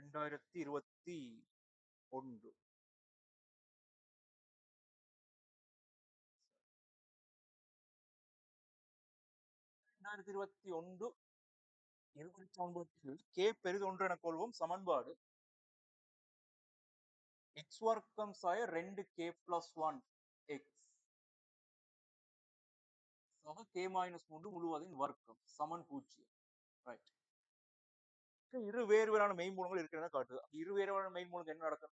2021 2021 இறுதி சமன்பாட்டில் k பெரிது ஒன்று என கொள்வோம். சமன்பாடு x வர்க்கம் சாய 2k + 1 x சக k - 3 முழுவதின் வர்க்கம் சமன் 0. ரைட். இரு வேறுவேறான மெய்மூலங்கள் இருக்கிறத காட்டுது. இரு வேறுவேறான மெய்மூலங்கள் என்ன நடக்கும்?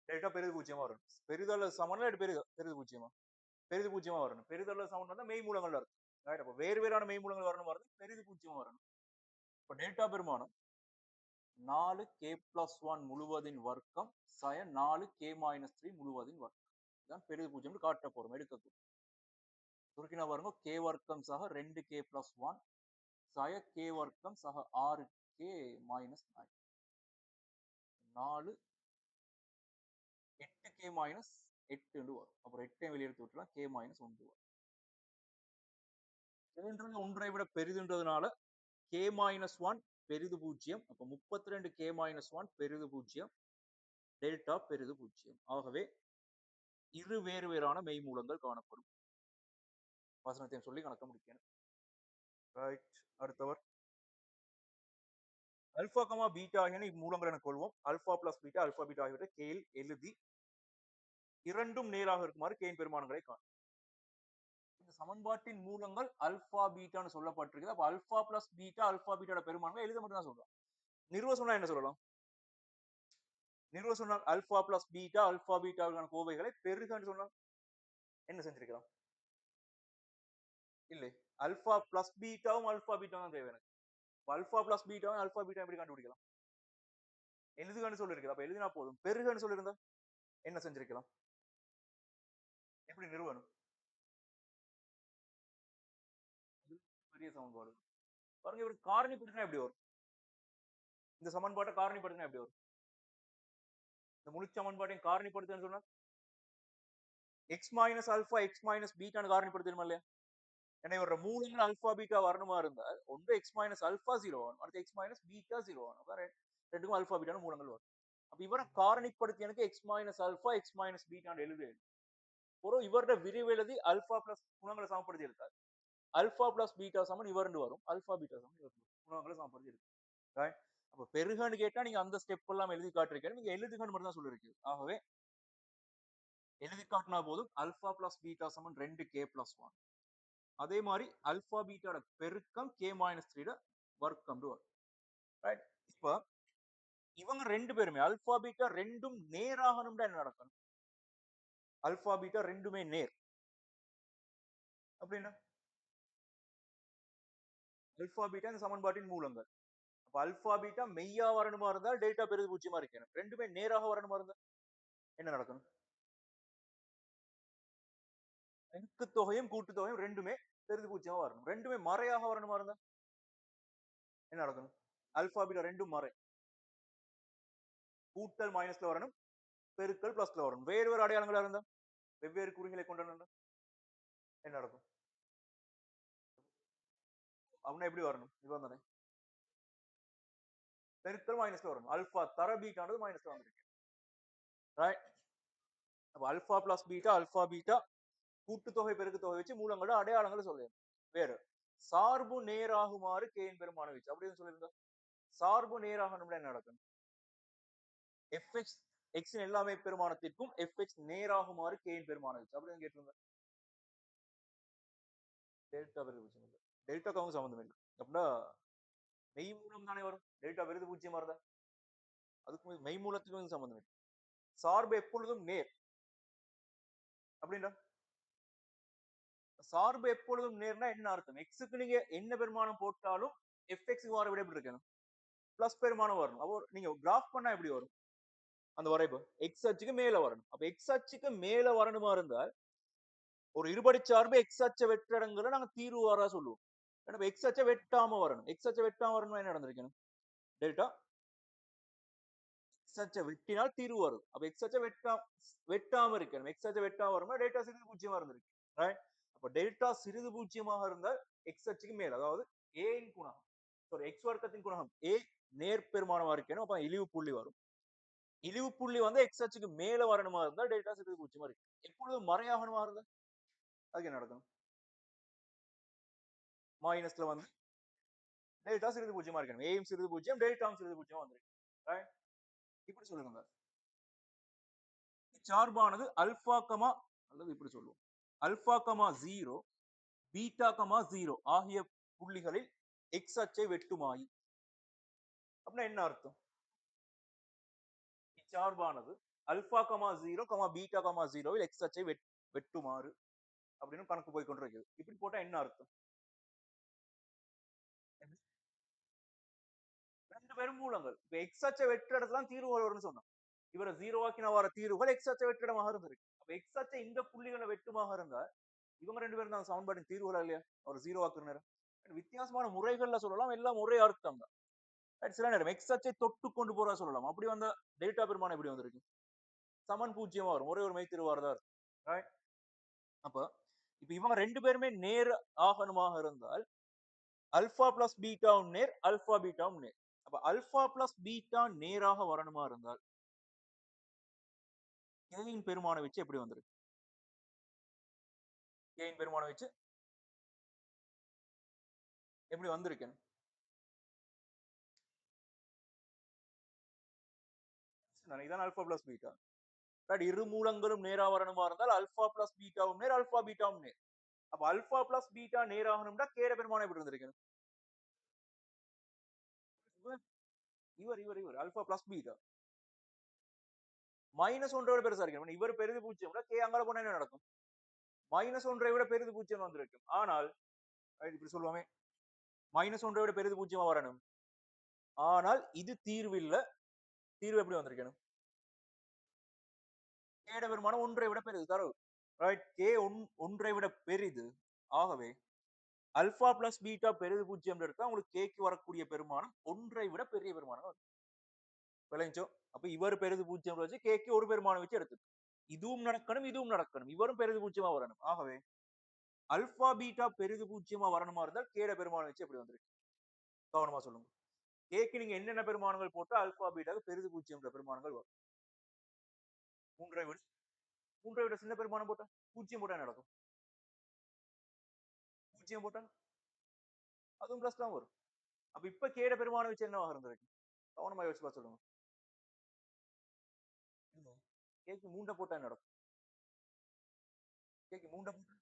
டெல்டா பெரிது பூஜ்ஜியமா வரும். பெரிதல்ல சமன்ல பெரிது பெரிது பூஜ்ஜியமா பெரிது பூஜ்ஜியமா வரணும். பெரிதல்ல சமன் வந்து மெய்மூலங்கள் இருக்கும். ரைட். அப்ப வேறுவேறான மெய்மூலங்கள் வரணும் வருது பெரிது பூஜ்ஜியமா வரணும். இப்ப டெல்டா பெருமானம் 4k + 1 முழுவதின் வர்க்கம் சய 4k - 3 முழுவதின் வர்க்கம். இதான் பெரிது பூஜ்ஜியம் காட்ட போறோம். எடுக்க சுருக்கினா பாருங்க k வர்க்கம் சக 2k + 1 சய k வர்க்கம் சக 6k - 9 4 8k - 8 வரும். அப்புறம் 8 வெளியே எடுத்து விட்டுலாம் k - 1 வரும். ஒன்றை விட பெரிதுன்றதுனால k - 1 பெரிது பூஜ்ஜியம். அப்ப 32k - 1 பெரிது பூஜ்ஜியம். டெல்டா பெரிது பூஜ்ஜியம். ஆகவே இரு வேறுவேறான மெய்மூலங்கள் காணப்படும். வசனத்தையும் சொல்லி கணக்க முடிக்கணும். ரைட். அடுத்தவர் அல்பா கமா பீட்டா ஆகியன இம்மூலங்கள் என கொள்வோம். Alpha plus beta alpha beta ஆகியவற்றை கேல் எழுதி இரண்டும் நேராக இருக்குமாறு கேயின் பெருமானங்களை காணும். இந்த சமன்பாட்டின் மூலங்கள் அல்பா பீட்டான்னு சொல்லப்பட்டிருக்கு. அப்ப அல்பா பிளஸ் பீட்டா அல்பா பீட்டாவோட பெருமானங்கள் எழுத மட்டும் தான் சொல்றோம். நிறுவ சொன்னா என்ன சொல்லலாம்? நிறுவ சொன்னால் அல்பா பிளஸ் பீட்டா அல்பா பீட்டாவுக்கான கோவைகளை பெருகன்னு சொன்னால் என்ன செஞ்சிருக்கலாம்? இல்லை, அல்பா பிளஸ் பீட்டாவும் அல்பா பீட்டாவும் தான் தேவை எனக்கு. அல்பா பிளஸ் பீட்டாவும் அல்பா பீட்டா எப்படி கண்டுபிடிக்கலாம்? எழுதுகன்னு சொல்லிருக்கு. அப்ப எழுதினா போதும். பெருகன்னு சொல்லியிருந்தா என்ன செஞ்சிருக்கலாம்? எப்படி நிறுவனம்? பெரிய சமன்பாடு பாருங்க. இவர் காரணிப்படுத்தினா எப்படி வரும்? இந்த சமன்பாட்டை காரணிப்படுத்தினா எப்படி வரும்? இந்த முழு சமன்பாட்டையும் காரணிப்படுத்துன்னு சொன்னா x minus alpha x minus பீட்டான்னு காரணிப்படுத்தணுமா இல்லையா? ஏன்னா இவரோட மூலங்கள் அல்பா பீட்டா வரணுமா இருந்தால் ஒன்று எக்ஸ் மைனஸ் அல்பா 0 வரும், அடுத்து எக்ஸ் மைனஸ் பீட்டா 0 வரும். ரெண்டுக்கும் அல்பா பீட்டான மூலங்கள் வரும். அப்ப இவரை காரணிப்படுத்தி எனக்கு x minus alpha x minus பீட்டான்னு எழுது. ஒரு இவரோட விரிவு எழுதி அல்பா பிளஸ் குணங்களை சமப்படுத்தி இருக்காரு. அல்பா பிளஸ் பீட்டா சமன் இவர்ந்து வரும். அல்பா பீட்டா சமன் இவர் குணங்களை சமப்படுத்தி இருக்கு. அப்ப பெருகன்னு கேட்டா நீங்க அந்த ஸ்டெப் எல்லாம் எழுதி காட்டிருக்கீங்க. நீங்க எழுதுகன்னு மட்டும் தான் சொல்லிருக்கு. ஆகவே எழுதி காட்டினா போதும். அல்பா பிளஸ் பீட்டா சமன் 2k + 1. அதே மாதிரி அல்பா பீட்டாவோட பெருக்கம் k - 3 வர்க்கம் வரும். ரைட். இப்ப இவங்க ரெண்டு பேருமே அல்பா பீட்டா ரெண்டும் நேராகணும்னா என்ன நடக்கணும்? அல்பா பீட்டா ரெண்டுமே நேர் அப்படின்னா அல்பா பீட்டா இந்த சமன்பாட்டின் மூலங்கள். அப்ப அல்பா பீட்டா மெய்யா வரணுமா இருந்தால் டெல்டா பெரிது பூஜ்ஜியமா இருக்கணும். ரெண்டுமே நேராக வரணுமா இருந்தா என்ன நடக்கணும்? பெருக்கு தொகையும் கூட்டு தொகையும் ரெண்டுமே பெரிது பூஜ்ஜியமா வரணும். ரெண்டுமே மறையாக வரணுமா இருந்தா என்ன நடக்கணும்? அல்பா பீட்டா ரெண்டும் மறை. கூட்டல் மைனஸ்ல வரணும், பெருக்கல் பிளஸ்ல வரணும். வேறு வேறு அடையாளங்களா இருந்தா வெவ்வேறு குறிகளை கொண்டு என்ன நடக்கும்? அப்படின்னா எப்படி வரணும்? இவன் தானே பெருக்கல் மைனஸ்ல வரணும். அல்பா தர பீட்டானது மைனஸ்ல வந்திருக்கு. ரைட். அப்ப alpha plus beta alpha beta கூட்டுத்தொகை பெருக்கு தொகை வச்சு மூலங்களோட அடையாளங்களை சொல்லுங்க. வேறு சார்பு நேராகுமாறு கேயின் பெருமான வச்சு அப்படின்னு சொல்லியிருந்தா சார்பு நேராகணும்னா என்ன நடக்கும்? எஃப்எக்ஸ் எக்ஸின் எல்லாமே பெருமானத்திற்கும் எஃப்எக்ஸ் நேராகுமாறு கேயின் பெருமான வச்சு அப்படின்னு கேட்டிருந்தா டெல்டா பெரிது பூஜ்ஜியம் இல்லை. டெல்டாக்காவும் சம்பந்தம் இல்லை. அப்படின்னா மெய் மூலம் தானே வரும். டெல்டா பெரிது பூஜ்ஜியமா இருந்தா அதுக்கும் மெய் மூலத்துக்கும் சம்பந்தம் இல்லை. சார்பு எப்பொழுதும் நேர் அப்படின்னா சார்பு எப்பொழுதும் நேர்னா என்ன அர்த்தம்? எக்ஸுக்கு நீங்க என்ன பெருமானம் போட்டாலும் எஃப்எக்ஸுக்கு வர விட எப்படி இருக்கணும்? பிளஸ் பெருமானம் வரணும். அப்போ நீங்க கிராஃப் பண்ணா எப்படி வரும்? அந்த வரைபு எக்ஸ் அச்சுக்கு மேல வரணும். அப்ப எக்ஸ் அச்சுக்கு மேல வரணுமா இருந்தால் ஒரு இருபடி சார்பு எக்ஸ் அச்ச வெற்ற இடங்களை நாங்க தீர்வு வரா சொல்லுவோம். ஏன்னா எக்ஸ் அச்ச வெட்டாம வரணும். எக்ஸ் அச்ச வெட்டாம வரணும் என்ன நடந்திருக்கணும்? டெல்டா எக்ஸ் அச்ச வெட்டினால் தீர்வு வரும். அப்ப எக்ஸ் அச்ச வெட்டாம இருக்கணும். எக்ஸ் அச்ச வெட்டாம வரும்னா டெல்டா சிறிது பூஜ்ஜியமா இருந்திருக்கு. ரைட். அப்ப டெல்டா சிறிது பூஜ்ஜியமாக இருந்தால் எக்ஸ் அச்சுக்கு மேல், அதாவது ஏன் குணகம் ஒரு x வர்க்கத்தின் குணகம் a நேர் பெருமானமா இருக்கணும். அப்ப இழிவு புள்ளி வரும். இழிவு புள்ளி வந்து x அச்சுக்கு மேல வரணுமா இருந்தா டெல்டா சிறிது பூஜ்ஜியமா இருக்கு. எப்பொழுதும் மறையாகணுமா இருந்தா அதுக்கு என்ன நடக்கும்? மைனஸ்ல வந்து டெல்டா சிறிது பூஜ்ஜியமா இருக்கணும். a சிறிது பூஜ்ஜியம், டெல்டாவும் சிறிது பூஜ்ஜியமா வந்துருக்கு. ரைட்? இப்படி சொல்லுங்க. சார்பானது அல்பா கமா அல்லது இப்படி சொல்லுவோம். அல்பா கமா 0, பீட்டா கமா 0 ஆகிய புள்ளிகளில் x அச்சை வெட்டுமாயின். அப்படின்னா என்ன அர்த்தம்? இச்சார்பானது alpha comma 0, beta comma 0 x அச்சை வெட்டுமாறு அப்படின்னு கணக்கு போய் கொண்டிருக்குது. இப்படி போட்டா என்ன அர்த்தம்? ரெண்டு பேரும் மூலங்கள். இப்ப x அச்சை வெற்ற இடத்துல தீர்வுகள் வரும்னு சொன்னோம். இவரை 0 ஆக்கின வர தீர்வுகள் x அச்சை வெற்ற இடமாக இருந்திருக்கு. அப்ப x அச்சை இந்த புள்ளிகளை வெட்டுமாக இருந்தா இவங்க ரெண்டு பேரும் தான் சமன்பாட்டின் தீர்வுகளா இல்லையா? ஒரு 0 ஆக்குற நேரம். வித்தியாசமான முறைகள்ல சொல்லலாம். எல்லாம் ஒரே அர்த்தம் தான். சில நேரம் x அச்சை தொட்டு கொண்டு போறதா சொல்லலாம். அப்படி வந்த டெல்டா பெருமானம் எப்படி வந்திருக்கு? சமன் பூஜ்ஜியமா வரும். ஒரே ஒரு மெய்த்திருவாறு தான் இருக்கும். ரைட்? அப்ப இப்ப இவங்க ரெண்டு பேருமே நேர் ஆகணுமாக இருந்தால் அல்பா பிளஸ் பீட்டாவும் நேர், அல்பா பீட்டாவும் நேர். அப்ப அல்பா பிளஸ் பீட்டா நேராக வரணுமா இருந்தால் கேயின் பெருமான வச்சு எப்படி வந்திருக்கு? கேயின் பெருமான வச்சு எப்படி வந்திருக்கேன்? இதான் அல்பா பிளஸ் பீட்டா. இரு மூலங்களும் நேரா வரணுமா இருந்தால் அல்பா பிளஸ் பீட்டாவும் நேர், அல்பா பீட்டாவும் நேர். அப்ப அல்பா பிளஸ் பீட்டா நேராகணும்னா கேட பெருமானம் எப்படி வந்திருக்கேன்? இவர் அல்பா பிளஸ் பீட்டா மைனஸ் ஒன்றை விட பெருசா இருக்கு. இவர் பெரிது பூஜ்ஜியம் கே அங்கால போனா என்ன நடக்கும்? மைனஸ் ஒன்றை விட பெரிது பூஜ்ஜியம் வந்திருக்கும். ஆனால் இப்படி சொல்லுவாங்க மைனஸ் ஒன்றை விட பெரிது பூஜ்ஜியமா வரணும். ஆனால் இது தீர்வு இல்ல. தீர்வு எப்படி வந்திருக்கணும்? கேட பெருமானம் ஒன்றை விட பெரிது தரவு. ரைட்? கே ஒன்றை விட பெரிது. ஆகவே அல்பா பிளஸ் பீட்டா பெரிது பூஜ்ஜியம் எடுத்தா உங்களுக்கு கேக்கு வரக்கூடிய பெருமானம் ஒன்றை விட பெரிய பெருமானம் விளைஞ்சோ. அப்ப இவர் பெரிது பூஜ்ஜியம் வச்சு கேக்கு ஒரு பெருமானம் வச்சு எடுத்து இதுவும் நடக்கணும், இதுவும் நடக்கணும். இவரும் பெரிது பூஜ்ஜியமா வரணும். ஆகவே அல்பா பீட்டா பெரிது பூஜ்ஜியமா வரணுமா இருந்தால் கேட பெருமானம் வச்சு எப்படி வந்திருக்கு? கவனமா சொல்லுங்க. கேக்கு நீங்க என்னென்ன பெருமானங்கள் போட்டா அல்பா பீட்டாக்கு பெரிது பூஜ்ஜியம் பெருமானங்கள் வரும்? மூன்றை விட மூன்றை விட சின்ன பெருமானம் போட்டா பூஜ்ஜியம் போட்டா நடக்கும். பூஜ்ஜியம் போட்டா அதுவும் பிளஸ் தான் வரும். அப்ப இப்ப கேட பெருமானம் வச்சு என்னவாக இருந்திருக்கு? கவனமா யோசிச்சு பார்த்து சொல்லுங்க. கேக்கு மூண்டை போட்டா நடக்கும். கேக்கு மூண்டை போட்டா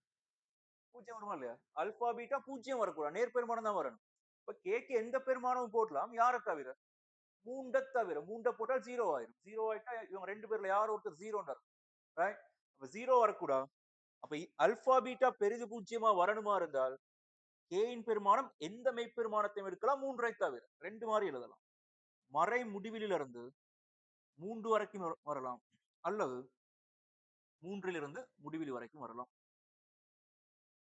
பூஜ்ஜியம் வருமா இல்லையா? அல்பா பீட்டா பூஜ்ஜியம் வரக்கூடாது. நேர் பெருமானம் தான் வரணும். இப்ப கேக்கு எந்த பெருமானமும் போடலாம். யாரை தவிர? மூண்ட தவிர. மூண்ட போட்டா 0 ஆயிரும். 0 ஆயிட்டா இவங்க ரெண்டு பேர்ல யார் ஒருத்தர் 0 ரைட்? அப்ப 0 வரக்கூடாது. அப்ப அல்பா பீட்டா பெரிது பூஜ்ஜியமா வரணுமா இருந்தால் கேயின் பெருமானம் எந்த மெய்ப்பெருமானத்தையும் எடுக்கலாம் மூன்றை தவிர. ரெண்டு மாதிரி எழுதலாம். மறை முடிவிலிருந்து 3 வரைக்கும் வரலாம். அல்லது மூன்றிலிருந்து முடிவிலி வரைக்கும் வரலாம்.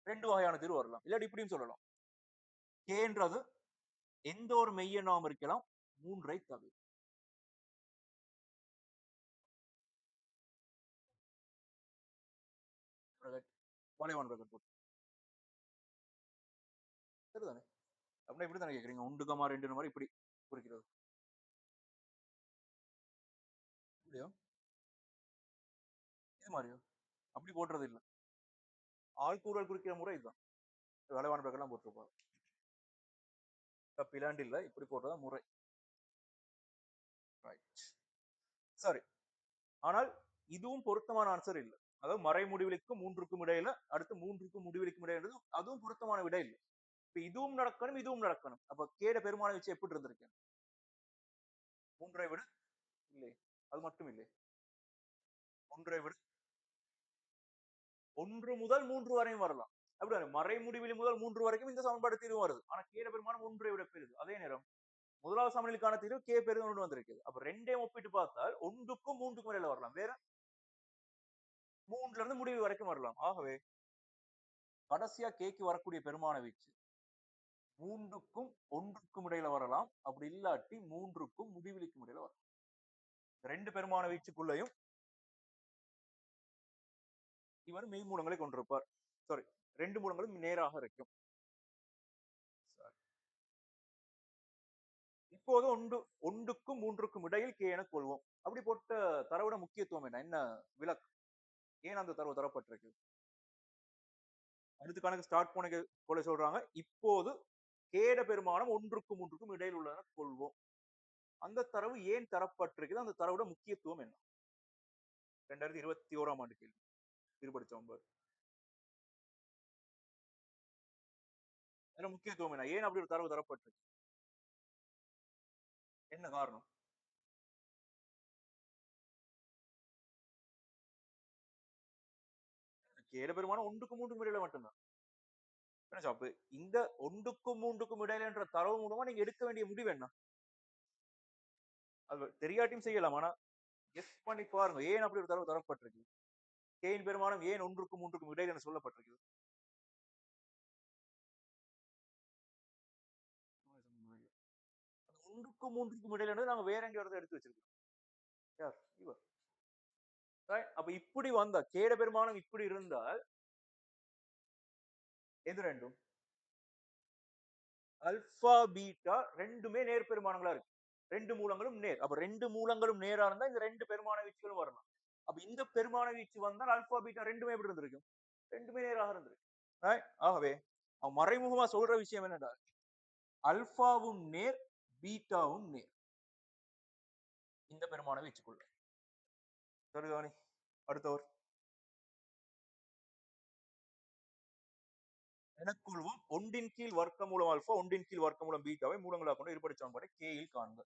ரெண்டு வகையான தீர்வு வரலாம். இல்லாட்டி இப்படியும் சொல்லலாம். கேன்றது எந்த ஒரு மெய்யெண்ணாவும் இருக்கலாம் மூன்றை தவிர. வளைவான பிரகட் போட்டு சரிதானே? அப்படின்னா இப்படி தானே கேக்குறீங்க? 1, 2 மாதிரி இப்படி குறிக்கிறது. இப்படியா? இது மாதிரியா? அப்படி போடுறது இல்ல. ஆள்கூறல் குறிக்கிற முறை இதுதான். வளைவான பிரகட்லாம் போட்டிருப்பாங்க. தப்பிலாண்டு இல்ல. இப்படி போடுறதா முறை. ரைட். சரி. ஆனால் இதுவும் பொருத்தமான ஆன்சர் இல்ல. அதாவது மறை முடிவிலிக்கும் 3க்கும் இடையில அடுத்து 3க்கும் முடிவிலிக்கும் இடையில அதுவும் பொருத்தமான விடை இல்ல. இப்ப இதுவும் நடக்கணும், இதுவும் நடக்கணும். அப்ப கேட பெருமான வச்சு எப்படி இருந்திருக்கேன்? 3ஐ விட இல்லை. அது மட்டும் இல்லை. 1ஐ விட 1 முதல் 3 வரையும் வரலாம். அப்படிதானே? மறை முடிவிலி முதல் 3 வரைக்கும் இந்த சமன்பாடு தீர்வு வருது. ஆனா கேட பெருமானம் 1ஐ விட பெரிது. அதே நேரம் முதலாவது சமநிலைக்கான தீர்வு கே பெரிது வந்திருக்குது. அப்ப ரெண்டையும் ஒப்பிட்டு பார்த்தால் 1க்கும் 3க்கும் இடையில வரலாம். வேற 3ல இருந்து முடிவு வரைக்கும் வரலாம். ஆகவே கடைசியா கேக்கு வரக்கூடிய பெருமான வீச்சு 3க்கும் 1க்கும் இடையில வரலாம். அப்படி இல்லாட்டி 3க்கும் முடிவிலிக்கும் இடையில வரலாம். ரெண்டு பெருமான வீச்சுக்குள்ளேயும் இவர் மெய் மூலங்களை கொண்டிருப்பார். சாரி, ரெண்டு மூலங்களும் நேராக இருக்கும். இப்போது ஒன்றுக்கும் மூன்றுக்கும் இடையில் கே என கொள்வோம். அப்படி போட்ட தரவோட முக்கியத்துவம் என்ன விளக்கு? ஏன் அந்த தரவு தரப்பட்டிருக்கு? அடுத்த கணக்கு ஸ்டார்ட் பண்ண போல சொல்றாங்க, இப்போது கேட பெருமானம் ஒன்றுக்கும் மூன்றுக்கும் இடையில் உள்ளன கொள்வோம். அந்த தரவு ஏன் தரப்பட்டிருக்குது? அந்த தரவோட முக்கியத்துவம் என்ன? 2021ஆம் ஆண்டு கேள்வி. இருபடி சமன்பாடு. அதுல முக்கியத்துவம் என்ன? ஏன் அப்படி ஒரு தரவு தரப்பட்டிருக்கு? என்ன காரணம்? கேட பெருமானம் ஒன்றுக்கும் மூன்றுக்கும் இடையில மட்டும்தான். அப்ப இந்த ஒன்றுக்கும் மூன்றுக்கும் இடையில என்ற தரவு மூலமா நீங்க எடுக்க வேண்டிய முடிவு என்ன? அது தெரியாட்டியும் செய்யலாம். ஆனா கெஸ் பண்ணி பாருங்க. ஏன் அப்படி ஒரு தரவு தரப்பட்டிருக்கு? கேயின் பெருமானம் ஏன் ஒன்றுக்கும் மூன்றுக்கும் இடையில என சொல்லப்பட்டிருக்கு? ஒன்றுக்கும் மூன்றுக்கும் இடையில நாங்க வேற எங்க இடத்த எடுத்து வச்சிருக்கோம். யார்? இவர். அப்ப இப்படி வந்தா கேட பெருமானம் இப்படி இருந்தால் எது ரெண்டும்? அல்பா பீட்டா ரெண்டுமே நேர் பெருமானங்களா இருக்கு. ரெண்டு மூலங்களும் நேர். அப்ப ரெண்டு மூலங்களும் நேரா இருந்தா இந்த ரெண்டு பெருமான வீச்சுகளும் வரலாம். அப்ப இந்த பெருமான வீச்சு வந்தால் அல்பா பீட்டா ரெண்டுமே எப்படி இருந்திருக்கும்? ரெண்டுமே நேராக இருந்திருக்கு. ஆகவே அவன் மறைமுகமா சொல்ற விஷயம் என்னடா, அல்பாவும் நேர், பீட்டாவும் நேர். இந்த பெருமான வீச்சுக்குள்ள. சரிதானே? அடுத்தவர். எனக்குழுவும் ஒன்றின் கீழ் வர்க்கமூலம் ஆல்பா, ஒன்றின் கீழ் வர்க்கமூலம் பீட்டாவை மூலங்களாக கொண்ட இருபடி சமன்பாட்டை கேயில் காண்க.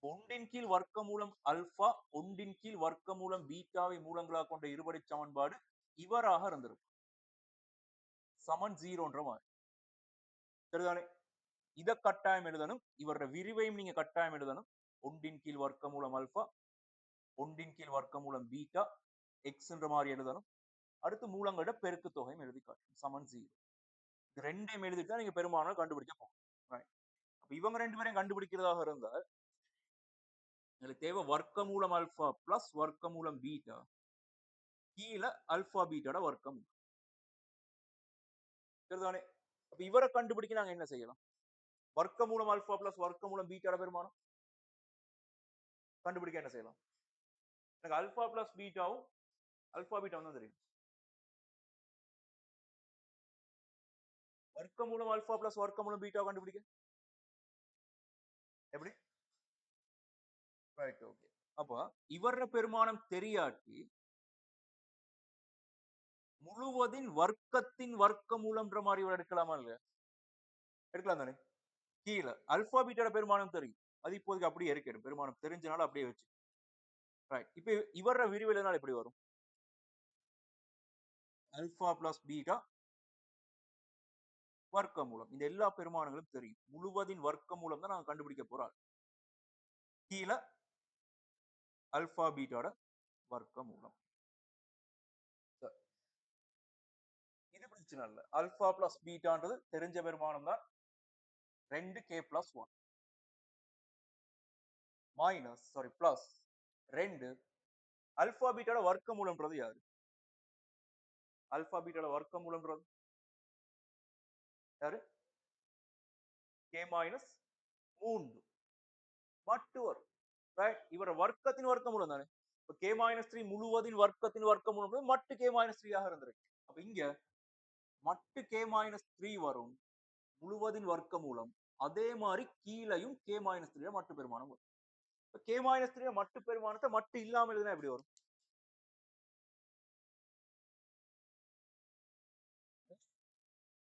ஒன்றின் கீழ் வர்க்கமூலம் அல்பா, ஒன்றின் கீழ் வர்க்கமூலம் பீட்டாவை மூலங்களாக கொண்ட இருபடி சமன்பாடு இவராக இருந்திருக்கும். சமன் 0ன்ற மாதிரி. சரிதானே? இத கட்டாயம் எழுதணும். இவரோட விரிவையும் நீங்க கட்டாயம் எழுதணும். ஒன்றின் கீழ் வர்க்கமூலம் அல்பா, ஒன்றின் கீழ் வர்க்கமூலம் பீட்டா, எக்ஸ்ன்ற மாதிரி எழுதணும். அடுத்து மூலங்களோட பெருக்கு தொகையும் எழுதி காட்டணும். சமன் 0. இது ரெண்டையும் எழுதிட்டு தான் நீங்க பெருமானம் கண்டுபிடிக்க போகணும். அப்ப இவங்க ரெண்டு பேரையும் கண்டுபிடிக்கிறதாக இருந்தால் எங்களுக்கு தேவை வர்க்கமூலம் அல்பா பிளஸ் வர்க்கமூலம் பீட்டா கீழே அல்பா பீட்டாட வர்க்கம். சரிதானே? அப்ப இவரை கண்டுபிடிக்க நாங்க என்ன செய்யலாம்? வர்க்கமூலம் அல்பா பிளஸ் வர்க்கமூலம் பீட்டாட பெருமானம் கண்டுபிடிக்க என்ன செய்யலாம்? எனக்கு அல்பா பிளஸ் பீட்டாவும் அல்பா பீட்டாவும் தான் தெரியும். வர்க்கமூலம் அல்பா பிளஸ் வர்க்கமூலம் பீட்டா கண்டுபிடிக்க எப்படி? Right, okay. அப்ப இவர பெருமானம் தெரியாட்டி முழுவதின் வர்க்கத்தின் வர்க்கமூலம்ன்ற மாதிரி இவர் எடுக்கலாமா இல்லையா? எடுக்கலாம் தானே? கீழே அல்பா பீட்டாட பெருமானம் தெரியும். அது இப்போதைக்கு அப்படியே இருக்கணும். பெருமானம் தெரிஞ்சனால அப்படியே வச்சு. ரைட். இப்ப இவர விரிவெளினால எப்படி வரும்? அல்பா பிளஸ் பீட்டா வர்க்கமூலம். இந்த எல்லா பெருமானங்களும் தெரியும். முழுவதின் வர்க்கமூலம் தான் நாங்க கண்டுபிடிக்க போறோம். கீழே அல்பா பீட்டாட வர்க்கமூலம். இது பிரச்சனை இல்ல. அல்பா பிளஸ் பீட்டான்றது தெரிஞ்ச பெருமானம் தான். 2k plus 1 minus plus 2 alpha பீட்டாட வர்க்கமூலம்ன்றது யாரு? அல்பா பீட்டாட வர்க்கமூலம்ன்றது யாரு? k மைனஸ் 3 மட்டும் வரும். ரைட்? இவர வர்க்கத்தின் வர்க்கமூலம் தானே? இப்ப k மைனஸ் 3 முழுவதின் வர்க்கத்தின் வர்க்கமூலம் மட்டு k மைனஸ் 3 ஆக இருந்திருக்கு. அப்ப இங்க மட்டு k மைனஸ் 3 வரும். முழுவதின் வர்க்கமூலம். அதே மாதிரி கீழையும் k மைனஸ் 3 மட்டு பெருமானம் வரும். இப்ப k மைனஸ் 3 மட்டு பெருமானத்தை மட்டு இல்லாம எழுதினா எப்படி வரும்?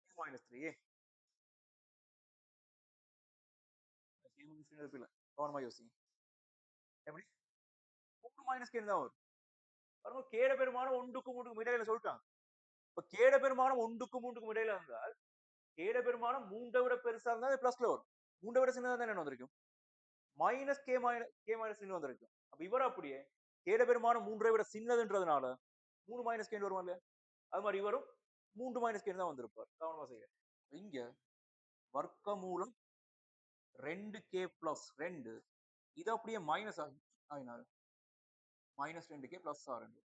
k மைனஸ் 3 கவனமா யோசிங்க. எப்படி? 3 மைனஸ் k தான் வரும். பாருங்க கேட பெருமானம் ஒன்றுக்கும் மூன்றுக்கும் இடையில சொல்லிட்டாங்க. இப்ப கேட பெருமானம் ஒன்றுக்கும் மூன்றுக்கும் இடையில இருந்தால் கேட பெருமானம் 3 விட பெருசா இருந்தா அது பிளஸ்ல வரும். 3 விட சின்னதா தான் என்ன வந்திருக்கும்? மைனஸ் கே மைனஸ் வந்திருக்கும். அப்ப இவர் அப்படியே கேட பெருமானம் 3 விட சின்னதுன்றதுனால 3 மைனஸ் கேன்னு வருமா இல்லையா? அது மாதிரி இவரும் 3 மைனஸ் கேன்னு தான் வந்திருப்பார். கவனமா செய்ய. இங்க வர்க்கமூலம் 2k பிளஸ் 2 இது அப்படியே மைனஸ் ஆகினார். மைனஸ் 2k பிளஸ் 2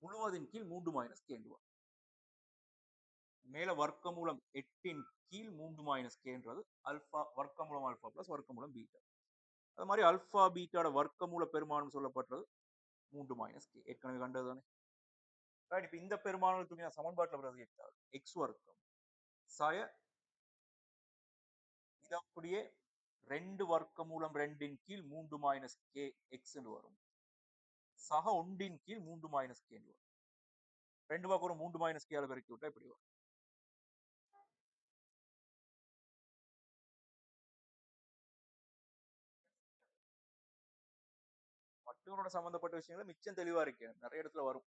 முழுவதின் கீழ் 3 மைனஸ் k. மேல வர்க்கமூலம் 8ன் கீழ் 3 மைனஸ் கேன்றது அல்பா வர்க்கமூலம் ஆல்பா பிளஸ் வர்க்கமூலம் பீட்டா. அது மாதிரி அல்பா பீட்டாட வர்க்கமூல பெருமானம் சொல்லப்படுறது 3 மைனஸ் கே. ஏற்கனவே கண்டது தானே. ரைட். இப்ப இந்த பெருமானத்துக்கு நான் சமன்பாட்டில் பிரதியிட்டால் எக்ஸ் வர்க்கம் சய இது அப்படியே 2 வர்க்கமூலம் 2ன் கீழ் 3 மைனஸ் கே எக்ஸ் வரும். சக 1ன் கீழ் 3 மைனஸ் கே வரும். 2 பக்கம் ஒரு 3 மைனஸ் கே பெருக்கி விட்டா இப்படி வரும். மற்றவரோட சம்பந்தப்பட்ட விஷயங்கள் மிச்சம் தெளிவா இருக்கு. நிறைய இடத்துல வரும்.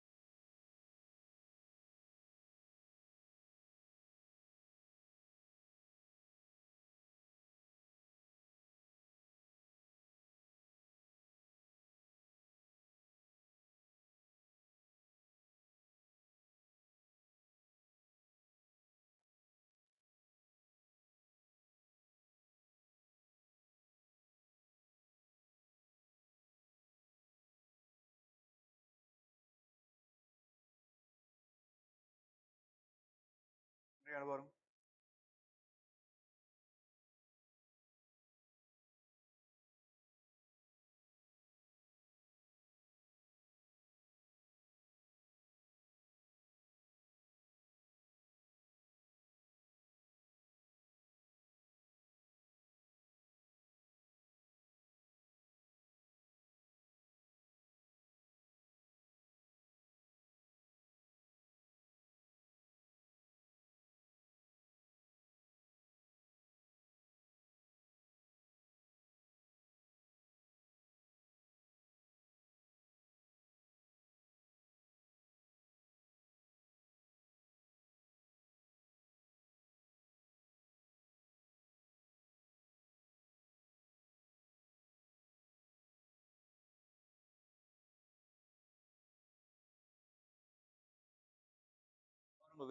வரும்.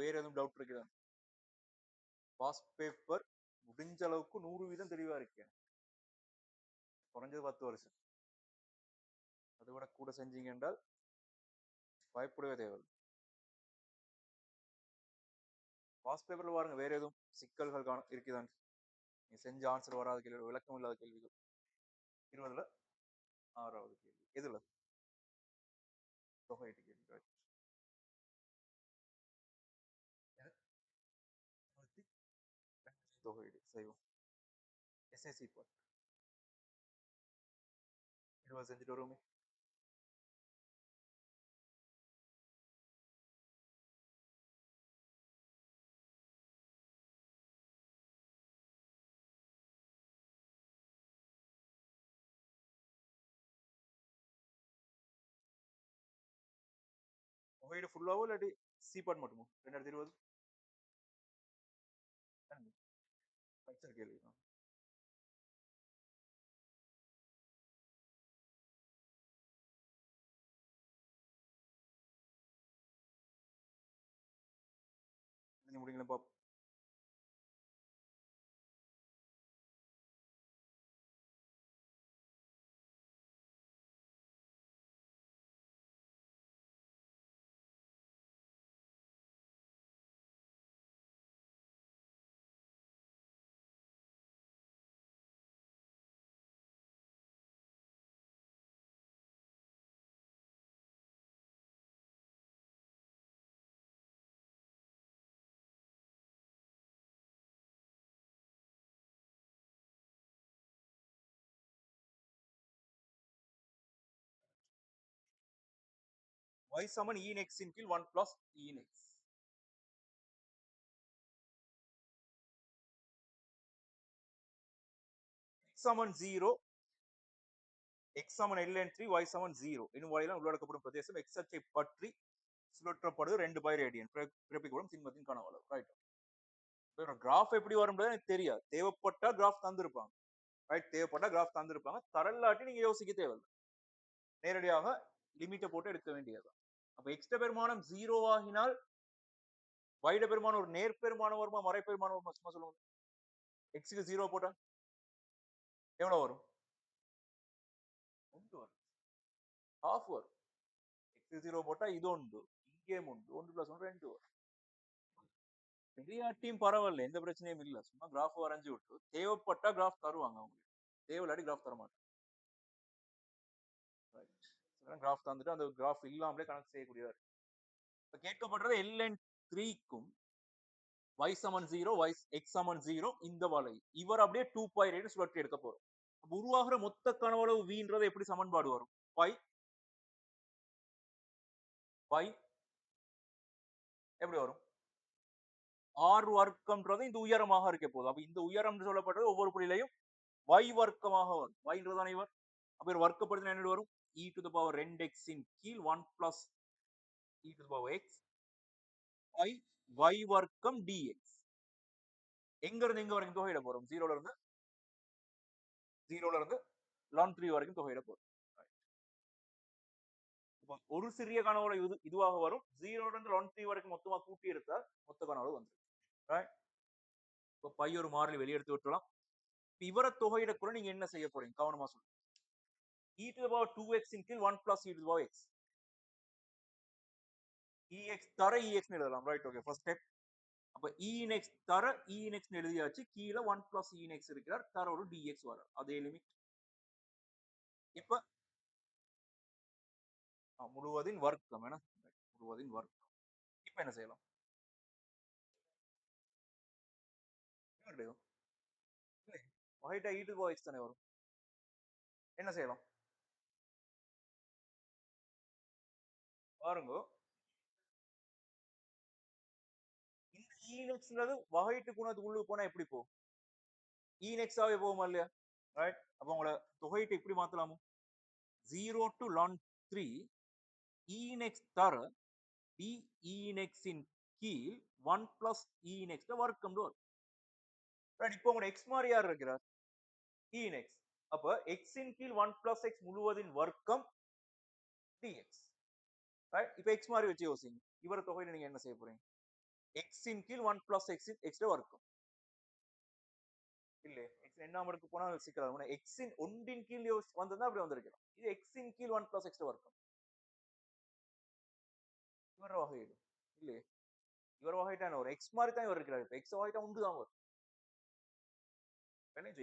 வேற எதுவும் டவுட் இருக்குதா? பாஸ்ட் பேப்பர் முடிஞ்ச அளவுக்கு 100% தெளிவா இருக்கேன். குறைஞ்சது 10 வருஷம். அதை விட கூட செஞ்சீங்க என்றால் பயப்படவே தேவையில்லை. பாஸ்ட் பேப்பர்ல பாருங்க வேற எதுவும் சிக்கல்கள் இருக்குதான். நீ செஞ்ச ஆன்சர் வராத கேள்வி, விளக்கம் இல்லாத கேள்விகள். 20ல 6வது கேள்வி எதுல? தொகையீட்டு கேள்வி. தொகையீடு செய்வோம். எஸ்எஸ்சி பார்ட் 20 செஞ்சுட்டு வருவோமே. தொகையீடு ஃபுல்லாவோ இல்லாட்டி சி பார்ட் மட்டுமோ? 2020 ஸ்ட்ரக்சர் கேள்வி தான். முடிங்களா பாப்போம். y சமன் e x இன் கீழ் 1 plus e x. x சமன் 0, x சமன் ln3, y சமன் 0 என்னும் வரையிலும் உள்ளடக்கப்படும் பிரதேசம் x அச்சை பற்றி சுழற்றப்படுது 2 பை ரேடியன் பிறப்பிக்கப்படும் சின்மத்தின் கனவளவு. ரைட். கிராஃப் எப்படி வரும்ன்றது எனக்கு தெரியாது. தேவைப்பட்டா கிராஃப் தந்திருப்பாங்க. ரைட். தேவைப்பட்டா கிராஃப் தந்திருப்பாங்க. தரலாட்டி நீங்க யோசிக்க தேவையில்லை. நேரடியாக லிமிட்டை போட்டு எடுக்க வேண்டியது. அப்ப எக்ஸ்ட பெருமானம் 0 ஆகினால் வைட பெருமானம் ஒரு நேர் பெருமானம் வருமா மறை பெருமானம் வருமா? சும்மா சொல்லுங்க. எக்ஸுக்கு 0 போட்டா எவ்வளவு வரும்? 1 வரும். ஹாஃப் வரும். எக்ஸுக்கு 0 போட்டா இது 1, இங்கே 1 பிளஸ் 1 2 வரும். தெரியாட்டியும் பரவாயில்ல, எந்த பிரச்சனையும் இல்ல. சும்மா கிராஃப் வரைஞ்சு விட்டு தேவைப்பட்டா கிராஃப் தருவாங்க அவங்களுக்கு. தேவையில்லாட்டி கிராஃப் தர மாட்டாங்க. கிராஃப் தந்துட்டு அந்த கிராஃப் இல்லாமலே கணக்கு செய்யக்கூடியதா இருக்கு. இப்ப கேட்கப்படுறது ln 3க்கும் y சமன் 0 x சமன் 0 இந்த வலை இவர் அப்படியே 2 பை ரேடியஸ் சுழற்றி எடுக்க போறோம். அப்ப உருவாகிற மொத்த கனவளவு vன்றது எப்படி சமன்பாடு வரும்? பை பை எப்படி வரும்? r வர்க்கம்ன்றது இந்த உயரமாக இருக்க போகுது. அப்ப இந்த உயரம் சொல்லப்பட்டது ஒவ்வொரு புள்ளியிலையும் y வர்க்கமாக வரும். yன்றதான இவர். அப்ப இவர் வர்க்கப்படுத்தினா என்ன வரும்? e to the power 2x இன் கீழ் 1 plus e to the power x by y வர்க்கம் dx. எங்க இருந்து எங்க வரைக்கும் தொகையிட போறோம்? 0ல இருந்து ln 3 வரைக்கும் தொகையிட போறோம். ஒரு சிறிய கனவளவு இதுவாக வரும். 0ல இருந்து ln 3 வரைக்கும் மொத்தமா கூட்டி எடுத்தால் மொத்த கனவளவு வந்துடும். இப்ப பை ஒரு மாறிலி வெளியே எடுத்து விட்டுலாம். இவரை தொகையிடக்குள்ள நீங்க என்ன செய்ய போறீங்க? கவனமா சொல்லுங்க. e to the power 2x இன் கீழ் 1 plus e to the power x. ex தர ex னு எழுதலாம். Right, okay. First step. அப்ப e in x தர e in x னு எழுதியாச்சு. கீழ 1 plus e in x இருக்கிறார். தர ஒரு dx வரும். அதே லிமிட். இப்ப முழுவதின் வர்க்கம் என்ன? முழுவதின் வர்க்கம். இப்ப என்ன செய்யலாம்? வகைட்டா e to the power x தானே வரும். என்ன செய்யலாம்? பாருங்க, இந்த e in xன்றது வகைட்டு குணத்துக்கு உள்ளுக்கு போனா எப்படி போகும்? e in x ஆவே போகுமா இல்லையா? ரைட். அப்ப உங்களை தொகையிட்டு இப்படி மாத்தலாமோ? 0 to ln 3 e in x தர d e in x இன் கீழ் 1 plus e in x வர்க்கம் வரும். ரைட். இப்போ உங்க x மாறி யார் இருக்கிறார்? e in x. அப்ப x இன் கீழ் 1 plus x முழுவதின் வர்க்கம் dx. ரைட். இப்போ x மாறி வச்சு யோசிங்க. இவர தொகையில நீங்க என்ன செய்ய போறீங்க? x இன் கீழ் 1 plus x வர்க்கம். இல்ல, x எண்ணாம இருக்கு போனா சிக்கலாம். x இன் ஒன்றின் கீழ் வந்ததா அப்படி வந்திருக்கலாம். இது x இன் கீழ் 1 plus x வர்க்கம். இவர வகையிடு இல்ல, இவர் வகைட்டான ஒரு x மாறி தான் இவர் இருக்கிறார். இப்ப x வகைட்டா உண்டு தான் வரும்.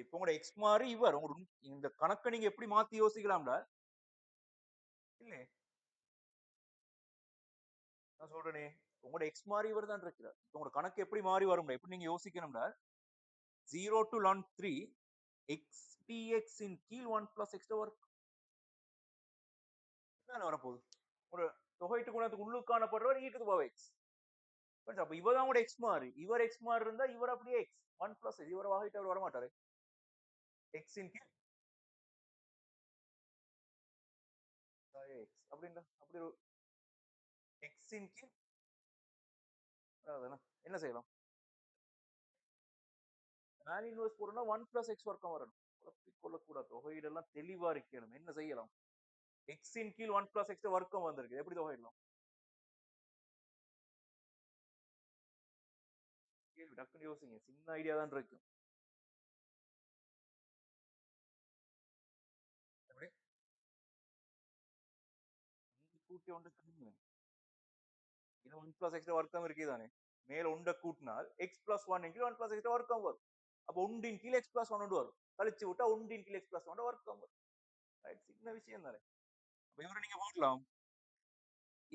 இப்ப உங்களோட x மாறி இவர் இந்த கணக்கை நீங்க எப்படி மாத்தி யோசிக்கலாம்டா? இல்ல, நான் சொல்றேனே, உங்களோட x மாறி இவர் தான் இருக்கிறார். உங்களோட கணக்கு எப்படி மாறி வரும்? எப்படி நீங்க யோசிக்கணும்டா? 0 to ln 3 x dx இன் கீழ் 1 plus x வர்க்கம். என்ன வரப்போகுது? ஒரு தொகைட்டு குணத்துக்கு உள்ளுக்கு காணப்படுறவர் e to the power x. அப்ப இவர் தான் x மாறி. இவர் x மாறி இருந்தா இவர் அப்படியே x 1 plus இவர் வகைட்டு அவர் வர மாட்டாரு. x இன் கீழ் x அப்படின்னா அப்படி x இன் கீழ் என்ன செய்யலாம்? மேல் இன்வெர்ஸ் போறோம்னா 1 plus x வர்க்கம் வரணும். குழப்பிக் கொள்ளக்கூடாது. தொகையீடெல்லாம் தெளிவா இருக்கணும். என்ன செய்யலாம்? x இன் கீழ் 1 plus x வர்க்கம் வந்திருக்கு. எப்படி தொகையிடலாம்? கேள்வி டக்குன்னு யோசிங்க. சின்ன ஐடியா தான் இருக்கு. எப்படி? கூட்டி ஒன்று திரும்ப இது 1 plus x வர்க்கம் இருக்குதானே? மேல ஒன்றை கூட்டினால் x plus 1 இன் கீழ் 1 plus x வர்க்கம் வரும். அப்ப ஒன்றின் கீழ் x plus 1 வரும். கழிச்சு விட்டா ஒன்றின் கீழ் x plus 1 வர்க்கம் வரும். ரைட், சின்ன விஷயம் தானே. அப்ப இவரை நீங்க போடலாம்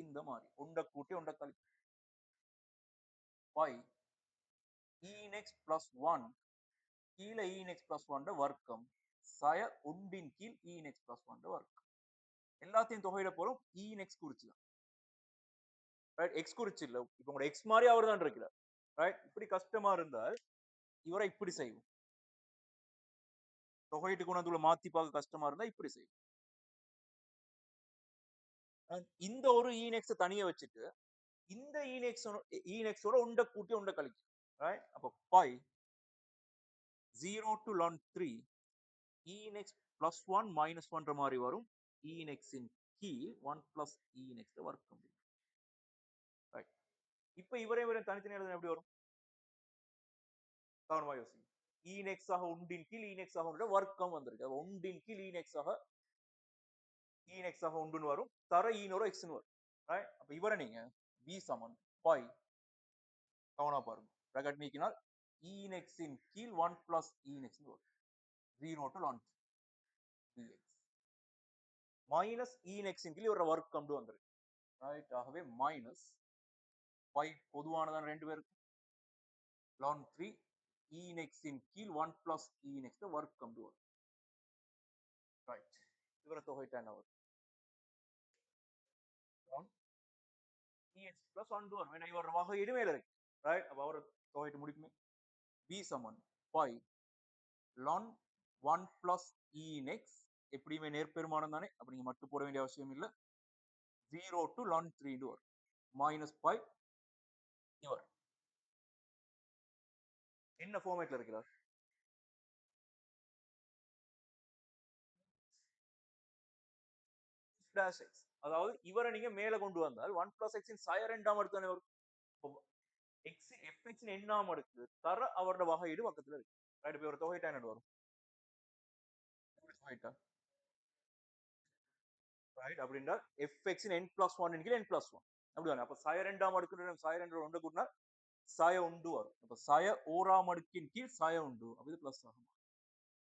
இந்த மாதிரி ஒன்றை கூட்டி ஒன்றை கழிச்சு y e in x plus 1 கீழே e in x plus 1 வர்க்கம் சய ஒன்றின் கீழ் e in x plus 1 வர்க்கம். எல்லாத்தையும் தொகையிட போறோம். e in x குறிச்சுதான். ரைட், x குறிச்சு இல்ல. இப்ப உங்களோட x மாதிரி அவர் தான் இருக்கிறார். ரைட், இப்படி கஷ்டமா இருந்தால் இவரை இப்படி செய்வோம். தொகையிட்டு குணத்துல மாத்தி பார்க்க கஷ்டமா இருந்தா இப்படி செய்வோம். இந்த ஒரு e in x தனியா வச்சுட்டு இந்த e in x ஓட ஒன்றை கூட்டி ஒன்றை கழிக்கும். ரைட், அப்ப by 0 to ln 3 e in x plus 1 minus 1 மாதிரி வரும். e in x இன் கீழ் 1 plus e in x வர்க்கம். ரைட், இப்ப இவரே தனித்தனி எழுதுனா எப்படி வரும்? கவனமா யோசிங்க. e in x ஆக ஒன்றின் கீழ் e in x ஆக ஒன்று வர்க்கம் வந்திருக்கு. ஒன்றின் கீழ் e in x ஆக ஒன்றுன்னு வரும். தர e நோட x வரும். ரைட், அப்ப இவரை நீங்க v சமன் பை கவனமா பாருங்க bracket நீக்கினால் e in x இன் கீழ் 1 plus e in x ன்னு வரும் 0 to ln dx minus e in x இன் கீழ் ஒரு ஒர்க் கொண்டு வந்துருக்கு ரைட் ஆகவே மைனஸ் y பொதுவானதான் ரெண்டு பேருக்கு ln 3 e in x இன் கீழ் 1 plus e in x work கொண்டு வரும் ரைட் இவர தொகையிட்டா என்ன வரும் ln ex plus 1 வரும் ஏன்னா இவரோட வகையீடு மேல இருக்கு ரைட் அப்ப அவரை தொகையிட்டு முடிக்குமே b Saman pi ln 1 plus e in x எப்படியுமே நேர்பெருமானம் தானே அப்ப நீங்க மட்டும் போட வேண்டிய அவசியம் இல்ல 0 to ln 3 வரும் மைனஸ் pi இவர் என்ன ஃபார்மேட்ல இருக்கிறார் dash x அதாவது இவரை நீங்க மேல கொண்டு வந்தால் 1 plus x இன் சாய இரண்டாம் அடுக்கு தானே வரும் x fx இன் எண்ணாம் அடுக்கு தர அவரோட வகையீடு பக்கத்துல இருக்கு ரைட் இப்ப ஒரு தொகையிட்டா என்ன வரும் தொகையிட்டா ரைட் அப்படின்னா fx இன் n plus 1 இன் கீழ் n plus 1 அப்படிதானே அப்ப சாய இரண்டாம் அடுக்கு சாய இரண்டு ஒன்று கூட்டினா சாய உண்டு வரும் அப்ப சாய ஓராம் அடுக்கின் கீழ் சாய உண்டு அப்ப இது பிளஸ் ஆகும்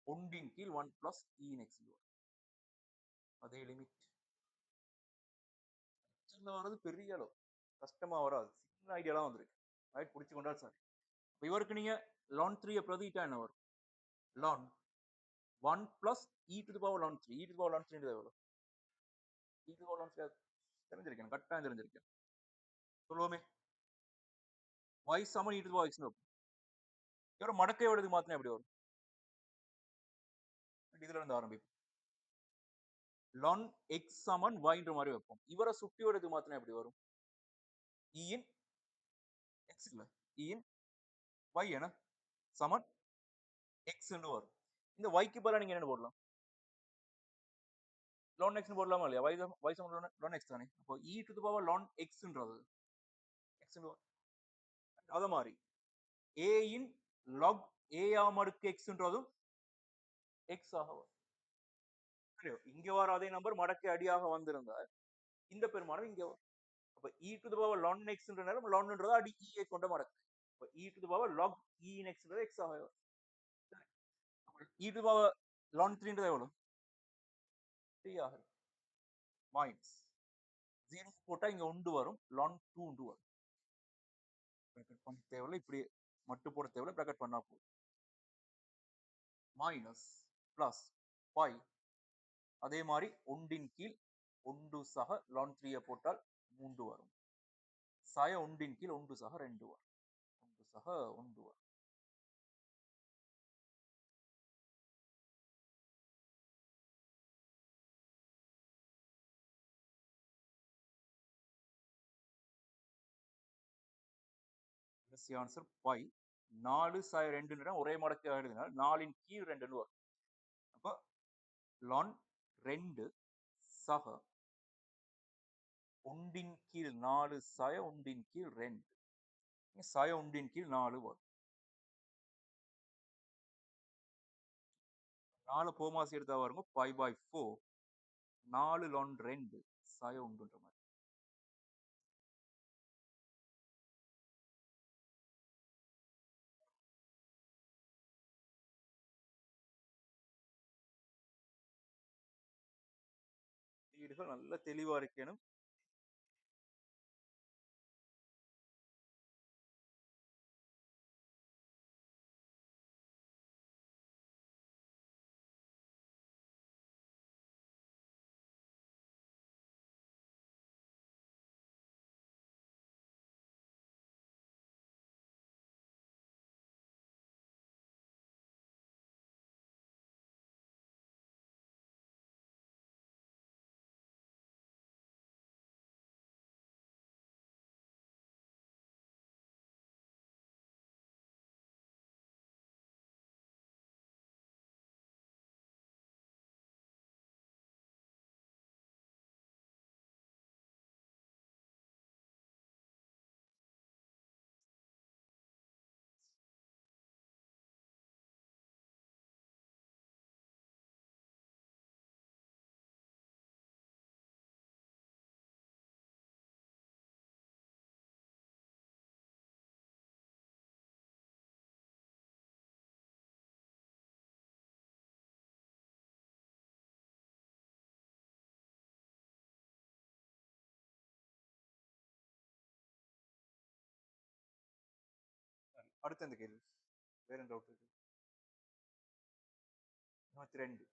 ஒன்றின் கீழ் 1 plus e in x வரும் அதே லிமிட் வர்றது பெரிய அளவு கஷ்டமா வராது சின்ன ஐடியாலாம் வந்துருக்கு ரைட் புடிச்சு கொண்டா சார் இவருக்கு நீங்க ln 3 பிரதிட்டா என்ன வரும் ln 1 plus e to the power ln 3 e to the power ln 3 எவ்வளவு e to the power ln 3 தெரிஞ்சிருக்கேன் கரெக்டா தெரிஞ்சிருக்கேன் சொல்லுவோமே y Saman e to the power x னு இவர மடக்கை வடிவத்துக்கு மாத்தினா எப்படி வரும் இதுல இருந்து ஆரம்பிப்போம் ln x சமன் y ன்ற மாதிரி வைப்போம் இவரை சுட்டி வடிவத்துக்கு மாத்தினா எப்படி வரும் e in x இல்ல e in y என சமன் x ன்னு வரும் இந்த y க்கு பதிலா நீங்க என்ன போடலாம் ln x ன்னு போடலாமா இல்லையா y சமன் ln x தானே அப்போ e to the power ln x ன்றது x ன்னு அத மாதிரி a இன் log a ஆம் அடுக்கு x ன்றதும் x ஆக வரும் இங்க வர அதே நம்பர் மடக்கை அடியாக வந்திருந்தா இந்த பெருமானம் இங்க வரும் அப்ப e to the power ln x ன்ற நேரம் ln ன்றது அடி e ஐ கொண்ட மடக்கை அப்ப e to the power log e in x ன்றது x ஆக வரும் e to the power ln 3 ன்றது எவ்வளவு 3 ஆக மைனஸ் 0 போட்டா இங்க உண்டு வரும் ln 2 உண்டு வரும் bracket பண்ண தேவையில்லை இப்படி மட்டும் போட தேவையில்லை bracket பண்ணா போதும் மைனஸ் பிளஸ் பை அதே மாதிரி ஒன்றின் கீழ் ஒன்று சக ln 3 போட்டால் 3 வரும் சாய ஒன்றின் கீழ் ஒன்று சக 2 வரும் ஒன்று சக 1 வரும் ஆன்சர் பை 4 சாய 2 ஒரே மடக்கை எழுதினால் 4 கீழ் 2 வரும் அப்ப ln 2 சக ஒன்றின் கீழ் 4 சாய ஒன்றின் கீழ் 2 சாய ஒன்றின் கீழ் 4 வரும் 4 போமாசி எடுத்தா வருங்க 5/4 4 ln 2 சாய உண்டுன்ற மாதிரி வீடுகள் நல்ல தெளிவா இருக்கணும் அடுத்த இந்த கேள்வி வேற என்ன டவுட் இருக்கு? 22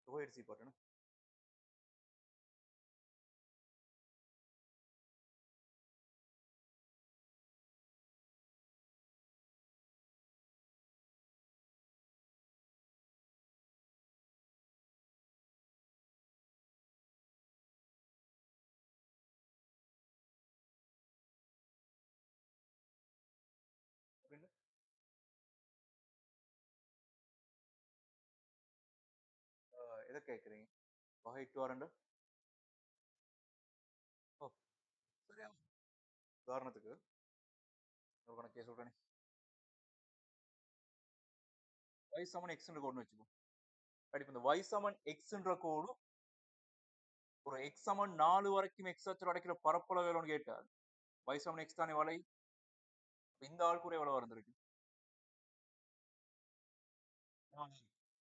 தொகையீடு சி பாட்டுனா அப்படின்னு எதை கேட்குறீங்க? வகை டு ஆர் ஓ சரியா. உதாரணத்துக்கு ஒரு கணக்கே சொல்றேன். y சமன் எக்ஸ்ன்ற கோடுன்னு வச்சுக்கோ. இப்ப இந்த y சமன் எக்ஸ்ன்ற கோடு ஒரு x சமன் 4 வரைக்கும் x அச்சு அடைக்கிற பரப்பளவு எவ்வளவுன்னு கேட்டால் y சமன் x தானே வலை. இந்த ஆள் கூட எவ்வளவு வந்திருக்கு?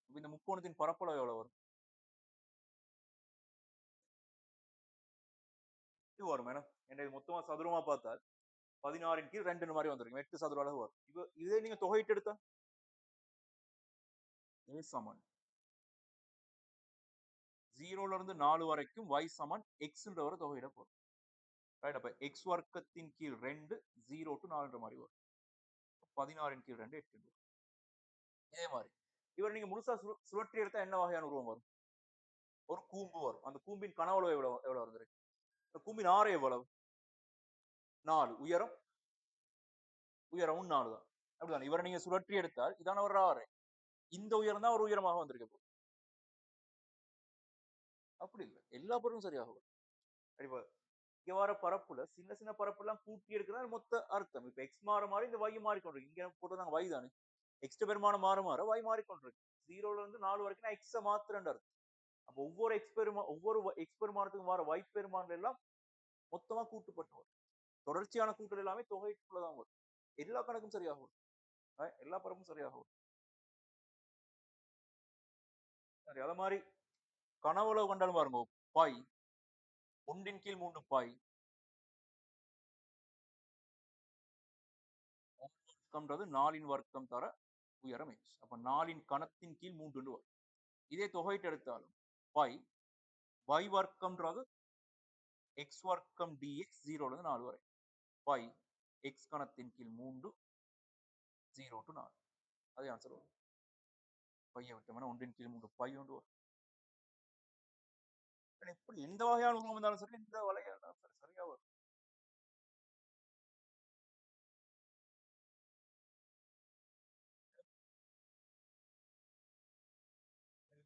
இப்ப இந்த முக்கோணத்தின் பரப்பளவு எவ்வளவு வரும்? இது வரும் ஏன்னா என்ன மொத்தமா சதுரமா பார்த்தால் 16 கீழ் 2 மாதிரி வந்திருக்கு. 8 சதுர அளவு வரும். இப்போ இதே நீங்க தொகையிட்டு எடுத்தா a சமன் 0ல இருந்து 4 வரைக்கும் y சமன் xன்ற வரை தொகையிட போறோம். ரைட். அப்ப x வர்க்கத்தின் கீழ் 2 0 டு 4 மாதிரி வரும். 16 கீழ் 2 8 வரும். இதே மாதிரி இவர் நீங்க முழுசா சுழற்றி எடுத்தா என்ன வகையான உருவம் வரும்? ஒரு கூம்பு வரும். அந்த கூம்பின் கனவளவு எவ்வளவு எவ்வளவு வந்திருக்கு? இந்த கூம்பின் ஆரம் எவ்வளவு? 4. உயரமும் 4 தான். அப்படிதான் இவரை நீங்க சுழற்றி எடுத்தால் இதான ஒரு ஆறு. இந்த உயரம் தான் ஒரு உயரமாக வந்திருக்கு. அப்படி இல்லை, எல்லா பொருளும் சரியாகும். இப்ப இங்க வர பரப்புல சின்ன சின்ன பரப்பு எல்லாம் கூட்டி எடுக்கிறது மொத்த அர்த்தம். இப்ப எக்ஸ் மாற மாறி இந்த y மாறிக்கொண்டிருக்கு. இங்க போட்டதாங்க y தானே. எக்ஸ் பெருமானம் மாற மாற y மாறிக்கொண்டிருக்கு. 0ல இருந்து 4 வரைக்கும் நான் எக்ஸ மாத்திரண்டு அர்த்தம். அப்ப ஒவ்வொரு எக்ஸ் பெருமானத்துக்கும் வர y பெருமானம் எல்லாம் மொத்தமா கூட்டுப்பட்டு வரும். தொடர்ச்சியான கூட்டல் எல்லாமே தொகைக்குள்ளதான் வரும். எல்லா கணக்கும் சரியாகும். எல்லா பரப்பும் சரியாகும். சரி, அத மாதிரி கனவுளவு கண்டாலும் பாருங்க. பை 1 கீழ் 3 பை வர்க்கம்ன்றது 4 வர்க்கம் தர உயரம் x. அப்ப 4 கணத்தின் கீழ் 3 வரும். இதே தொகையிட்டு எடுத்தாலும் பை y வர்க்கம்ன்றது x வர்க்கம் dx 0ல இருந்து 4 வரை. பை x கணத்தின் கீழ் 3 0 டு 4. அதே ஆன்சர் வரும். பையை விட்டோம்னா 1 கீழ் 3 பை ஒன்று வரும். எப்படி எந்த வகையான உருவம் இருந்தாலும் சரி இந்த வலையா சரியா வரும்.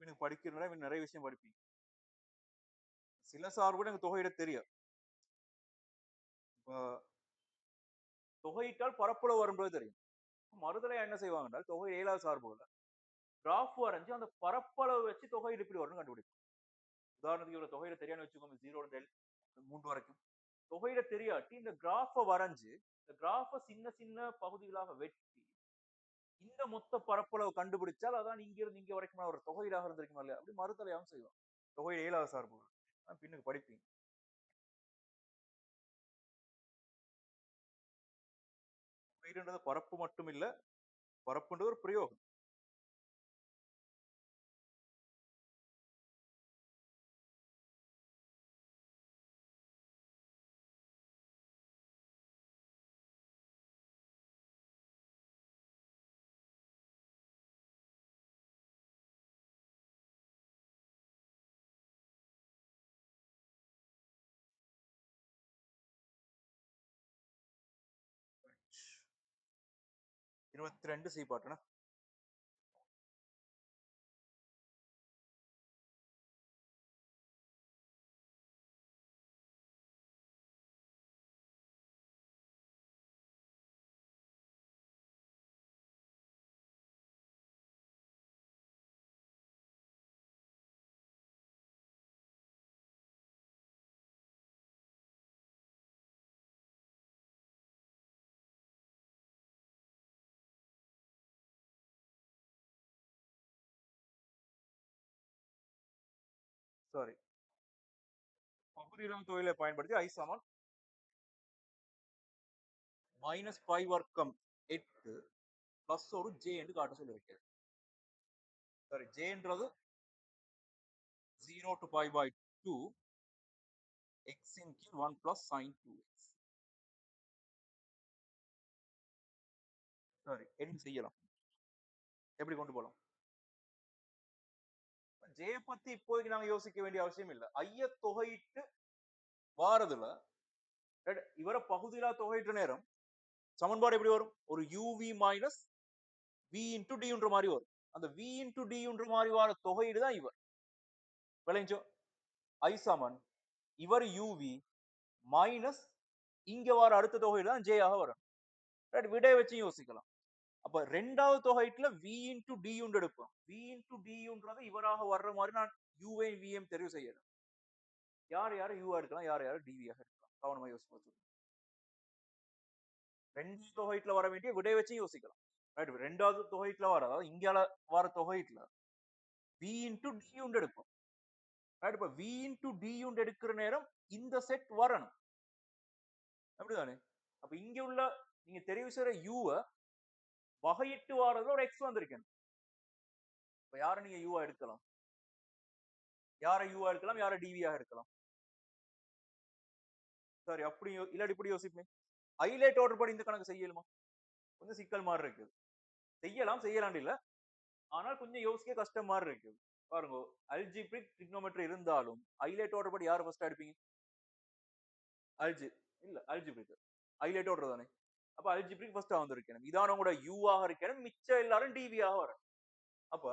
எனக்கு படிக்கிறதுனால நிறைய விஷயம் படிப்பீங்க. சில சார்பு கூட எனக்கு தொகையிட தெரியாது. இப்போ தொகையிட்டால் பரப்பளவு வரும்போது தெரியும். மறுதலையா என்ன செய்வாங்க என்றால் தொகை 7வது சார்புல கிராஃப் வரைஞ்சு அந்த பரப்பளவு வச்சு தொகையீடு இப்படி வரும்னு கண்டுபிடிக்கும். உதாரணத்துக்கு இவ்வளவு தொகையிட தெரியான்னு வச்சுக்கோங்க. 0 3 வரைக்கும் தொகையிட தெரியாட்டி இந்த கிராஃப வரைஞ்சு இந்த கிராஃப சின்ன சின்ன பகுதிகளாக வெட்டி இந்த மொத்த பரப்பளவு கண்டுபிடிச்சால் அதான் இங்க இருந்து இங்க வரைக்கும் ஒரு தொகையீடாக இருந்திருக்குமா இல்லையா அப்படி மறுதலையாகவும் செய்வோம். தொகை 7வது சார்பு பின்னுக்கு படிப்பீங்க. தொகையீடுன்றது பரப்பு மட்டும் இல்ல, பரப்புன்றது ஒரு பிரயோகம். Right. 22 சி பாட்டுனா சாரி பகுதியிலும் தொகையில பயன்படுத்தி ஐ சமன் -π வர்க்கம் 8 பிளஸ் ஒரு ஜே என்று காட்ட சொல்லி வைக்கிறது. சரி, ஜேன்றது 0 to pi by 2 x இன் கீழ் 1 plus sin 2x. சரி, என்ன செய்யலாம்? எப்படி கொண்டு போகலாம்? ஜே பத்தி இப்போதைக்கு நாங்க யோசிக்க வேண்டிய அவசியம் இல்லை. ஐய தொகையிட்டு வாரதுல இவரை பகுதியிலா தொகையிட்ட நேரம் சமன்பாடு எப்படி வரும்? ஒரு uv மைனஸ் v இன்டு டின்ற மாதிரி வரும். அந்த v இன்டு டின்ற மாதிரி வர தொகையீடு தான் இவர். விளைஞ்சோ ஐ சமன் இவர் uv மைனஸ் இங்க வர அடுத்த தொகையீடு தான் j ஆக வரும். விடைய வச்சு யோசிக்கலாம். அப்ப ரெண்டாவது தொகையீட்டுல v இன்டு டி எடுப்போம். v இன்டு டின்றது இவராக வர்ற மாதிரி நான் uவை vm தெரிவு செய்யறேன். யார் யார் u எடுக்கலாம், யார் யார் dv ஆக எடுக்கலாம். கவனமா யோசிச்சு ரெண்டு தொகையீட்டுல வர வேண்டிய விடைய வச்சு யோசிக்கலாம். ரைட், ரெண்டாவது தொகையீட்டுல வர, அதாவது இங்கால வர தொகையீட்டுல v இன்டு டி எடுப்போம். ரைட், இப்ப v இன்டு டி எடுக்கிற நேரம் இந்த செட் வரணும். அப்படிதானே? அப்ப இங்க உள்ள நீங்க தெரிவு செய்யற u வகையிட்டு வாரதுல ஒரு எக்ஸ் வந்திருக்கேன். இப்ப யாரை நீங்க யூ எடுக்கலாம்? யாரை யூ எடுக்கலாம், யாரை டிவியாக எடுக்கலாம்? சரி, அப்படி இல்லாட்டி இப்படி யோசிப்பேன். ஹைலைட் ஆர்டர் படி இந்த கணக்கு செய்யலுமா? கொஞ்சம் சிக்கல் மாதிரி இருக்கு. செய்யலாம், செய்யலாம் இல்ல, ஆனால் கொஞ்சம் யோசிக்க கஷ்டம் மாதிரி இருக்கு. பாருங்க, அல்ஜிப்ரிக் ட்ரிக்னோமெட்ரி இருந்தாலும் ஹைலைட் ஆர்டர் படி யார் ஃபர்ஸ்ட் எடுப்பீங்க? அல்ஜிப்ரிக் ஹைலைட் ஆர்டர் தானே. அப்ப அல்ஜிப்ரிக் ஃபர்ஸ்ட் வந்திருக்கேன். இதான கூட யூ ஆக இருக்கேன், மிச்சம் எல்லாரும் டிவியாக வர. அப்ப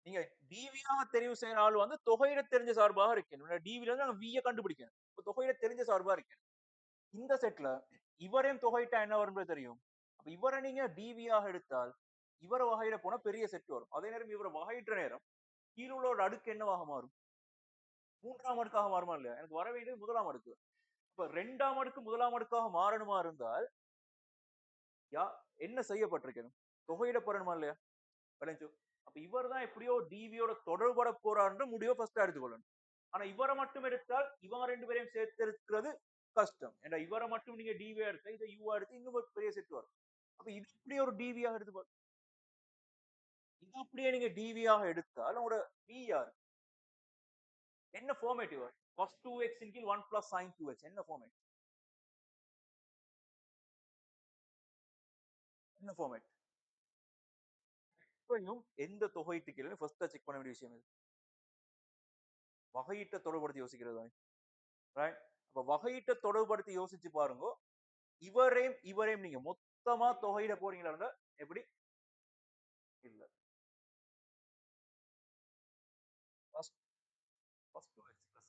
நீங்க டிவியாக தெரிவு செய்யற ஆள் வந்து தொகையிட தெரிஞ்ச சார்பாக இருக்கேன். டிவில இருந்து நாங்க விய கண்டுபிடிக்கணும். தொகையிட தெரிஞ்ச சார்பா இருக்கேன். இந்த செட்ல இவரையும் தொகையிட்டா என்ன வரும் தெரியும். அப்ப இவரை நீங்க டிவியாக எடுத்தால் இவரை வகையிட போனா பெரிய செட் வரும். அதே நேரம் இவரை வகையிட்ட நேரம் கீழே உள்ள ஒரு அடுக்கு என்னவாக மாறும்? மூன்றாம் அடுக்காக மாறுமா இல்லையா? எனக்கு வர வேண்டியது முதலாம் அடுக்கு. இப்ப ரெண்டாம் அடுக்கு முதலாம் அடுக்காக மாறணுமா இருந்தால் என்ன செய்யப்பட்டிருக்கணும்? தொகையிடப்படணுமா இல்லையா? விளைஞ்சு. அப்ப இவர் தான் எப்படியோ டிவியோட தொடர்பட போறாருன்ற முடிவை ஃபர்ஸ்ட் எடுத்துக்கொள்ளணும். ஆனா இவரை மட்டும் எடுத்தால் இவங்க ரெண்டு பேரையும் சேர்த்து இருக்கிறது கஷ்டம். ஏன்னா இவரை மட்டும் நீங்க டிவியா எடுத்தா இதை யூவா எடுத்து இன்னும் ஒரு பெரிய செட் வரும். அப்ப இது இப்படியே ஒரு டிவியாக எடுத்து இது அப்படியே நீங்க டிவியாக எடுத்தால் உங்களோட வி யார்? என்ன ஃபார்மேட் இவர்? cos 2x இன் கீழ் 1 plus sin 2x என்ன ஃபார்மேட்? என்ன ஃபார்மேட்? இப்பயும் எந்த தொகையீட்டு கீழே ஃபர்ஸ்ட் செக் பண்ண வேண்டிய விஷயம் இது. வகையீட்டை தொடர்படுத்தி யோசிக்கிறது தானே. ரைட், அப்ப வகையீட்டை தொடர்படுத்தி யோசிச்சு பாருங்க. இவரையும் நீங்க மொத்தமா தொகையிட போறீங்களா? எப்படி இல்ல,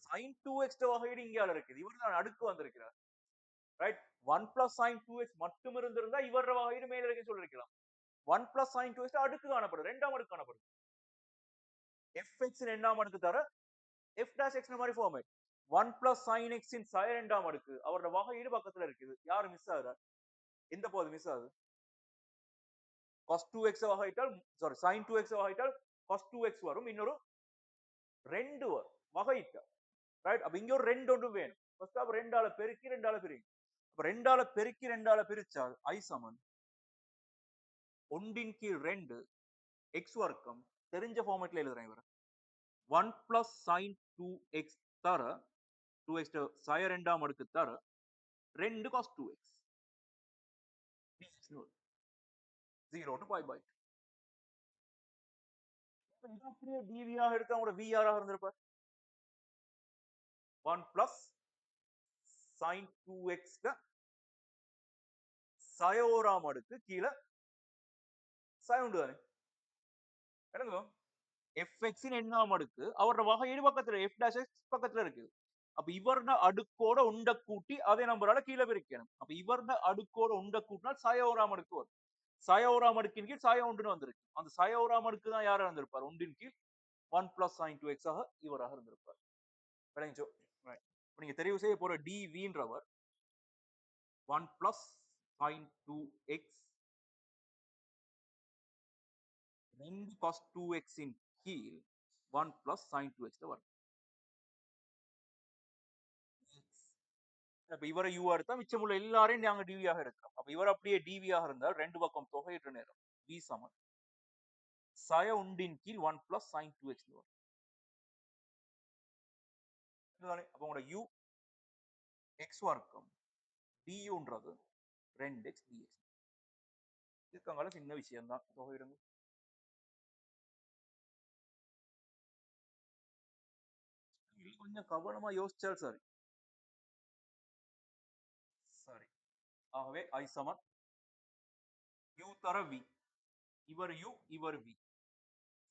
sin 2x வகையீடு இங்கே இருக்குது. இவர் தான் அடுக்கு வந்திருக்கிறார். ரைட், 1 plus sin 2x மட்டும் இருந்திருந்தா இவர வகையீடு மேல இருக்கு சொல்லிருக்கலாம். 1 plus sin 2x அடுக்கு காணப்படும், இரண்டாம் அடுக்கு காணப்படும். fx இன் இரண்டாம் அடுக்கு தர f dash x மாதிரி ஃபார்மேட். 1 plus sin x இன் sin இரண்டாம் அடுக்கு அவரோட வகையீடு பக்கத்துல இருக்குது. யாரு மிஸ் ஆகுறா? எந்த போது மிஸ் ஆகுது? cos 2x வகையிட்டால் sin 2x வகையிட்டால் cos 2x வரும். இன்னொரு 2 வரும் வகையிட்டா. ரைட், அப்ப இங்க ஒரு 2 ஒன்று வேணும். ஃபர்ஸ்ட் அப்ப 2ஆல பெருக்கி 2ஆல பிரிங்க. அப்ப 2ஆல பெருக்கி 2ஆல பிரிச்சால் i சமன் 1 கீழ் 2 x வர்க்கம். தெரிஞ்ச ஃபார்மேட்ல எழுதுறேன் இவரை. 1 plus sin 2x தர 2x sin இரண்டாம் அடுக்கு தர 2 cos 2x 0 to pi by 2. அப்படியே dv எடுத்தா உங்களோட vr ஆக இருந்திருப்பார். 1 plus sin 2x சயோராம் அடுக்கு கீழே சயவுண்டு தானே. என்னங்க fx இன் எண்ணாம் அடுக்கு அவரோட வகையீடு பக்கத்துல f dash x பக்கத்துல இருக்கு. அப்ப இவர்ட அடுக்கோட உண்ட கூட்டி அதே நம்பரால கீழே பிரிக்கணும். அப்ப இவர்ட அடுக்கோட உண்ட கூட்டினால் சயோராம் அடுக்கு வரும். சயோராம் அடுக்கின் கீழ் சய ஒன்றுன்னு வந்திருக்கு. அந்த சயோராம் அடுக்கு தான் யாரா இருந்திருப்பார்? ஒன்றின் கீழ் 1 plus sin 2x ஆக இவராக இருந்திருப்பார். விளைஞ்சோ. நீங்க தெரிவு செய்ய போற dvன்றவர் 1 plus sin 2x 2 cos 2x இன் கீழ் 1 plus sin 2x வரும். அப்ப இவரை யூ எடுத்தா மிச்சமுள்ள எல்லாரையும் நாங்க டிவியாக எடுக்கிறோம். அப்ப இவர் அப்படியே டிவியாக இருந்தால் ரெண்டு பக்கம் தொகையிட்ட நேரம் v சமன் சய உண்டின் கீழ் 1 பிளஸ் sin 2x வரும். இதுதானே? அப்ப உங்களோட u x வர்க்கம் duன்றது 2x dx. இதுக்காக சின்ன விஷயம் தான் தொகையிடுங்க. இது கொஞ்சம் கவனமா யோசிச்சால் சரி. சரி. ஆகவே I சமன் u தர v. இவர் u, இவர் v.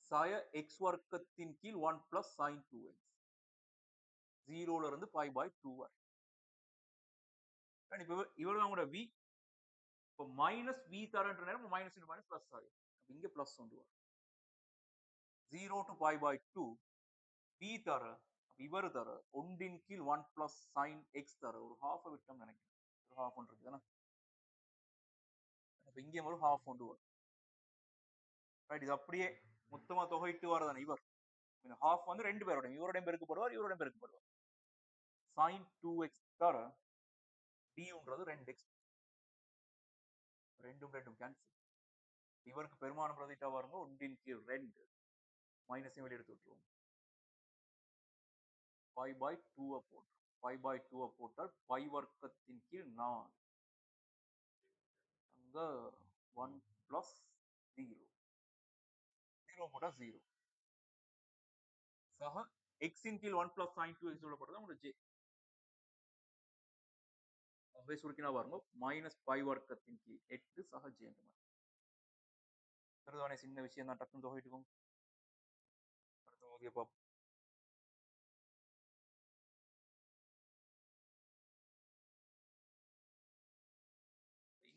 சய x வர்க்கத்தின் கீழ் 1 பிளஸ் sin 2x. 0ல இருந்து pi by 2 வரை. இப்ப இவர் தான் உங்களோட v. இப்போ மைனஸ் v தரன்ற நேரம் மைனஸ் இன்டு மைனஸ் பிளஸ் ஆகும். இங்க பிளஸ் கொண்டு வரும். 0 to pi by 2 v தர இவர் தர ஒன்றின் கீழ் 1 பிளஸ் sin x தர ஒரு half விட்டம் நினைக்கிறேன். ஒரு half ஒன்று இருக்குதானே? அப்ப இங்கே ஒரு half கொண்டு வரும். ரைட், இது அப்படியே மொத்தமா தொகையிட்டு வரதானே இவர். half வந்து ரெண்டு பேரோட இவருடைய பெருக்கப்படுவார், இவருடைய பெருக்கப்படுவார். sin 2x தர dன்றது 2x. ரெண்டும் கேன்சல். இவருக்கு பெருமானம் பிரதிட்டா பாருங்க, ஒன்றின் கீழ் 2 மைனஸையும் வெளியே எடுத்து விட்டுருவோம். 5 by 2 போட்டு 5 by 2 போட்டால் பை வர்க்கத்தின் கீழ் 4. அங்க 1 பிளஸ் 0 போட்டா 0. சக எக்ஸின் கீழ் 1 பிளஸ் sin 2x சொல்லப்படுறது உங்களுக்கு ஜே. அப்படியே சுருக்கினா பாருங்க, மைனஸ் பை வர்க்கத்தின் கீழ் 8 சக ஜே. சரிதானே? சின்ன விஷயம் தான், டக்குன்னு தொகைட்டுக்கோங்க. அடுத்த வகையை பார்ப்போம்.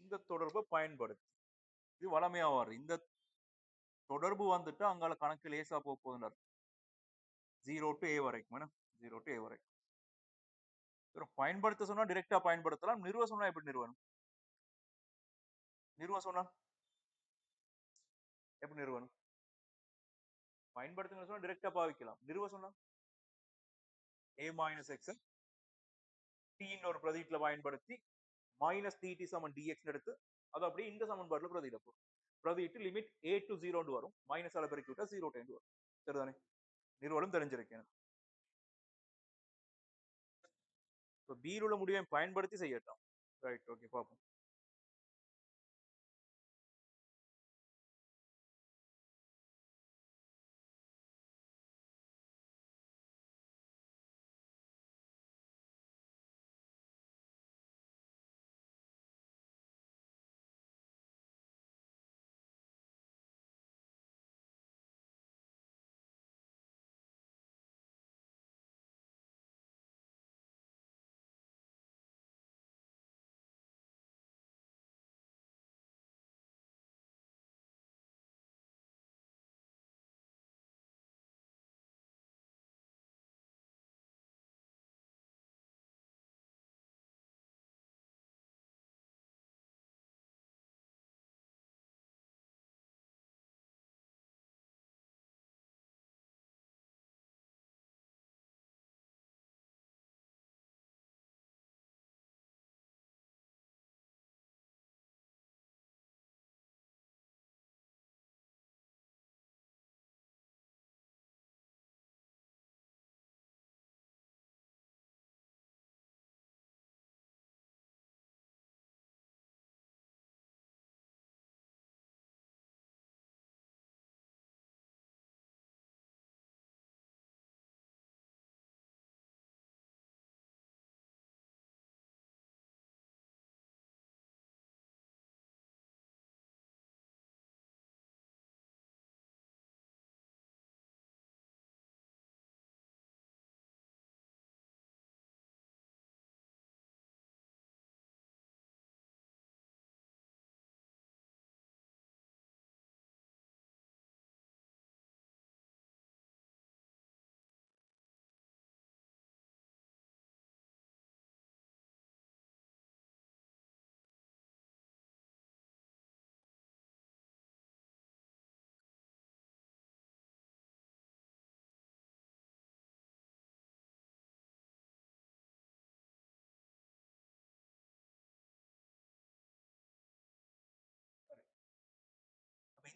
இந்த தொடர்பை பயன்படுத்தி இது வளமையா வரும். இந்த தொடர்பு வந்துட்டு அங்கால கணக்கு லேசா போகுதுன்னு 0 to a வரைக்கும் 0 to a வரைக்கும் பயன்படுத்த சொன்னா டிரெக்டா பயன்படுத்தலாம். நிறுவ சொன்னா எப்படி நிறுவனம்? நிறுவ சொன்னா எப்படி நிறுவனம்? பயன்படுத்துங்க சொன்னா டிரெக்டா பாவிக்கலாம். நிறுவ சொன்னா a மைனஸ் எக்ஸ் t ஒரு பிரதியிட்ல பயன்படுத்தி மைனஸ் dt சமன் dx எடுத்து அது அப்படியே இந்த சமன்பாட்டுல பிரதியிட போறோம். பிரதியிட்டு லிமிட் a to 0 வரும். மைனஸ் ஆல பெருக்கி விட்டா 0 டைம் வரும். சரிதானே? நிறுவனம் தெரிஞ்சிருக்கேன். இப்போ b உள்ள முடிவை பயன்படுத்தி செய்யட்டும். ரைட், ஓகே, பார்ப்போம்.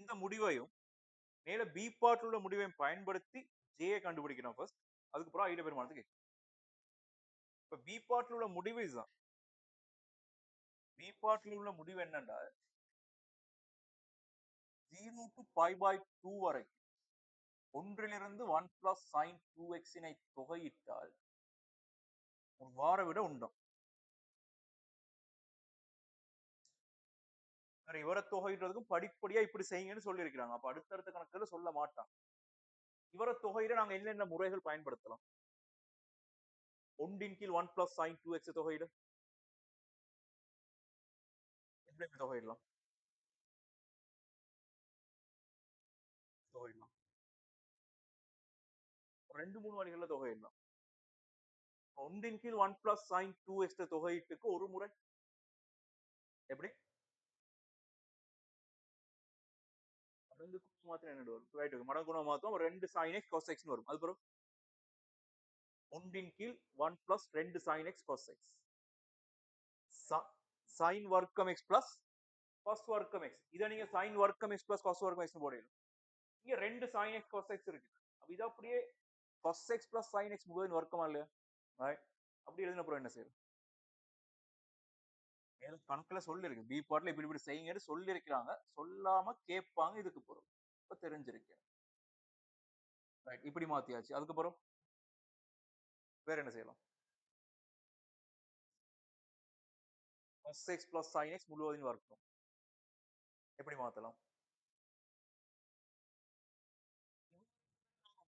இந்த முடிவையும் மேல பி பார்ட்ல உள்ள முடிவையும் பயன்படுத்தி ஜே கண்டுபிடிக்கணும் ஃபர்ஸ்ட். அதுக்கப்புறம் ஐட பெருமானத்தை கேட்கும். இப்ப பி பார்ட்ல உள்ள முடிவு இதுதான். பி பார்ட்ல உள்ள முடிவு என்னன்னா 0 to π/2 வரைக்கும் ஒன்றிலிருந்து 1 plus sin 2x னை தொகையிட்டால் ஒரு வார விட உண்டம். இவரை தொகையிடுறதுக்கும் படிப்படியா இப்படி செய்யுங்கன்னு சொல்லி இருக்கிறாங்க. அப்ப அடுத்தடுத்த கணக்குல சொல்ல மாட்டாங்க. இவரை தொகையிட நாங்க என்னென்ன முறைகள் பயன்படுத்தலாம்? ஒன்றின் கீழ் 1 plus sin 2x தொகையிட எப்படி தொகையிடலாம்? தொகையிடலாம் 2-3 வழிகள்ல தொகையிடலாம். ஒன்றின் கீழ் 1 plus sin 2x தொகையீட்டுக்கு ஒரு முறை எப்படி மடங்கு குணம் மாத்திரம் என்ன வரும்? ரைட், மடங்கு குணம் மாத்திரம் 2 sin x cos x வரும். அதுக்கப்புறம் ஒன்றின் கீழ் 1 plus 2 sin x cos x sin வர்க்கம் x plus cos வர்க்கம் x. இதை நீங்க sin வர்க்கம் x plus cos வர்க்கம் x போடணும். இங்க 2 sin x cos x இருக்கு. அப்ப இது அப்படியே cos x plus sin x முழுவதும் வர்க்கமா இல்லையா? அப்படி எழுதின அப்புறம் என்ன செய்யும்? கணக்குல சொல்லிருக்கு பி பார்ட்ல இப்படி இப்படி செய்யுங்கன்னு சொல்லி இருக்கிறாங்க. சொல்லாம கேட்பாங்க. இதுக்கு பொருள் இப்ப தெரிஞ்சிருக்கு. இப்படி மாத்தியாச்சு. அதுக்கப்புறம் வேற என்ன செய்யலாம்? cos x plus sin x முழுவதும் வர்க்கம் எப்படி மாத்தலாம்?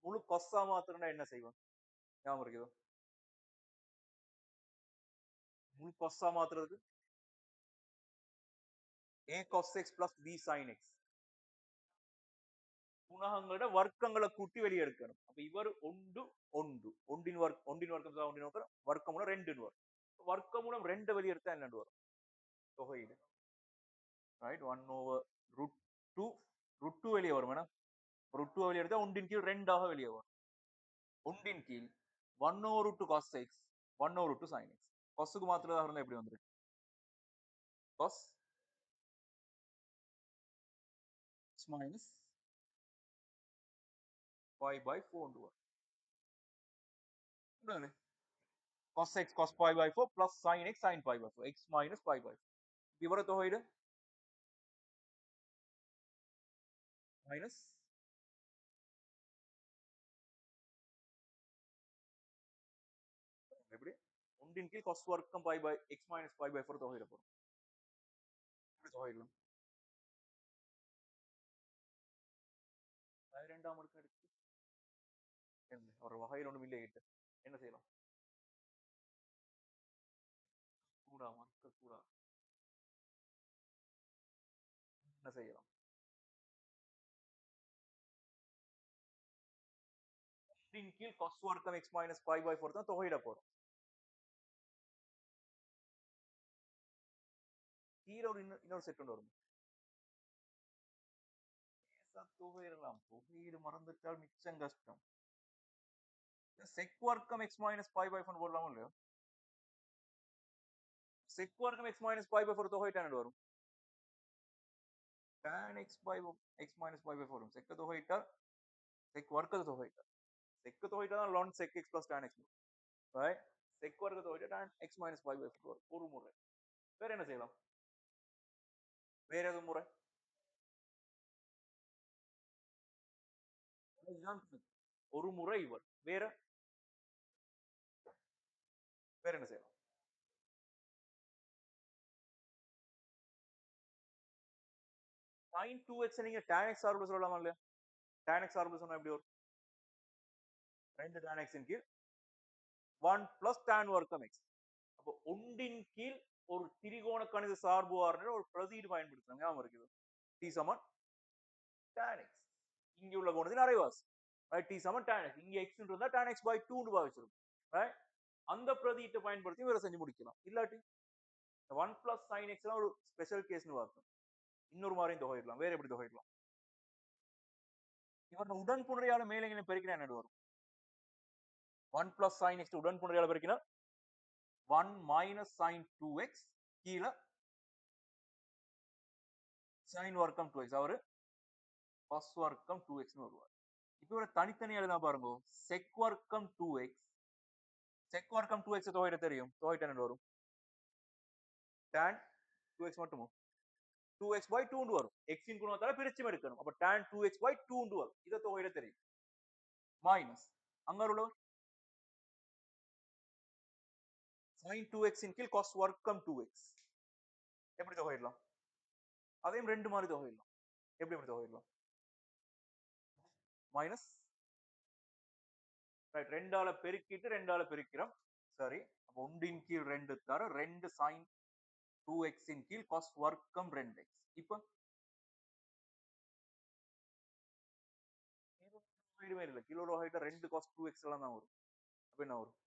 முழு கொஸ்ஸா மாத்திரம்னா என்ன செய்வோம்? ஞாபகம் இருக்குதோ? முழு கொஸ்ஸா மாத்துறதுக்கு a cos x plus b sin x குணகங்களோட வர்க்கங்களை கூட்டி வெளியே எடுக்கணும். அப்ப இவர் ஒன்றின் வர்க்கம் வர்க்கமூலம் 2 வரும். வர்க்கமூலம் 2 வெளியே எடுத்தா என்னன்னு வரும்? தொகையீடு. ரைட், 1 over √2 வெளியே வரும். √2 வெளியே எடுத்தா ஒன்றின் கீழ் 2 வெளியே வரும். ஒன்றின் கீழ் 1 over √2 cos x 1 over √2 sin x. கொஸ்ஸுக்கு மாத்திரதா இருந்தா எப்படி வந்துருக்கு? cos x minus π/4 வரும். cos x cos π/4 plus sin x sin π/4 x minus π/4. இவர தொகையிடு மைனஸ் எப்படி? ஒன்றின் கீழ் cos வர்க்கம் x minus π/4 தொகையிட போறோம். எப்படி தொகையிடலாம்? 12ஆம் அடுக்கு எடுத்து ஒரு வகையில் ஒன்றும் இல்லை கிட்ட என்ன செய்யலாம்? கூடாமா கூடா என்ன செய்யலாம்? ஒன்றின் கீழ் cos வர்க்கம் x minus π/4 தான் தொகையிட போறோம். கீழே ஒரு இன்னொரு செட் ஒன்று வரும். தொகையிடலாம். தொகையீடு மறந்துட்டால் மிச்சம் கஷ்டம். sec வர்க்கம் x minus π/4 போடலாமா இல்லையா? sec வர்க்கம் x minus π/4 தொகையிட்டா என்ன வரும்? tan x minus π/4 வரும். sec தொகையிட்டால் sec வர்க்கத்தை தொகையிட்டால் sec தொகையிட்டா தான் ln sec x plus tan x வரும். right, sec வர்க்கத்தை தொகையிட்டா tan x minus π/4 வரும். ஒரு முறை. வேற என்ன செய்யலாம்? வேற எதுவும் முறை? ஒரு முறை இவர் வேற வேற என்ன செய்யலாம்? sin 2x நீங்க tan x சார்பு சொல்லலாமா இல்லையா? tan x சார்பு சொன்னா எப்படி வரும்? 2 tan x இன் கீழ் 1 plus tan வர்க்கம் x. அப்போ ஒன்றின் கீழ் ஒரு திரிகோண கணித சார்பு ஒரு பிரதியீடு பயன்படுத்துறாங்க. ஞாபகம் இருக்குது. t சமன் tan x. இங்க உள்ள கோணத்தின் அரைவாசி. t சமன் tan x. இங்க x இருந்தா tan x by 2 னு பாவிச்சிருக்கும். ரைட், அந்த பிரதியீட்டை பயன்படுத்தி வேற செஞ்சு முடிக்கலாம். இல்லாட்டி 1 plus sin x ஒரு ஸ்பெஷல் கேஸ்னு பார்க்கணும். இன்னொரு மாதிரியும் தொகையிடலாம். வேற எப்படி தொகையிடலாம்? இவரோட உடன்புணரியால மேலே இங்கே பெருக்கினா என்ன வரும்? 1 plus sin x உடன்புணரியால பெருக்கினா 1 minus sin 2x கீழே sin வர்க்கம் 2x அவரு cos வர்க்கம் 2x னு வருவார். இப்போ இவரை தனித்தனியா எழுதா பாருங்க. sec வர்க்கம் 2x sec வர்க்கம் 2x தொகையிட தெரியும். தொகையிட்ட என்ன வரும்? tan 2x மட்டுமோ 2x by 2 ன்னு வரும். x இன் குணகத்தால பிரிச்சும் எடுக்கணும். அப்ப tan 2x by 2 ன்னு வரும். இத தொகையிட தெரியும். மைனஸ் அங்க உள்ள sin 2x இன் கீழ் cos வர்க்கம் 2x எப்படி தொகையிடலாம்? அதையும் ரெண்டு மாதிரி தொகையிடலாம். எப்படி தொகையிடலாம்? மைனஸ் ரைட் ரெண்டால பெருக்கிட்டு ரெண்டால பெருக்கிறோம். சரி அப்ப ஒன்றின் கீழ் 2 தர 2 sin 2x இன் கீழ் cos வர்க்கம் 2x. இப்ப தொகையிடவே இல்லை. கீழ தொகையிட்ட 2 cos 2x எல்லாம் தான் வரும். அப்ப என்ன வரும்?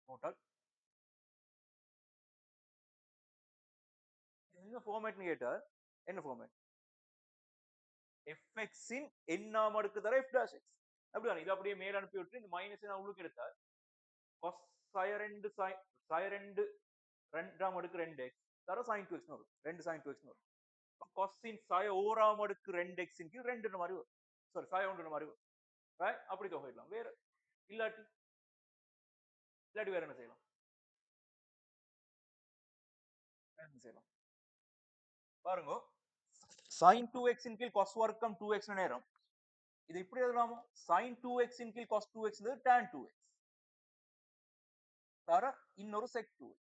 டோட்டல் என்ன ஃபார்மேட்னு கேட்டா என்ன ஃபார்மேட்? fx இன் எண்ணாம் அடுக்கு தர f dash x. அப்படிதான் இது அப்படியே மேல அனுப்பி விட்டு இந்த மைனஸ் நான் உள்ளுக்கு எடுத்தா cos sin 2 sin 2 ரெண்டாம் அடுக்கு 2x தர sin 2x வரும். 2 sin 2x வரும். cos sin sin ஓராம் அடுக்கு 2x இன் கீழ் 2 மாதிரி வரும். சாரி sin 1 மாதிரி வரும். ரைட் அப்படி தொகையிடலாம். வேற இல்லாட்டி இல்லாட்டி வேற என்ன செய்யலாம்? வேற என்ன செய்யலாம்? பாருங்க sin 2x இன் கீழ் cos வர்க்கம் 2x நேரம் இது இப்படி எழுதலாமோ sin 2x இன் கீழ் cos 2x tan 2x தர இன்னொரு sec 2x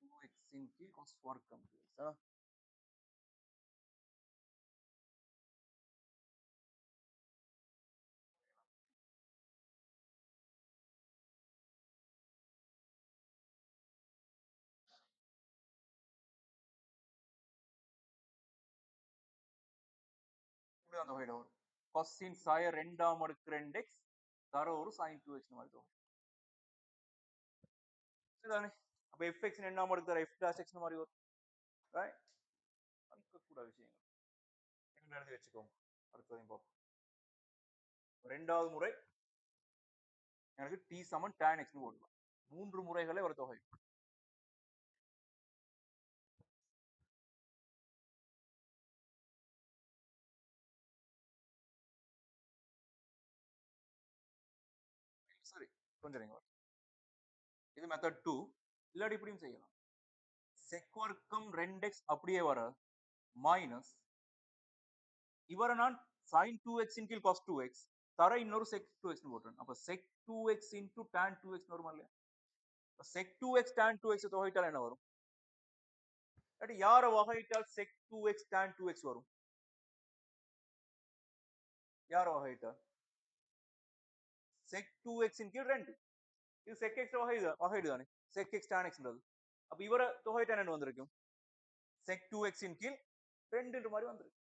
2x இன் கீழ் cos வர்க்கம் 2x இப்படிதான் தொகையிட வரும். cos sin sin ரெண்டாம் அடுக்கு 2x தர ஒரு sin 2x மாதிரி தொகை. சரிதானே? அப்ப fx இன் எண்ணாம் அடுக்கு தர f dash x மாதிரி வரும். ரைட் கூட விஷயங்கள் என்ன எழுதி வச்சுக்கோங்க. அடுத்ததையும் பார்ப்போம். ரெண்டாவது முறை எனக்கு t சமன் tan x னு போடலாம். மூன்று முறைகளே ஒரு தொகை. சரி கொஞ்சம் நீங்க இது மெத்தட் 2 இல்லாட்டி இப்படியும் செய்யலாம். sec வர்க்கம் 2x அப்படியே வர மைனஸ் இவரை நான் sin 2x இன் கீழ் cos 2x தர இன்னொரு sec 2x னு போட்டுறேன். அப்ப sec 2x into tan 2x வருமா இல்லையா? sec 2x tan 2x தொகையிட்டால் என்ன வரும்? இல்லாட்டி யார வகையிட்டால் sec 2x tan 2x வரும்? யார வகையிட்டால் sec 2x இன் கீழ் 2 இது sec x வகையிடு தானே sec x tan x ன்றது. அப்ப இவர தொகையிட்டா என்ன வந்திருக்கும்? sec 2x இன் கீழ் 2 மாதிரி வந்திருக்கு.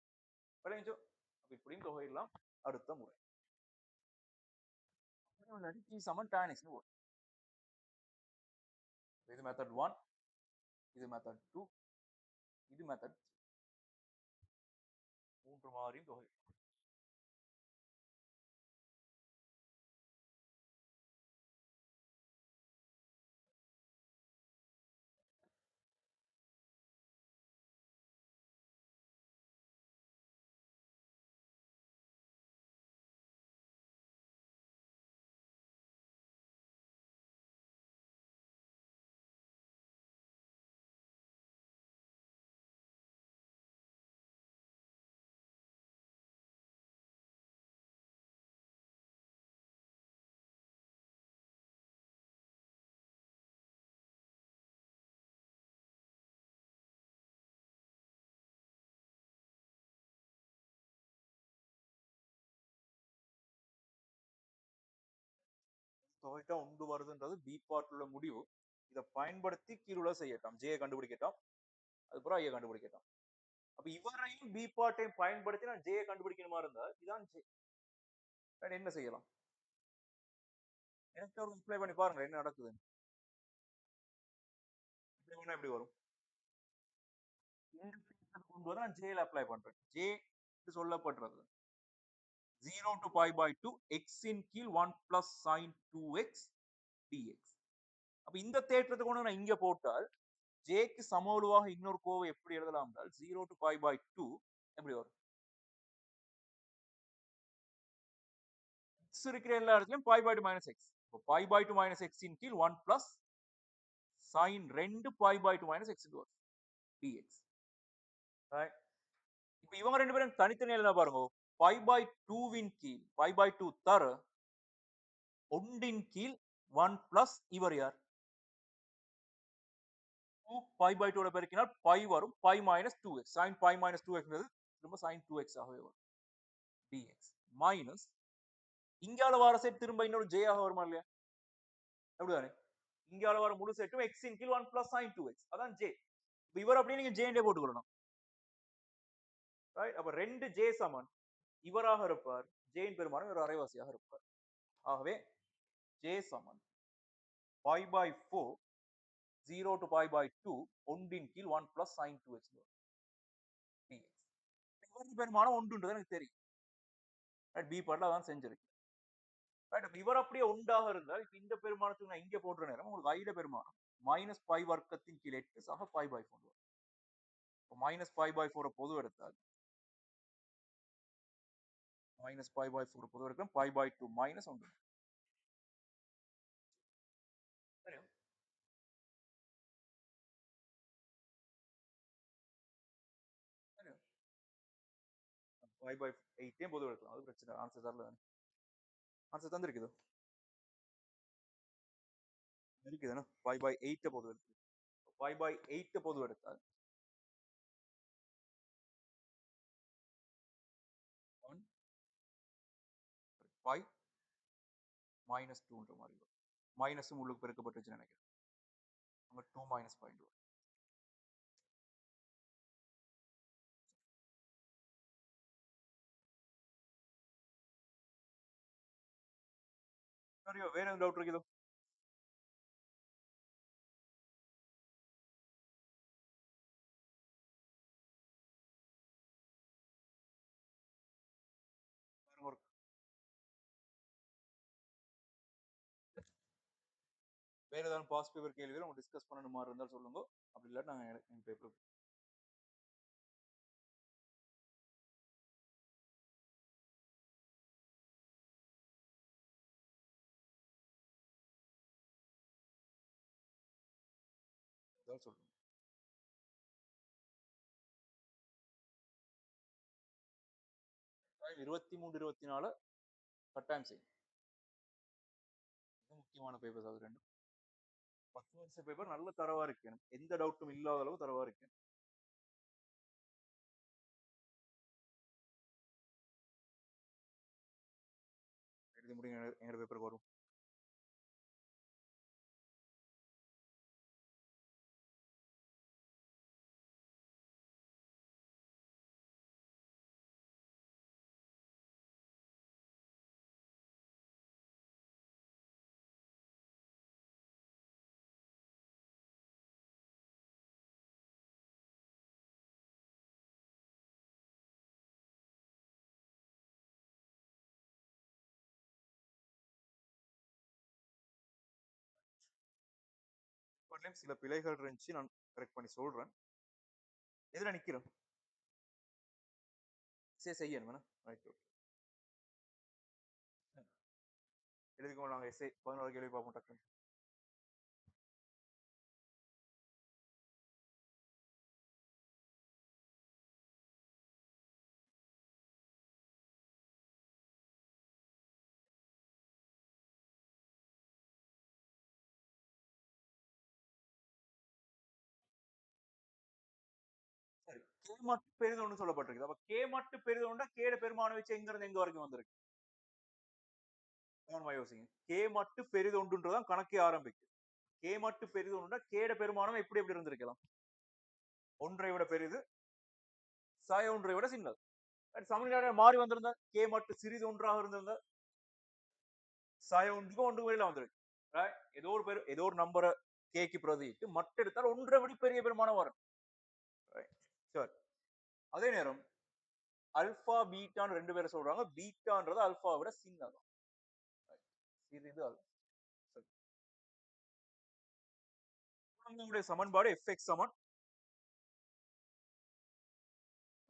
விளங்கிச்சோ? அப்ப இப்படியும் தொகையிடலாம். அடுத்த முறை t சமன் tan x னு போடும். இது மெத்தட் 1 இது மெத்தட் 2 இது மெத்தட் 3 மாதிரியும் தொகை. தொகைட்டா உண்டு வருதுன்றது பி பார்ட் உள்ள முடிவு. இதை பயன்படுத்தி கீழுள்ள செய்யட்டாம். ஜே கண்டுபிடிக்கட்டாம். அதுக்கப்புறம் ஐய கண்டுபிடிக்கட்டாம். அப்ப இவரையும் பி பார்ட்டையும் பயன்படுத்தி நான் ஜே கண்டுபிடிக்கணுமா இருந்தா இதான் ஜே. என்ன செய்யலாம்? எனக்கு ஒரு அப்ளை பண்ணி பாருங்க என்ன நடக்குது. எப்படி வரும்? இந்த கொண்டு வர நான் ஜேல அப்ளை பண்றேன். ஜே சொல்லப்படுறது 0 to pi by 2 x இன் கீழ் 1 plus sin 2x dx. அப்ப இந்த தேற்றத்தை கொண்டு நான் இங்க போட்டால் ஜேக்கு சமவலுவாக இன்னொரு கோவை எப்படி எழுதலாம் என்றால் 0 to pi by 2 எப்படி வரும்? x இருக்கிற எல்லா இடத்துலயும் pi by 2 minus x. இப்போ pi by 2 minus x இன் கீழ் 1 plus sin 2 pi by 2 minus x வரும் dx. Right? இப்போ இவங்க ரெண்டு பேரும் தனித்தனி எழுத பாருங்க. pi by 2 வின் கீழ் pi by 2 தர ஒன்றின் கீழ் 1 plus இவர் யார்? 2 pi by 2 பெருக்கினால் pi வரும் pi minus 2x sin pi minus 2x திரும்ப sin 2x ஆகவே வரும் dx minus இங்கால வார செட் திரும்ப இன்னொரு j ஆக வருமா இல்லையா? அப்படிதானே? இங்கால வர முழு செட்டும் x இன் கீழ் 1 plus sin 2x அதான் j. இவர் அப்படியே நீங்க j ண்டே போட்டுக்கணும். ரைட்? அப்ப 2 j சமன் இவராக இருப்பார் j இன் பெருமானம் ஒரு அரைவாசியாக இருப்பார். ஆகவே j Saman pi by 4 0 to pi by 2 ஒன்றின் கீழ் 1 plus sin 2x dx. இவரது பெருமானம் ஒன்றுன்றது எனக்கு தெரியும். பி பார்ட்ல அதான் செஞ்சிருக்கு. ரைட்? இவர் அப்படியே ஒன்றாக இருந்தால் இப்ப இந்த பெருமானத்துக்கு நான் இங்க போடுற நேரம் உங்களுக்கு ஐட பெருமானம் மைனஸ் பை வர்க்கத்தின் கீழ் 8 சக பை பை 4 வரும். மைனஸ் பை பை 4 பொது எடுத்தால் மைனஸ் பை பை 4 பொது எடுக்கலாம் பை பை 2 மைனஸ் 1. சரியா? சரியா? பை பை 8 பொது எடுக்கலாம். அது பிரச்சனை ஆன்சர் தரல. ஆன்சர் தந்திருக்குது. இருக்குதுன்னா பை பை 8 பொது எடுத்து பை பை 8 பொது எடுத்தால் 1 பை மைனஸ் 2ன்ற மாதிரி வரும். மைனஸும் உள்ளுக்கு பெருக்கப்பட்டுச்சுன்னு நினைக்கிறேன். அங்க 2 மைனஸ் பாயிண்ட் வரும். சரியா? வேற எதுவும் டவுட் இருக்குதோ? ஒரு வேற ஏதாவது பாஸ் பேப்பர் கேள்விகள் நம்ம டிஸ்கஸ் பண்ணணும் மாதிரி இருந்தால் சொல்லுங்க. அப்படி இல்லாட்டி நாங்க என் பேப்பர் சொல்லுங்க. டைம் 23 24 கட்டாயம் செய்யும். முக்கியமான பேப்பர்ஸ் அது ரெண்டும் 10 வருஷ பேப்பர் நல்ல தரவா இருக்கு. எனக்கு எந்த டவுட்டும் இல்லாத அளவு தரவா இருக்கு. எழுதி முடிங்க எங்க பேப்பருக்கு வரும். சில பிழைகள் இருந்துச்சு நான் கரெக்ட் பண்ணி சொல்றேன். எதுல நிக்கிறோம்? சரி செய்யணும். Right okay. எழுதிக்கோ நாங்க எஸ்ஏ 11 கேள்வி பார்ப்போம் டக்குன்னு. சரி கே மட்டு பெரிதொன்னு சொல்லப்பட்டிருக்கு. அப்ப கே மட்டு பெரிதொண்டா கேட பெருமான வச்சு எங்க இருந்து எங்க வரைக்கும் வந்திருக்கு? கவனமா யோசிங்க. கே மட்டு பெரிதொன்றுன்றதான் கணக்கே ஆரம்பிக்கும். கே மட்டு பெரிதொன்றுனா கேட பெருமானம் எப்படி எப்படி இருந்திருக்கலாம்? ஒன்றை விட பெரிது சாய ஒன்றை விட சின்னது. சமநிலை மாறி வந்திருந்தா கே மட்டு சிறிது ஒன்றாக இருந்திருந்தா சாய ஒன்றுக்கும் ஒன்று வெளியில வந்திருக்கு. ஏதோ ஒரு நம்பரை கேக்கு பிரதிட்டு மட்டு எடுத்தால் ஒன்றை விட பெரிய பெருமானம் வரும். சரி அதே நேரம் அல்பா பீட்டான்னு ரெண்டு பேரும் சொல்றாங்க. பீட்டான்றது அல்பாவை விட சின்னது. சிறிது அல்பா. சரி. நம்மளுடைய சமன்பாடு fx சமன்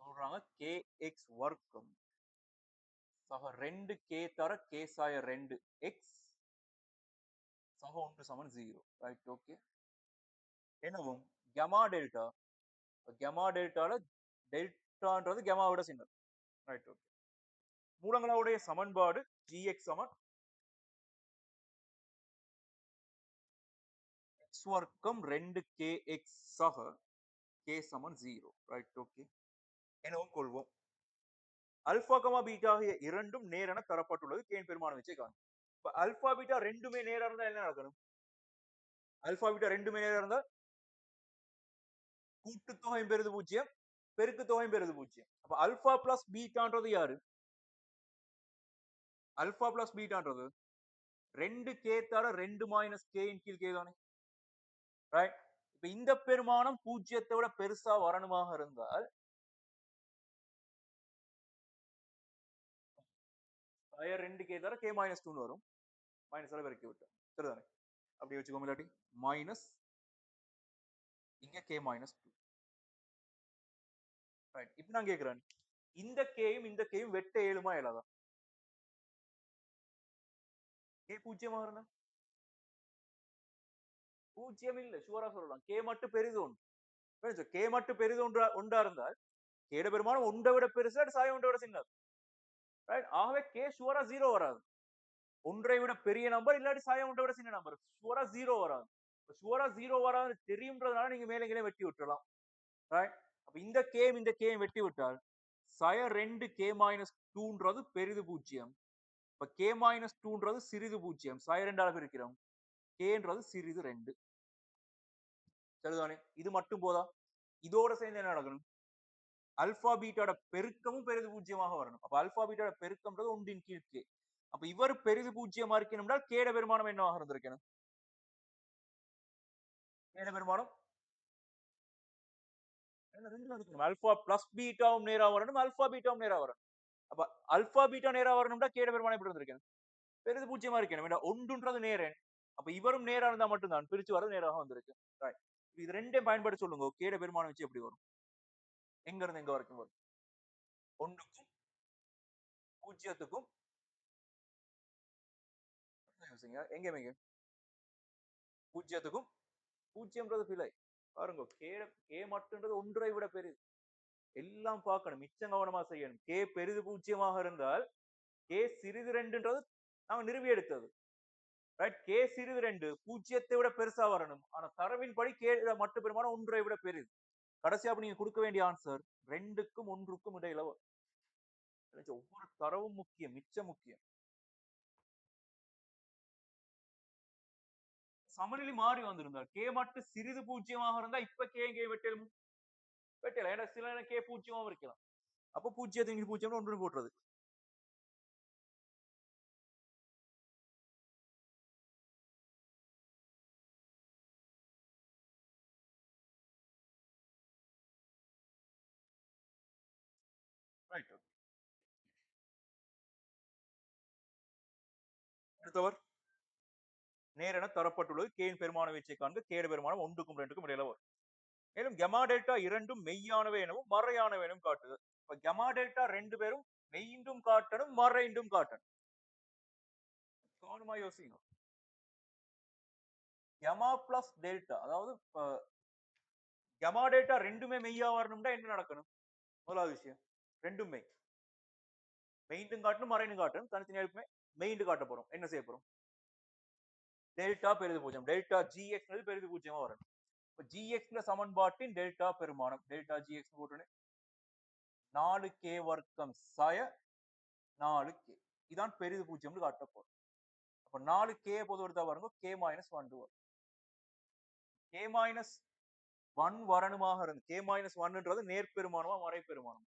சொல்றாங்க kx வர்க்கம் சக 2k தர k சாய 2 x சக 1 சமன் 0. Right, okay. எனவும் கமா டெல்டா கமா டெல்டால டெல்டான்றது கமா விட சின்னது. Right, okay. மூலங்களுடைய சமன்பாடு gx சமன் x வர்க்கம் 2kx சக k சமன் 0. Right, okay. எனவும் கொள்வோம். அல்பா கமா பீட்டா ஆகிய இரண்டும் நேரென தரப்பட்டுள்ளது. கேன் பெருமானம் வச்சே காணும். இப்ப அல்பா பீட்டா ரெண்டுமே நேரா இருந்தா என்ன நடக்கணும்? அல்பா பீட்டா ரெண்டுமே நேரா இருந்தா கூட்டுத்தொகையும் பெருது 0, பெருக்கு தொகையும் பெருது 0. அப்ப அல்பா பிளஸ் பீட்டான்றது யாரு? அல்பா பிளஸ் பீட்டான்றது 2k தர 2 மைனஸ் k இன் கீழ் k தானே. ரைட். இப்ப இந்த பெருமானம் பூஜ்ஜியத்தை விட பெருசா வரணுமாக இருந்தால் ஸ்கொயர் 2k தர k மைனஸ் 2 வரும். மைனஸ் பெருக்கி விட்டோம். சரிதானே? அப்படி வச்சுக்கோங்க. இல்லாட்டி மைனஸ் இங்க k மைனஸ் 2. ரைட். இப்ப நான் கேக்குறேன், இந்த கேயும் இந்த கேயும் வெட்ட இயலுமா இயலாதா? கே பூஜ்ஜியமா இருந்தா பூஜ்ஜியம் இல்ல, ஷுவரா சொல்லலாம். கே மட்டும் பெரிது ஒன்று. கே மட்டும் பெரிது ஒன்றா இருந்தால் கேட பெருமானம் ஒன்றை விட பெருசு, சாயம் ஒன்றை விட சின்னது. ரைட். ஆகவே கே ஷுவரா 0 வராது. ஒன்றை விட பெரிய நம்பர் இல்லாட்டி சாயம் ஒன்றை விட சின்ன நம்பர் ஷுவரா 0 வராது. ஷுவரா 0 வராது தெரியும்ன்றதுனால நீங்க மேலே கீழே வெட்டி விட்டுறலாம். ரைட். அப்ப இந்த கேம் இந்த கேம் வெட்டி விட்டால் சய 2 k மைனஸ் 2ன்றது பெரிது பூஜ்ஜியம். இப்ப k மைனஸ் 2ன்றது சிறிது பூஜ்ஜியம். சய 2 பிரிக்கிறோம். கேன்றது சிறிது 2. சரிதானே? இது மட்டும் போதா? இதோட சேர்ந்து என்ன நடக்கணும்? அல்பா பீட்டாட பெருக்கமும் பெரிது பூஜ்ஜியமாக வரணும். அப்ப அல்பா பீட்டாட பெருக்கம்ன்றது ஒன்றின் கீழ் கே. அப்ப இவர் பெரிது பூஜ்ஜியமா இருக்கணும்னா கேட பெருமானம் என்னவாக இருந்திருக்கணும்? கேட பெருமானம் அல்பா பிளஸ் பீட்டாவும் நேரா வரணும், அல்பா பீட்டாவும் நேரா வரணும். அப்ப அல்பா பீட்டா நேரா வரணும்னா கேட பெருமானம் எப்படி இருந்திருக்கணும்? பெரிது பூஜ்ஜியமா இருக்கணும். ஒன்றுன்றது நேரன். அப்ப இவரும் நேரா இருந்தா மட்டும்தான் பிரிச்சு வர நேராக வந்திருக்கு. ரைட். இது ரெண்டையும் பயன்படுத்தி சொல்லுங்க. கேட பெருமானம் வச்சு எப்படி வரும்? எங்க இருந்து எங்க வரைக்கும் வரும்? ஒன்றுக்கும் பூஜ்ஜியத்துக்கும் எங்க எங்க பூஜ்ஜியத்துக்கும் பூஜ்ஜியம்ன்றது பிழை. பாருங்க, கே மட்டும்ன்றது ஒன்றை விட பெரிது. எல்லாம் பார்க்கணும், மிச்சம் கவனமா செய்யணும். கே பெரிது பூஜ்ஜியமாக இருந்தால் கே சிறிது 2ன்றது நாங்க நிறுவி எடுத்தது. ரைட். கே சிறிது 2 பூஜ்ஜியத்தை விட பெருசா வரணும். ஆனா தரவின் படி கே மட்டு பெருமானம் ஒன்றை விட பெரிது. கடைசியா நீங்க கொடுக்க வேண்டிய ஆன்சர் 2க்கும் 1க்கும் இடையில ஒவ்வொரு தரவும் முக்கியம், மிச்சம் முக்கியம். சமநிலை மாறி வந்திருந்தால் கே மட்டும் சிறிது பூஜ்ஜியமாக இருந்தா இப்ப கே வெட்டலும் வெட்டல. ஏன்னா சில நேரம் கே பூஜ்ஜியமாவும் இருக்கலாம். அப்ப பூஜ்ஜியத்துக்கு பூஜ்ஜியம் ஒன்று போட்டுறது. ரைட். அடுத்தவர் நேரென தரப்பட்டுள்ளது. கேயின் பெருமான வீச்சை காண்க. கேடு பெருமானம் 1க்கும் 2க்கும் இடையில வரும். மேலும் கமா டெல்டா இரண்டும் மெய்யானவை எனவும் மறையானவை எனவும் காட்டுது. இப்ப கமா டெல்டா 2 பேரும் மெய்ண்டும் காட்டணும், மறைண்டும் காட்டணும். கவனமா யோசிங்க. கமா பிளஸ் டெல்டா, அதாவது கமா டெல்டா ரெண்டுமே மெய்யா வரணும்னா என்ன நடக்கணும்? முதலாவது விஷயம், ரெண்டும் மெய். மெய்ண்டும் காட்டணும், மறைண்டும் காட்டணும். தனித்தனியா இருக்குமே மெய்ண்டு காட்ட போறோம். என்ன செய்ய போறோம்? டெல்டா பெரிது பூஜ்ஜியம். டெல்டா ஜிஎக்ஸ் பெரிது பூஜ்ஜியமா வரணும். இப்ப ஜிஎக்ஸ் சமன்பாட்டின் டெல்டா பெருமானம் டெல்டா ஜிஎக்ஸ் போட்டு 4k வர்க்கம் சய 4k இதான் பெரிது பூஜ்ஜியம் காட்ட போறோம். அப்ப 4k பொது எடுத்தா பாருங்க k மைனஸ் 1 வரும். k மைனஸ் 1 வரணுமாக இருந்து k மைனஸ் 1ன்றது நேர்பெருமானமா மறைபெருமானம்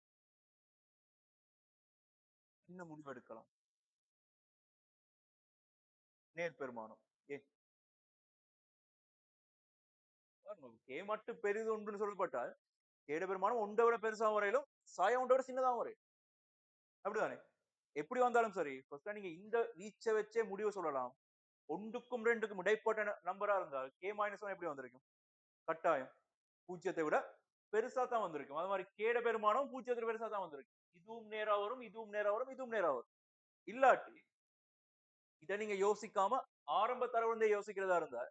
என்ன முடிவு எடுக்கலாம்? நேர்பெருமானம். ஏ k மட்டும் பெரிது ஒன்றுன்னு சொல்லப்பட்டால் கேட பெருமானம் ஒன்றை விட பெருசா வரையிலும் சாயம் ஒன்றை விட சின்னதாக வரையும். அப்படிதானே? எப்படி வந்தாலும் சரி ஃபர்ஸ்ட் நீங்க இந்த வீச்சை வச்சே முடிவு சொல்லலாம். ஒன்றுக்கும் ரெண்டுக்கும் இடைப்பட்ட நம்பரா இருந்தால் கே மைனஸ் ஒன் எப்படி வந்திருக்கும்? கட்டாயம் பூஜ்ஜியத்தை விட பெருசா தான் வந்திருக்கும். அது மாதிரி கேட பெருமானம் பூஜ்ஜியத்தை பெருசா தான் வந்திருக்கும். இதுவும் நேரா வரும், இதுவும் நேரா வரும், இதுவும் நேரா வரும். இல்லாட்டி இதை நீங்க யோசிக்காம ஆரம்ப தரவுந்தே யோசிக்கிறதா இருந்தா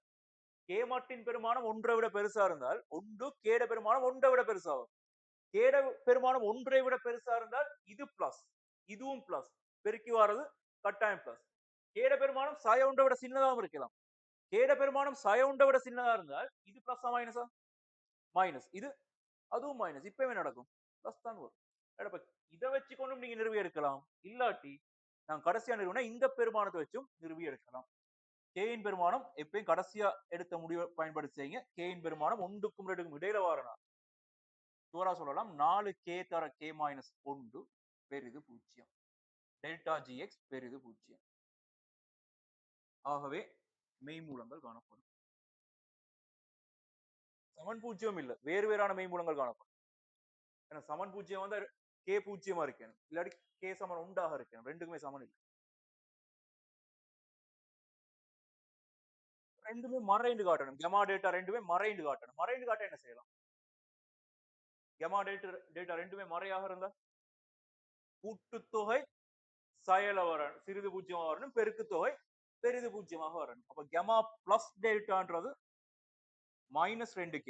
கே மட்டின் பெருமானம் ஒன்றை விட பெருசா இருந்தால் ஒன்று கேட பெருமானம் ஒன்றை விட பெருசாகும். கேட பெருமானம் ஒன்றை விட பெருசா இருந்தால் இது பிளஸ், இதுவும் பிளஸ், பெருக்கி வாரது கட்டாயம் பிளஸ். கேட பெருமானம் சாய ஒன்றை விட சின்னதாகவும் இருக்கலாம். கேட பெருமானம் சாய ஒன்றை விட சின்னதா இருந்தால் இது பிளஸ் மைனஸா? மைனஸ். இது அதுவும் மைனஸ். இப்பவே நடக்கும், பிளஸ் தான் வரும். அப்ப இதை வச்சுக்கொண்டும் நீங்க நிறுவி எடுக்கலாம். இல்லாட்டி நான் கடைசியா நிறுவனா இந்த பெருமானத்தை வச்சும் நிறுவி எடுக்கலாம். கேயின் பெருமானம் எப்பயும் கடைசியா எடுத்த முடிவை பயன்படுத்தி செய்யுங்க. கேயின் பெருமானம் ஒன்றுக்கும் ரெண்டுக்கும் இடையில வாரனா சூரா சொல்லலாம் 4 கே தர கே மைனஸ் 1 பெரிது 0. டெல்டா ஜிஎக்ஸ் பெரிது 0. ஆகவே மெய்மூலங்கள் காணப்படும். சமன் பூஜ்ஜியம் இல்ல, வேறு வேறான மெய்மூலங்கள் காணப்படும். ஏன்னா சமன் பூஜ்ஜியம் வந்து கே பூஜ்ஜியமா இருக்கணும், இல்லாட்டி கே சமன் உண்டாக இருக்கணும். ரெண்டுக்குமே சமன் இல்லை. ரெண்டுமே மறைந்து காட்டணும். கெமா டேட்டா ரெண்டுமே மறைந்து காட்டணும். மறைந்து காட்ட என்ன செய்யலாம்? கெமா டேட்டா ரெண்டுமே மறையாக இருந்தா கூட்டுத்தொகை சயல வரணும், சிறிது பூஜ்ஜியமாக வரணும், பெருக்கு தொகை பெரிது பூஜ்ஜியமாக வரணும். அப்ப கெமா பிளஸ் டெல்டான்றது மைனஸ் 2k,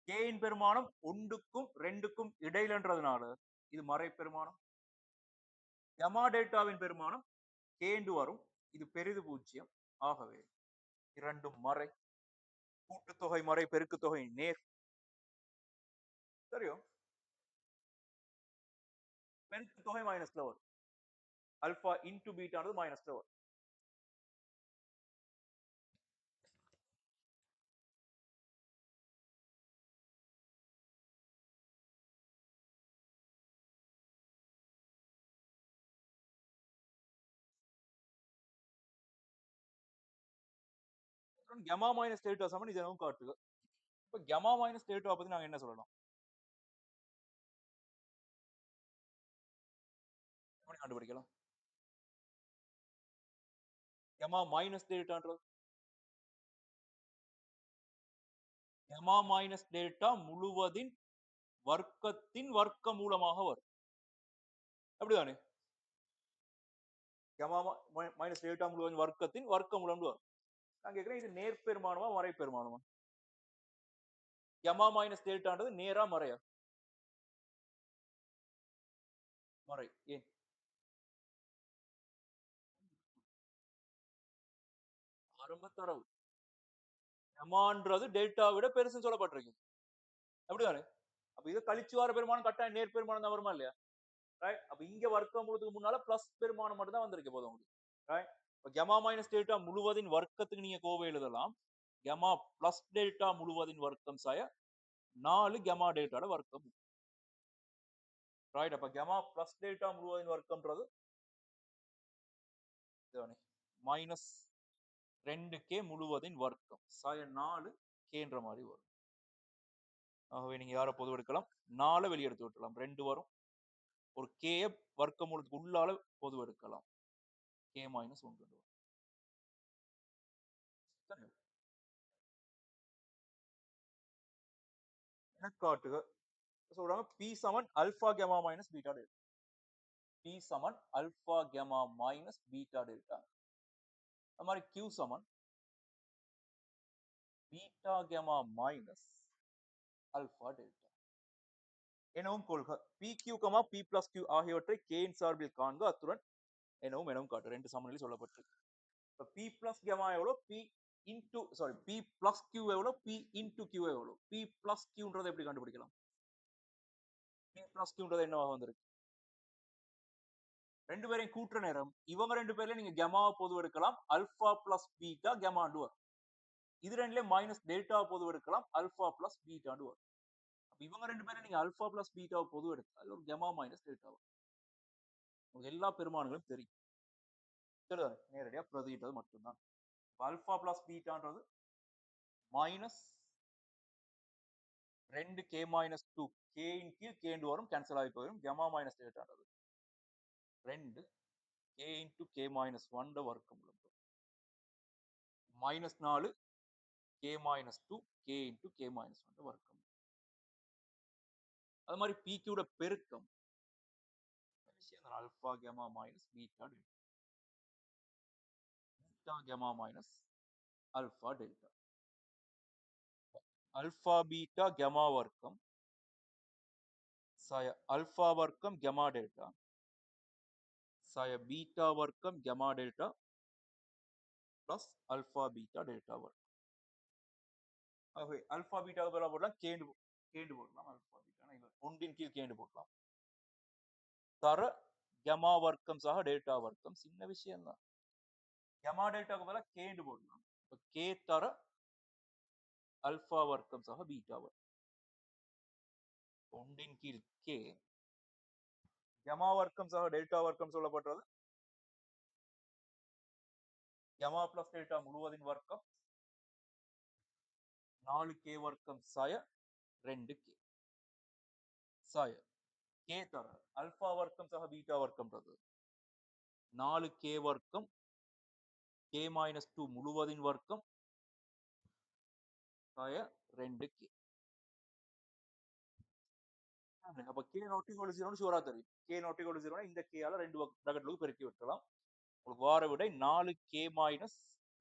கேயின் பெருமானம் ஒன்றுக்கும் ரெண்டுக்கும் இடையிலன்றதுனால இது மறை பெருமானம். கெமா டெல்டாவின் பெருமானம் கேண்டு வரும், இது பெரிது பூஜ்ஜியம். ஆகவே இரண்டும் மறை. கூட்டுத்தொகை மறை, பெருக்கு தொகை நேர். சரியோ? பெருக்கு தொகை மைனஸ்ல வரும். அல்பா இன்டு பீட்டானது மைனஸ்ல வரும். கெமா மைனஸ் டெல்டா சமன் இது எனவும் காட்டுது. இப்ப கெமா மைனஸ் டெல்டா பத்தி நாங்க என்ன சொல்லலாம்? எப்படி கண்டுபிடிக்கலாம்? Gemma minus டெல்டான்றது gemma minus delta முழுவதின் வர்க்கத்தின் வர்க்க மூலமாக வரும். அப்படிதானே? கெமா மைனஸ் டெல்டா முழுவதின் வர்க்கத்தின் வர்க்க மூலம் வரும். நான் கேட்கிறேன், இது நேர் பெருமானமா மறை பெருமானமா? கெமா மைனஸ் டெல்டான்றது நேரா மறையா? மறை. ஏன்? ஆரம்ப தரவு கெமான்றது டெல்டா விட பெருசுன்னு சொல்லப்பட்டிருக்கு. அப்படிதானே? அப்ப இதை கழிச்சு வர பெருமானம் கட்டாயம் நேர் பெருமானம் தான் வருமா இல்லையா? ரைட். அப்ப இங்க வர்க்கம் முழுதுக்கு முன்னால பிளஸ் பெருமானம் மட்டும் தான் வந்திருக்கு போதும் உங்களுக்கு. ரைட். இப்ப கெமா மைனஸ் டெல்டா முழுவதின் வர்க்கத்துக்கு நீங்க கோவை எழுதலாம். கெமா பிளஸ் டெல்டா முழுவதின் வர்க்கம் சாய 4 கெமா டெல்டாட வர்க்கம். ரைட். அப்ப gemma plus delta முழுவதின் வர்க்கம்ன்றது minus 2k முழுவதின் வர்க்கம் சாய 4 கேன்ற மாதிரி வரும். ஆகவே நீங்க யாரை பொது எடுக்கலாம்? 4 வெளியெடுத்து விட்டலாம். 2 வரும். ஒரு k வர்க்க மூலத்துக்கு உள்ளால பொது எடுக்கலாம். k மைனஸ் 1 வரும். காட்டுக சொல்றாங்க p சமன் alpha gamma minus beta delta. p சமன் alpha gamma minus beta delta. அது மாதிரி q சமன் beta gamma minus alpha delta எனவும் கொள்க. PQ, P plus Q ஆகியவற்றை k இன் சார்பில் காண்க. அத்துடன் எனவும் காட்டு. ரெண்டு சமநிலை சொல்லப்பட்டிருக்கு. இப்ப P plus கெமா எவ்வளோ? P into sorry P plus Q எவ்வளோ? P இன்டு Q எவ்வளோ? P plus Qன்றதை எப்படி கண்டுபிடிக்கலாம்? P plus Qன்றது என்னவாக வந்திருக்கு? ரெண்டு பேரையும் கூட்டுற நேரம் இவங்க ரெண்டு பேர்ல நீங்க கெமாவை பொது எடுக்கலாம். அல்பா பிளஸ் பீட்டா கெமாண்டு வரும். இது ரெண்டுல மைனஸ் டெல்டா பொது எடுக்கலாம். அல்பா பிளஸ் பீட்டாண்டு வரும். இவங்க ரெண்டு பேரும் நீங்க அல்பா பிளஸ் பீட்டாவை பொது எடுத்தால் ஒரு கெமா மைனஸ் டெல்டா வரும். எல்லா பெருமானங்களும் தெரியும். நேரடியா பிரதியிட்டது மட்டும்தான். அல்பா பிளஸ் பீட்டான்றது மைனஸ் 2k மைனஸ் 2 k இன் கீழ் k வரும், கேன்சல் ஆகி போயிடும். கெமா மைனஸ் டெல்டான்றது 2 k into k minus 1 வர்க்கமூலம் minus 4 k minus 2 k into k minus 1 வர்க்கம். அது மாதிரி PQ ட பெருக்கம் alpha gamma minus beta delta. Beta gamma minus alpha delta. Alpha beta gamma வர்க்கம் சாய alpha வர்க்கம் gamma delta சாய beta வர்க்கம் gamma delta plus alpha beta delta வர்க்கம். ஆகவே alpha beta பதிலா போடலாம் கேண்டு போடலாம் alpha beta ஒன்றின் கீழ் கேண்டு போடலாம். தர gamma வர்க்கம் சக டெல்டா வர்க்கம் சின்ன விஷயம் தான். gamma delta பதிலா கேண்டு போடலாம். k தர alpha வர்க்கம் சக பீட்டா வர்க்கம் ஒன்றின் கீழ் k gamma வர்க்கம் சக டெல்டா வர்க்கம் சொல்லப்பட்டது gamma plus டெல்டா முழுவதின் வர்க்கம் 4k வர்க்கம் சாய 2k சாய k தர alpha வர்க்கம் சக பீட்டா வர்க்கம் 4k வர்க்கம் k minus 2 முழுவதின் வர்க்கம் சாய 2k. அப்ப k not equal to 0 ஷூரா தெரியும். k not equal to 0 இந்த k ஆல ரெண்டு பிராக்கெட்களுக்கு பெருக்கி விட்டுறலாம். உங்களுக்கு வார விடை 4k minus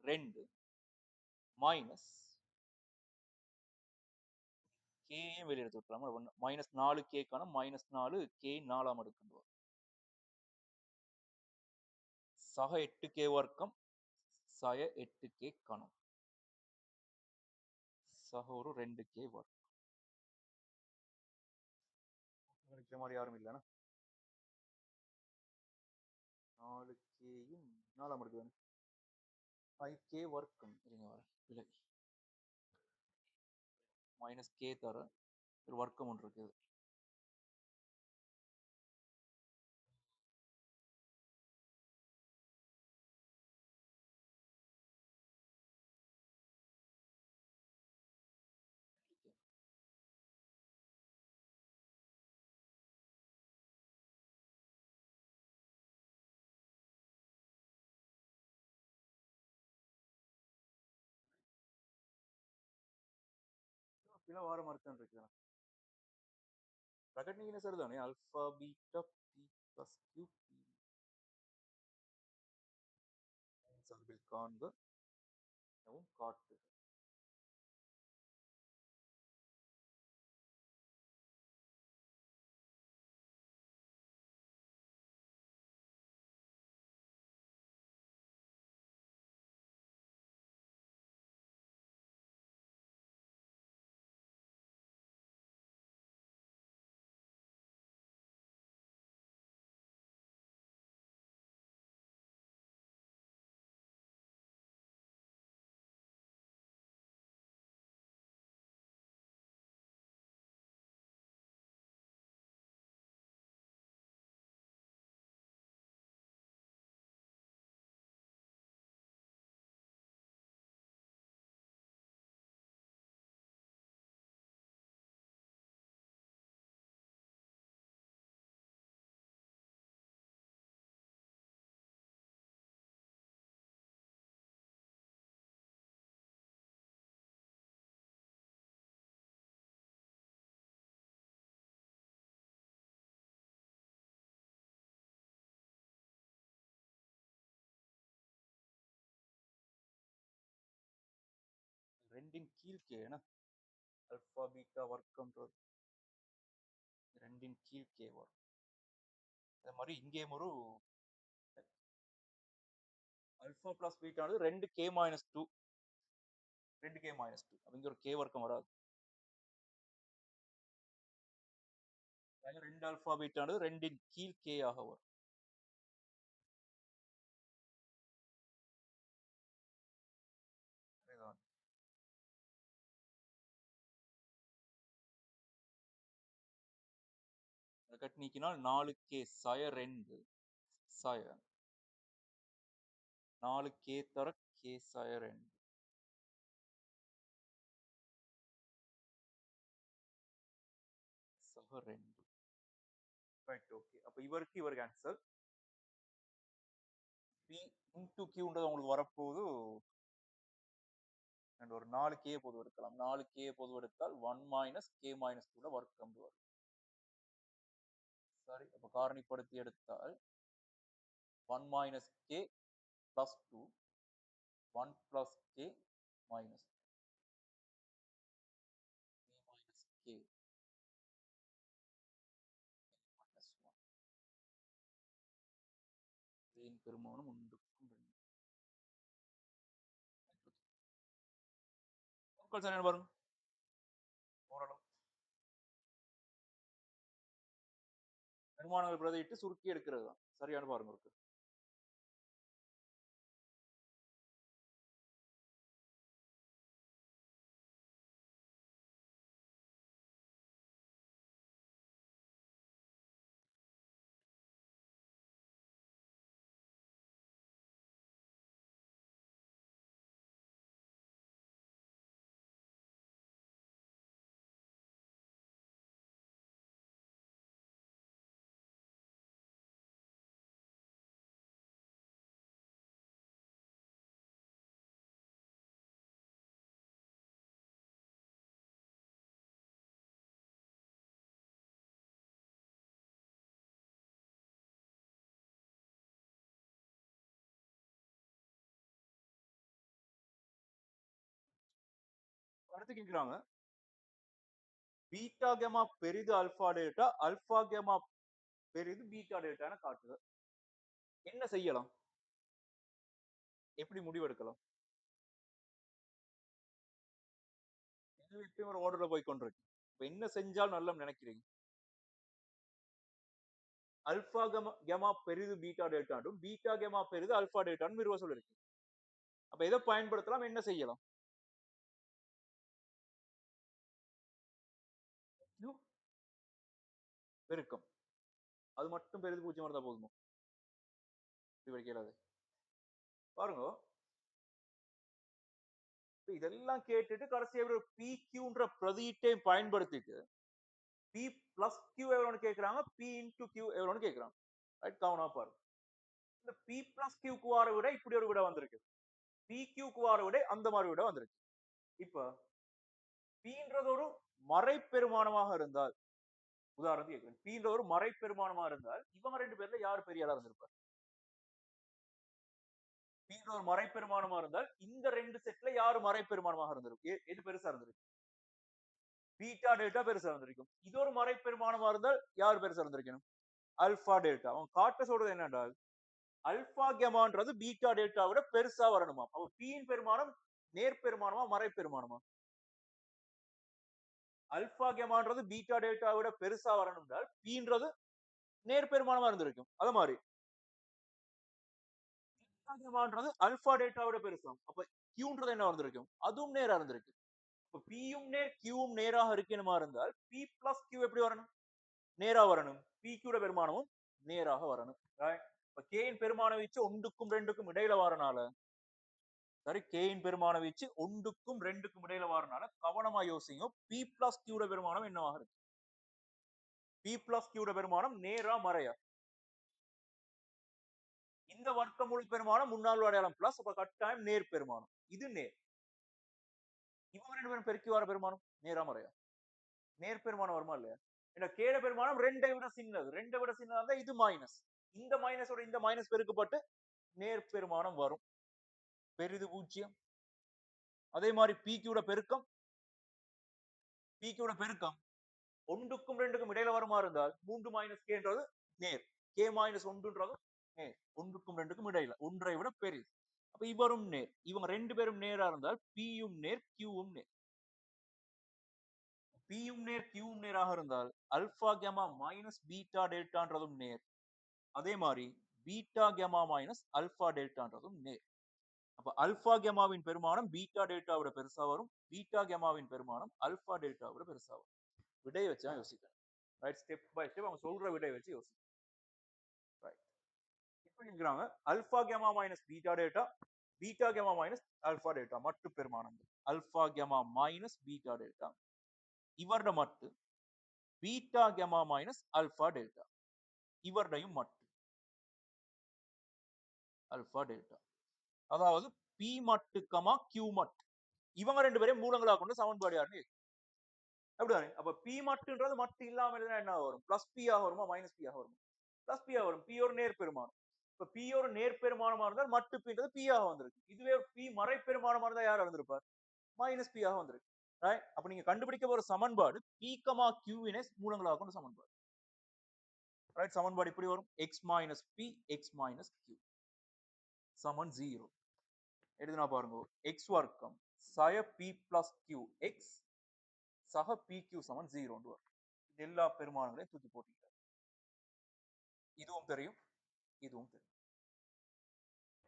2 minus k வெளியே எடுத்து விட்டுறாங்க minus 4k க்கான minus 4 k 4ஆம் அடுக்கு சக 8k வர்க்கம் சய 8k கணம் சக ஒரு 2k வர்க்கம். நினைக்கிற மாதிரி யாரும் இல்லைன்னா 4k யும் 4ஆம் அடுக்கு 5k வர்க்கம் இருங்க வர விலை minus k தர ஒரு வர்க்கம் ஒன்று இருக்குது. சில வாரம் அர்த்தம் இருக்கு bracket நீங்க சரிதானே alpha beta p plus q சார்பில் காண்க எனவும் காட்டு. ரெண்டின் கீழ் k என்ன alpha beta வர்க்கம்ன்றது ரெண்டின் கீழ் k வரும். அதே மாதிரி இங்கேயும் ஒரு alpha plus beta ஆனது 2k minus 2 2k minus 2 அப்ப இங்க ஒரு k வர்க்கம் வராது. 2 alpha beta ஆனது ரெண்டின் கீழ் k ஆக வரும். கட் நீக்கினால் 4k சய 2 சய 4k தர k சய 2 சக 2 ரைட் ஓகே. அப்ப இவருக்கு ஆன்சர் பி இன்டு கியூன்றது உங்களுக்கு வரப்போகுது and ஒரு 4k பொதுவு எடுக்கலாம் 4k பொதுவு எடுத்தால் 1 மைனஸ் k மைனஸ் கூட வர்க்கம் வரும் சரி அப்ப காரணிப்படுத்தி எடுத்தால் 1 minus k plus 2 1 plus k minus minus k minus 1 இன் பெருமானம் ஒன்றுக்கும் சரியான பாருங்க ஓரளவு பெருமானங்கள் பிரதியிட்டு சுருக்கி எடுக்கிறது தான் சரியான பாருங்க இருக்கு அடுத்து கேட்கிறாங்க பீட்டா கேமா பெரிது அல்பா டேட்டா அல்பா கேமா பெரிது பீட்டா டேட்டான்னு காட்டுது என்ன செய்யலாம் எப்படி முடிவெடுக்கலாம் எப்பயும் ஒரு ஆர்டர்ல போய் கொண்டிருக்கு இப்ப என்ன செஞ்சால் நல்ல நினைக்கிறீங்க அல்பா கேமா பெரிது பீட்டா டேட்டாண்டும் பீட்டா கேமா பெரிது அல்பா டேட்டான்னு நிறுவ சொல்லிருக்கு அப்ப எதை பயன்படுத்தலாம் என்ன செய்யலாம் பெருக்கம் அது மட்டும் பெரிது பூஜ்ஜியம் இருந்தா போதுமா இப்படி வைக்கிறது பாருங்க இதெல்லாம் கேட்டுட்டு கடைசியா ஒரு பி கியூன்ற பிரதியீட்டையும் பயன்படுத்திட்டு பி பிளஸ் கியூ எவ்வளோன்னு கேட்கறாங்க பி இன்டு கியூ எவ்வளோன்னு கேட்கறாங்க ரைட் கவனமா பாருங்க இந்த பி பிளஸ் கியூக்கு வார விட இப்படி ஒரு விட வந்திருக்கு பி கியூக்கு வார விட அந்த மாதிரி விட வந்திருக்கு இப்ப பீன்றது ஒரு மறை பெருமானமாக இருந்தால் உதாரணத்துக்கு கேட்கிறேன் பீன்ற ஒரு மறை பெருமானமா இருந்தால் இவங்க ரெண்டு பேர்ல யார் பெரிய ஆளா இருந்திருப்பார் பீன்ற ஒரு மறை பெருமானமா இருந்தால் இந்த ரெண்டு செட்ல யாரு மறை பெருமானமாக இருந்திருக்கு எது பெருசா இருந்திருக்கு பீட்டா டேட்டா பெருசா இருந்திருக்கும் இது ஒரு மறை பெருமானமா இருந்தால் யார் பெருசா இருந்திருக்கணும் அல்பா டேட்டா அவன் காட்ட சொல்றது என்னன்றால் அல்பா கெமான்றது பீட்டா டேட்டா விட பெருசா வரணுமா அப்ப பீயின் பெருமானம் நேர் பெருமானமா மறை பெருமானமா அல்பா கெமான்றது பீட்டா டேட்டா விட பெருசா வரணும்னால் பீன்றது நேர் பெருமானமா இருந்திருக்கும் அது மாதிரி கெமான்றது அல்பா டேட்டா விட பெருசாம் அப்ப கியூன்றது என்ன வந்திருக்கும் அதுவும் நேரா இருந்திருக்கு இப்ப பியும் நேர் கியூவும் நேராக இருக்கணுமா இருந்தால் பி பிளஸ் கியூ எப்படி வரணும் நேரா வரணும் பி கியூட பெருமானமும் நேராக வரணும் இப்ப கேயின் பெருமான வீச்சு ஒன்றுக்கும் ரெண்டுக்கும் இடையில வரனால சரி கேயின் பெருமான வீச்சு ஒன்றுக்கும் ரெண்டுக்கும் இடையில வரனால கவனமா யோசிங்க பி பிளஸ் கியூட பெருமானம் என்னவாக இருக்கு பி பிளஸ் கியூட பெருமானம் நேரா மறையா இந்த வர்க்கமுழு பெருமானம் முன்னாள் அடையாளம் பிளஸ் அப்ப கட்டாயம் நேர் பெருமானம் இது நேர் இவங்க ரெண்டு பேரும் பெருக்கி வர பெருமானம் நேரா மறையா நேர் பெருமானம் வருமா இல்லையா இந்த கேட பெருமானம் ரெண்டை விட சின்னது ரெண்டை விட சின்னதா இருந்தா இது மைனஸ் இந்த மைனஸோட இந்த மைனஸ் பெருக்கப்பட்டு நேர் பெருமானம் வரும் பெரிது பூஜ்ஜியம் அதே மாதிரி பிக்யூட பெருக்கம் பிக்யூட பெருக்கம் ஒன்றுக்கும் ரெண்டுக்கும் இடையில வருமா இருந்தால் 3 மைனஸ் கேன்றது நேர் கே மைனஸ் ஒன்றுன்றது நேர் ஒன்றுக்கும் ரெண்டுக்கும் இடையில ஒன்றை விட பெரியது அப்ப இவரும் நேர் இவங்க ரெண்டு பேரும் நேரா இருந்தால் பியும் நேர் கியூவும் நேர் பியும் நேர் கியூவும் நேராக இருந்தால் அல்பா கேமா மைனஸ் பீட்டா டெல்டான்றதும் நேர் அதே மாதிரி பீட்டா கேமா மைனஸ் அல்பா டெல்டான்றதும் நேர் அப்ப அல்பா கேமாவின் பெருமானம் பீட்டா டெல்டாவோட பெருசா வரும் பீட்டா கேமாவின் பெருமானம் அல்பா டெல்டாவோட பெருசா வரும் விடையை வச்சு தான் யோசிக்கணும் ரைட் ஸ்டெப் பை ஸ்டெப் அவங்க சொல்ற விடையை வச்சு யோசிக்கணும் ரைட் இப்போ கேட்கிறாங்க அல்பா கேமா மைனஸ் பீட்டா கேமா மைனஸ் அல்பா டெல்டா மட்டு பெருமானங்கள் அல்பா கேமா மைனஸ் பீட்டா டெல்டா இவரோட மட்டு பீட்டா கேமா மைனஸ் அல்பா டெல்டா இவருடையும் மட்டு ஆல்பா டெல்டா. அதாவது பி மட்டு கமா கியூ மட் இவங்க ரெண்டு பேரையும் மூலங்களா கொண்டு சமன்பாடு யாருன்னு அப்படிதானே? அப்ப பி மட்டுன்றது மட்டு இல்லாம இருந்தா என்ன வரும்? பிளஸ் பி ஆக வருமா மைனஸ் பி ஆக வருமா? பிளஸ் பி ஆக வரும். பி ஒரு நேர்பெருமானம். இப்ப பி ஒரு நேர்பெருமானமா இருந்தால் மட்டு பின்றது பி ஆக வந்திருக்கு. இதுவே பி மறைப்பெருமானமா இருந்தா யார் வந்திருப்பார்? மைனஸ் பி ஆக வந்திருக்கு. ரைட்? அப்ப நீங்க கண்டுபிடிக்க போற சமன்பாடு பி கமா கியூவினை மூலங்களாக கொண்ட சமன்பாடு. ரைட்? சமன்பாடு இப்படி வரும் x minus p x minus q சமன் 0. எழுதினா பாருங்க எக்ஸ் வர்க்கம் சய பி பிளஸ் கியூ எக்ஸ் சக பி கியூ சமன் 0 வரும். எல்லா பெருமானங்களையும் தூக்கி போட்டீங்க. இதுவும் தெரியும் இதுவும் தெரியும்.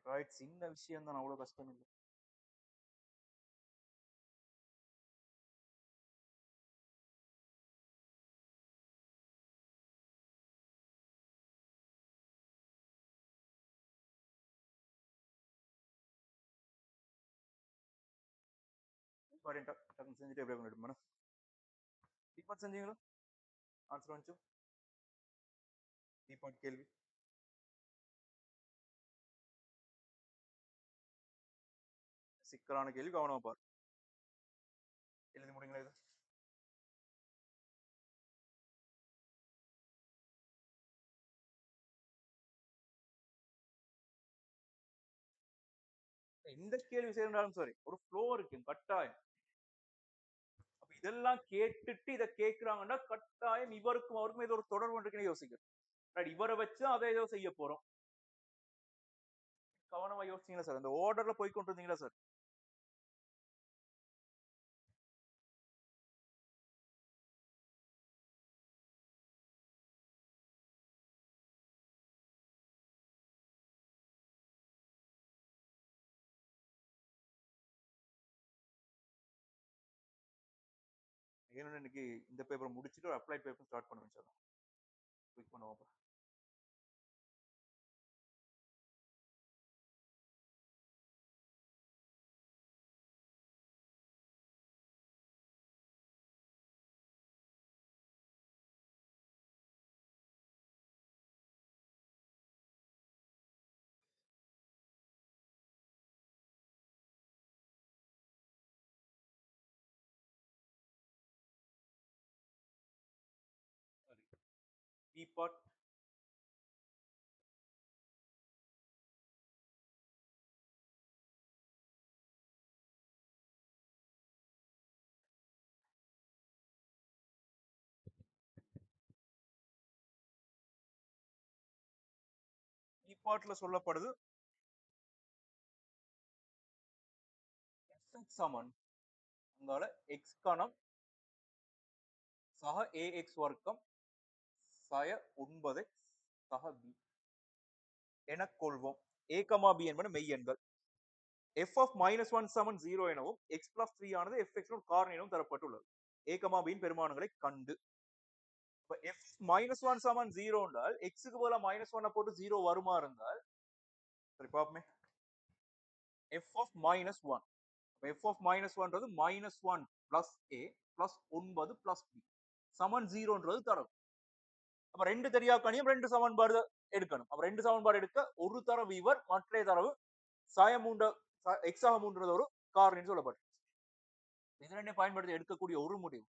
ரைட்? சின்ன விஷயம் தான், அவ்வளவு கஷ்டம் இல்லை. டக்குன்னு செஞ்சுட்டு எப்படி பண்ணிட்டு மேடம் டிபார்ட் செஞ்சீங்களா? ஆன்சர் வந்துச்சு. டிபார்ட் கேள்வி சிக்கலான கேள்வி, கவனமா பாரு. எழுதி முடிங்களா இது? எந்த கேள்வி செய்யறாலும் சரி ஒரு ஃப்ளோ இருக்கு கட்டாயம். அப்ப இதெல்லாம் கேட்டுட்டு இதை கேட்கிறாங்கன்னா கட்டாயம் இவருக்கும் அவருக்கும் ஏதோ ஒரு தொடர்பு இருக்குன்னு யோசிக்கிறேன். இவரை வச்சு அதை ஏதோ செய்ய போறோம். கவனமா யோசிச்சீங்களா சார்? இந்த ஆர்டர்ல போய் கொண்டு இருந்தீங்களா சார்? ஏன்னா இன்னைக்கு இந்த பேப்பரை முடிச்சுட்டு ஒரு அப்ளைட் பேப்பர் ஸ்டார்ட் பண்ணுவேன் சார். கிளிக் பண்ணுவோம். பி பார்ட் பி பார்ட்ல சொல்லப்படுது fx சமன் அங்கால x கணம் சக ax வர்க்கம் சய 9x சக b எனக் கொள்வோம். a, b என்பன மெய் எண்கள். f of -1 சமன் 0 எனவும் x plus 3 ஆனது fx ஒரு காரணி எனவும் தரப்பட்டுள்ளது. a, b யின் பெருமானங்களை கண்டு. f -1 சமன் 0 என்றால் x க்கு பதிலா -1 போட்டு 0 வருமா இருந்தால் சரி பாப்போமே. f of -1 f of -1ன்றது -1 plus a plus 9 plus b சமன் 0ன்றது தரவு. அப்ப ரெண்டு தெரியாக்கணியும் ரெண்டு சமன்பாடு எடுக்கணும். அப்ப ரெண்டு சமன்பாடு எடுக்க ஒரு தரவு இவர் மற்ற தரவு சாயமூண்ட எக்ஸாக மூன்றது ஒரு காரணின்னு சொல்லப்படும். இதனை பயன்படுத்தி எடுக்கக்கூடிய ஒரு முடிவு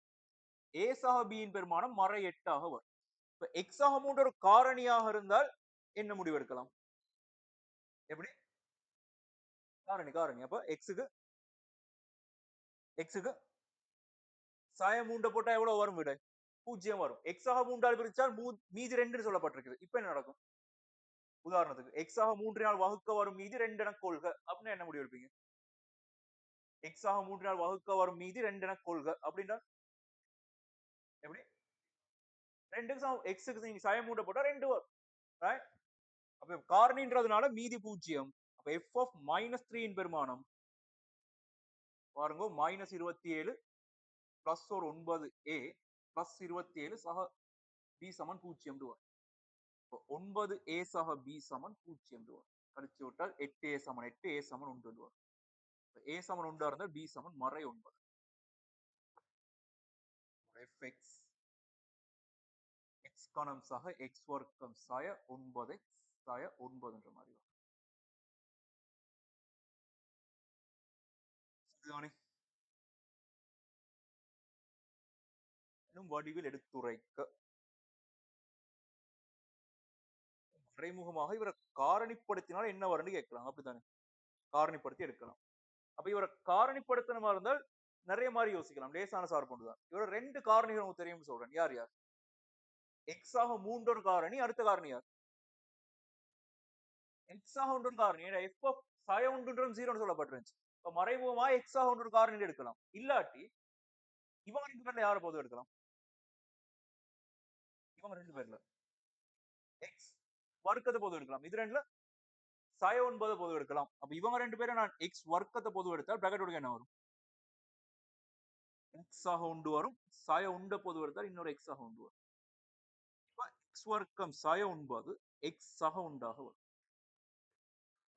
a சக b யின் பெருமானம் மறை 8 வரும். இப்ப எக்ஸாக மூன்று ஒரு காரணியாக இருந்தால் என்ன முடிவு எடுக்கலாம்? எப்படி? காரணி காரணி. அப்ப எக்ஸுக்கு சாய மூண்ட போட்டா எவ்வளவு வரும் விட? 0 வரும். எக்ஸாக மூன்றால் பிரிச்சால் மீதி 2 சொல்லப்பட்டிருக்குது. இப்ப என்ன நடக்கும்? உதாரணத்துக்கு எக்ஸாக 3 வகுக்க வரும் மீதி 2 என கொள்க அப்படின்னா என்ன முடிவு எடுப்பீங்க? எக்ஸாக 3 வகுக்க வரும் மீதி 2 என கொள்க அப்படின்னா எப்படி? 2 எக்ஸுக்கு நீங்க சாய மூண்ட போட்டா 2 வரும். அப்ப காரணின்றதுனால மீதி 0. அப்ப f of -3 யின் பெருமானம் பாருங்க -27 பிளஸ் ஒரு 9a பிளஸ் 27 சக b சமன் 0 வரும். 9a சக b சமன் 0 வரும். கழிச்சு விட்டால் 8a சமன் 8 a சமன் 1 வரும். a சமன் 1 இருந்தால் b சமன் மறை 9. fx x கணம் சக x வர்க்கம் சாய 9x சாய 9 என்ற மாதிரி வரும். இதுதானே எனும் வடிவில் எடுத்துரைக்க. மறைமுகமாக இவரை காரணிப்படுத்தினால் என்ன வரும்னு கேட்கலாம். அப்படித்தானே? காரணிப்படுத்தி எடுக்கலாம். அப்ப இவரை காரணிப்படுத்தணுமா இருந்தால் நிறைய மாதிரி யோசிக்கலாம். லேசான சார்பு ஒன்றுதான். இவர 2 காரணிகள் உங்களுக்கு தெரியும்னு சொல்றேன். யார் யார்? எக்ஸ் ஆக மூன்றொரு காரணி, அடுத்த காரணி யார்? எக்ஸ் ஆக ஒன்றொரு காரணி. ஏன்னா எஃப் ஆஃப் சாய ஒன்றுன்றும் 0ன்னு சொல்லப்பட்டிருந்துச்சு. இப்ப மறைமுகமா எக்ஸ் ஆக ஒன்றொரு காரணி எடுக்கலாம். இல்லாட்டி இவங்க 2 பேர்ல யார பொது எடுக்கலாம்? இவங்க 2 பேர்ல எக்ஸ் வர்க்கத்தை பொது எடுக்கலாம். இது 2ல சாய 9 பொது எடுக்கலாம். அப்ப இவங்க 2 பேரும் நான் எக்ஸ் வர்க்கத்தை பொது எடுத்தால் பிராக்கெட் உடைய என்ன வரும்? எக்ஸ் ஆக உண்டு வரும். சாய உண்ட பொது எடுத்தால் இன்னொரு எக்ஸ் ஆக உண்டு வரும். இப்ப எக்ஸ் வர்க்கம் சாய 9 எக்ஸ் ஆக உண்டாக வரும்.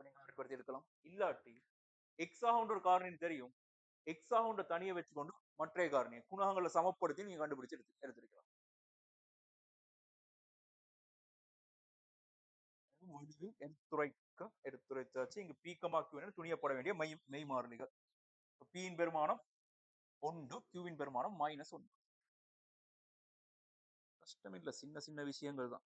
நீங்க எடுக்கலாம். இல்லாட்டி எக்ஸ் ஆக ஒன்று ஒரு காரணி தெரியும். எக்ஸ் ஆக ஒன்று தனியை வச்சுக்கொண்டு மற்ற காரணியை குணகங்களை சமப்படுத்தி நீங்க கண்டுபிடிச்சு எடுத்திருக்கலாம். எடுத்துரைத்தாச்சு. இங்கு பீக்கமாக்கு துணியப்பட வேண்டிய மெய் மாறிலிகள். பியின் பெருமானம் 1, கியூவின் பெருமானம் -1. கஷ்டம் இல்ல, சின்ன சின்ன விஷயங்கள் தான்.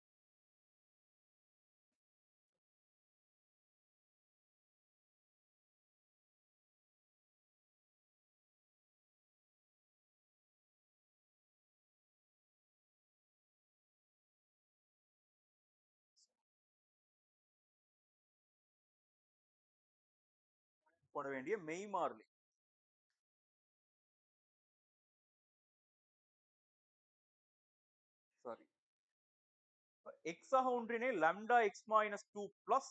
போட வேண்டிய மெய் மாறிலி. சாரி, எக்ஸ் ஆக ஒன்றினை lambda x minus 2 plus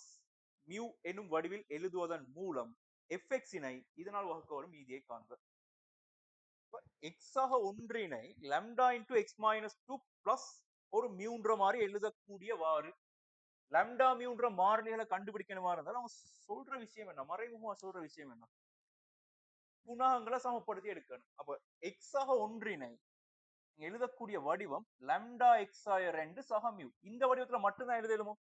mu எனும் வடிவில் எழுதுவதன் மூலம் fx இனை இதனால் வகுக்க வரும் மீதியை காண்க. எக்ஸ் ஆக ஒன்றினை lambda into x minus 2 plus ஒரு மியூன்ற மாதிரி எழுதக்கூடியவாறு lambda மியூன்ற மாறிலிகளை கண்டுபிடிக்கணுமா இருந்தாலும் அவங்க சொல்ற விஷயம் என்ன, மறைமுகமா சொல்ற விஷயம் என்ன, குணகங்களை சமப்படுத்தி எடுக்கணும். அப்ப எக்ஸ் ஆக ஒன்றினை எழுதக்கூடிய வடிவம் lambda x ஆய 2 சக மியூ. இந்த வடிவத்துல மட்டும்தான் எழுதலுமோ?